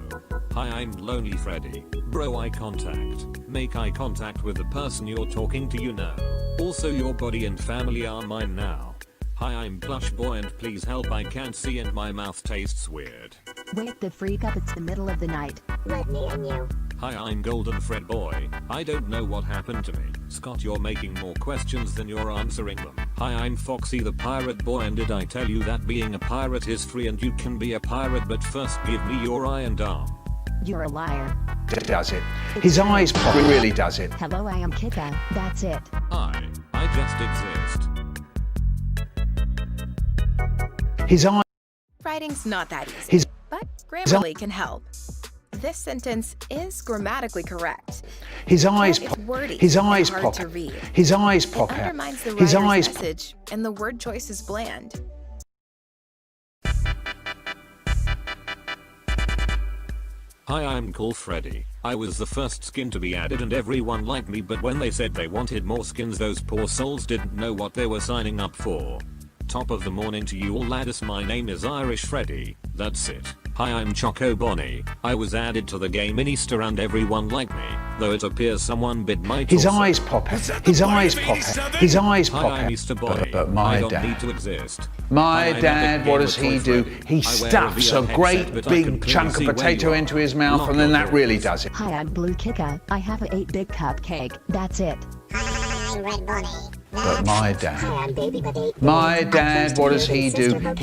Hi, I'm Lonely Freddy. Bro, eye contact. Make eye contact with the person you're talking to, you know. Also, your body and family are mine now. Hi, I'm Plush Boy, and please help, I can't see and my mouth tastes weird. Wake the freak up, it's the middle of the night. Let me in you. Hi, I'm Golden Fred Boy. I don't know what happened to me. Scott, you're making more questions than you're answering them. Hi, I'm Foxy the Pirate Boy, and did I tell you that being a pirate is free and you can be a pirate, but first give me your eye and arm. You're a liar. does it. His eyes pop, it really does it. Hello, I am Kika. That's it. I just exist. His eyes. Writing's not that easy, His- but Grammarly can help. This sentence is grammatically correct. His eyes It's pop. wordy His and eyes hard pop. to read. His eyes pop It out. undermines the His writer's eyes. message, and the word choice is bland. Hi, I'm Cool Freddy. I was the first skin to be added and everyone liked me, but when they said they wanted more skins, those poor souls didn't know what they were signing up for. Top of the morning to you all, ladders. My name is Irish Freddy. That's it. Hi, I'm Choco Bonnie. I was added to the game in Easter and everyone liked me, though it appears someone bit my His torso. eyes pop out. His eyes pop out. His eyes Hi, pop I'm out. Easter Bonnie. But I my don't dad. need to exist. My Hi, I'm dad, Epic what Gamer does he Toy do? Freddy. He I wear stuffs VR a headset, great but I can big clearly chunk see of where potato you are. into his mouth, Lock and then your that really doors. does it. Hi, I'm Blue Kika. I have a 8-big cupcake. That's it. I'm Red Bunny. But my dad, what does he do? But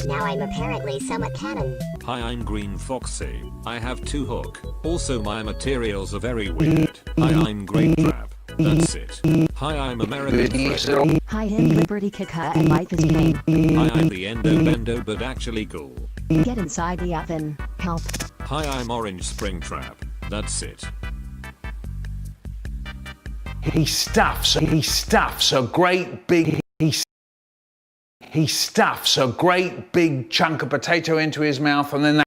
now I'm apparently somewhat canon. Hi, I'm Green Foxy. I have 2 hook. Also my materials are very weird. Hi, I'm Great Trap. That's it. Hi, I'm American Fred. Hi, I'm Liberty Kika and life is pain. Hi, I'm the Endo Bendo but actually cool. Get inside the oven. Help. Hi, I'm Orange Springtrap. That's it. He stuffs a great big he stuffs a great big chunk of potato into his mouth, and then that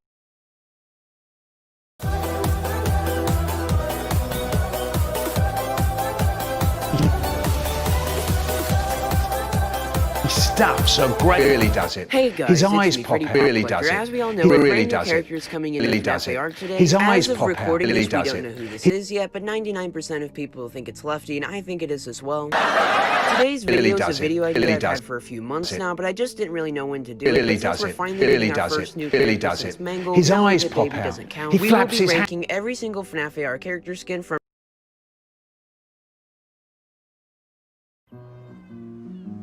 he stuffs a great really does it. Hey guys, his it's eyes me, pop Pretty out. Pop Really Collector. does it. As we all know, He we're really brand new does it. characters coming in Really the does FNAF it. AR today. His eyes As of pop out. recording Really this, we does don't it. know who this is yet, but 99% of people think it's Lefty, and I think it is as well. Today's Really video is a does it. video idea Really I've does had for a few months it. now, but I just didn't really know when to do it. Really But does since we're it. finally Really getting our does first it. new Really character does since it. Mangle, His Melon eyes Dip pop Baby out. doesn't count. He We will flaps be his hand. ranking every single FNAF AR character skin from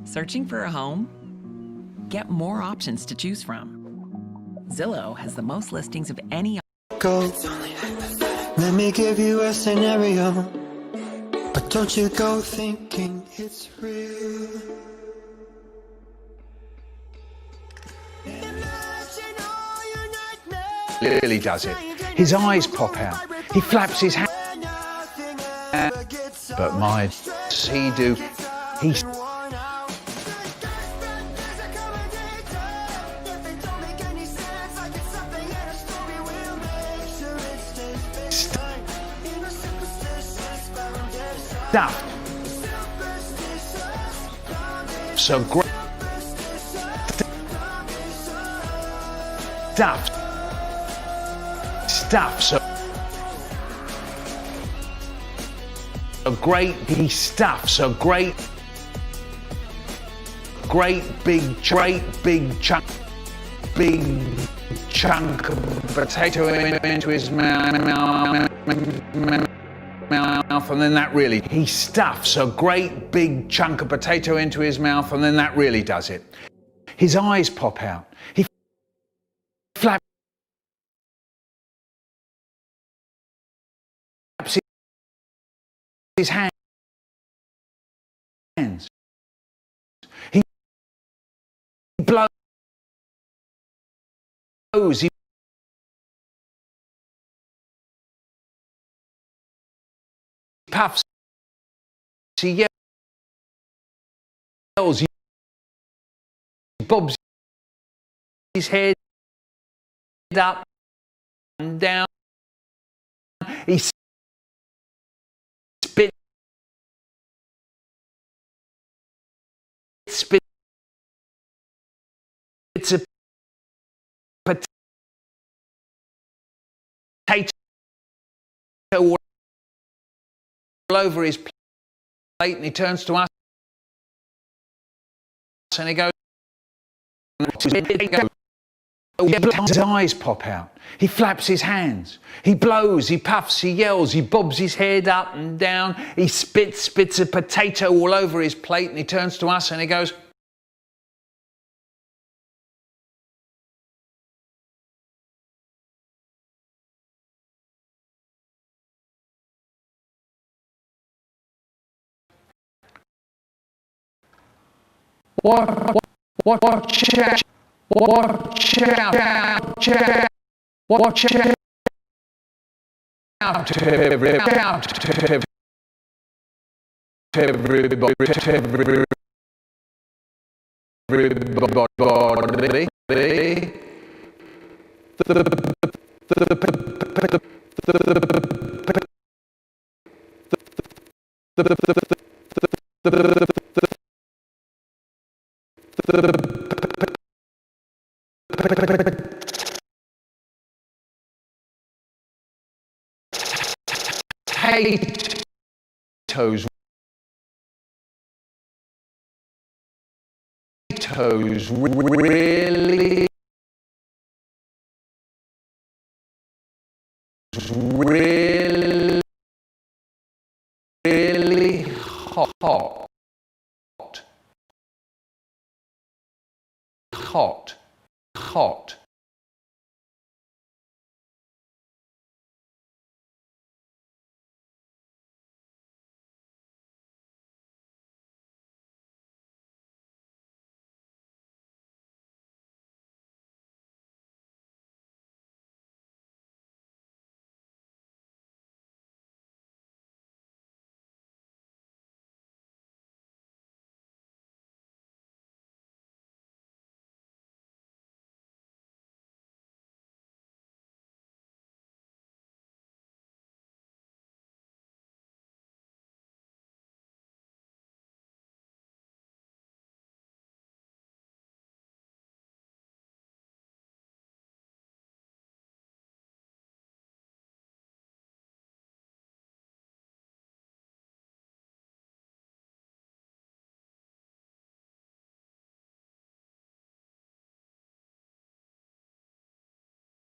Searching for a home? Get more options to choose from. Zillow has the most listings of any. Go. Let me give you a scenario, but don't you go thinking it's real. Really does it. His eyes pop out. He flaps his hand. But my he do he stuffed so great stuffed so a great he stuffs a great big chunk of potato into his mouth, and then that really he stuffs a great big chunk of potato into his mouth, and then that really does it. His eyes pop out. He flaps his hands. He blows. He puffs. He yells. He bobs his head up and down. He spits a potato all over his plate, and he turns to us and he goes, his eyes pop out. He flaps his hands. He blows, he puffs, he yells, he bobs his head up and down. He spits a potato all over his plate, and he turns to us and he goes, watch out, watch out, potatoes really really hot, hot, hot.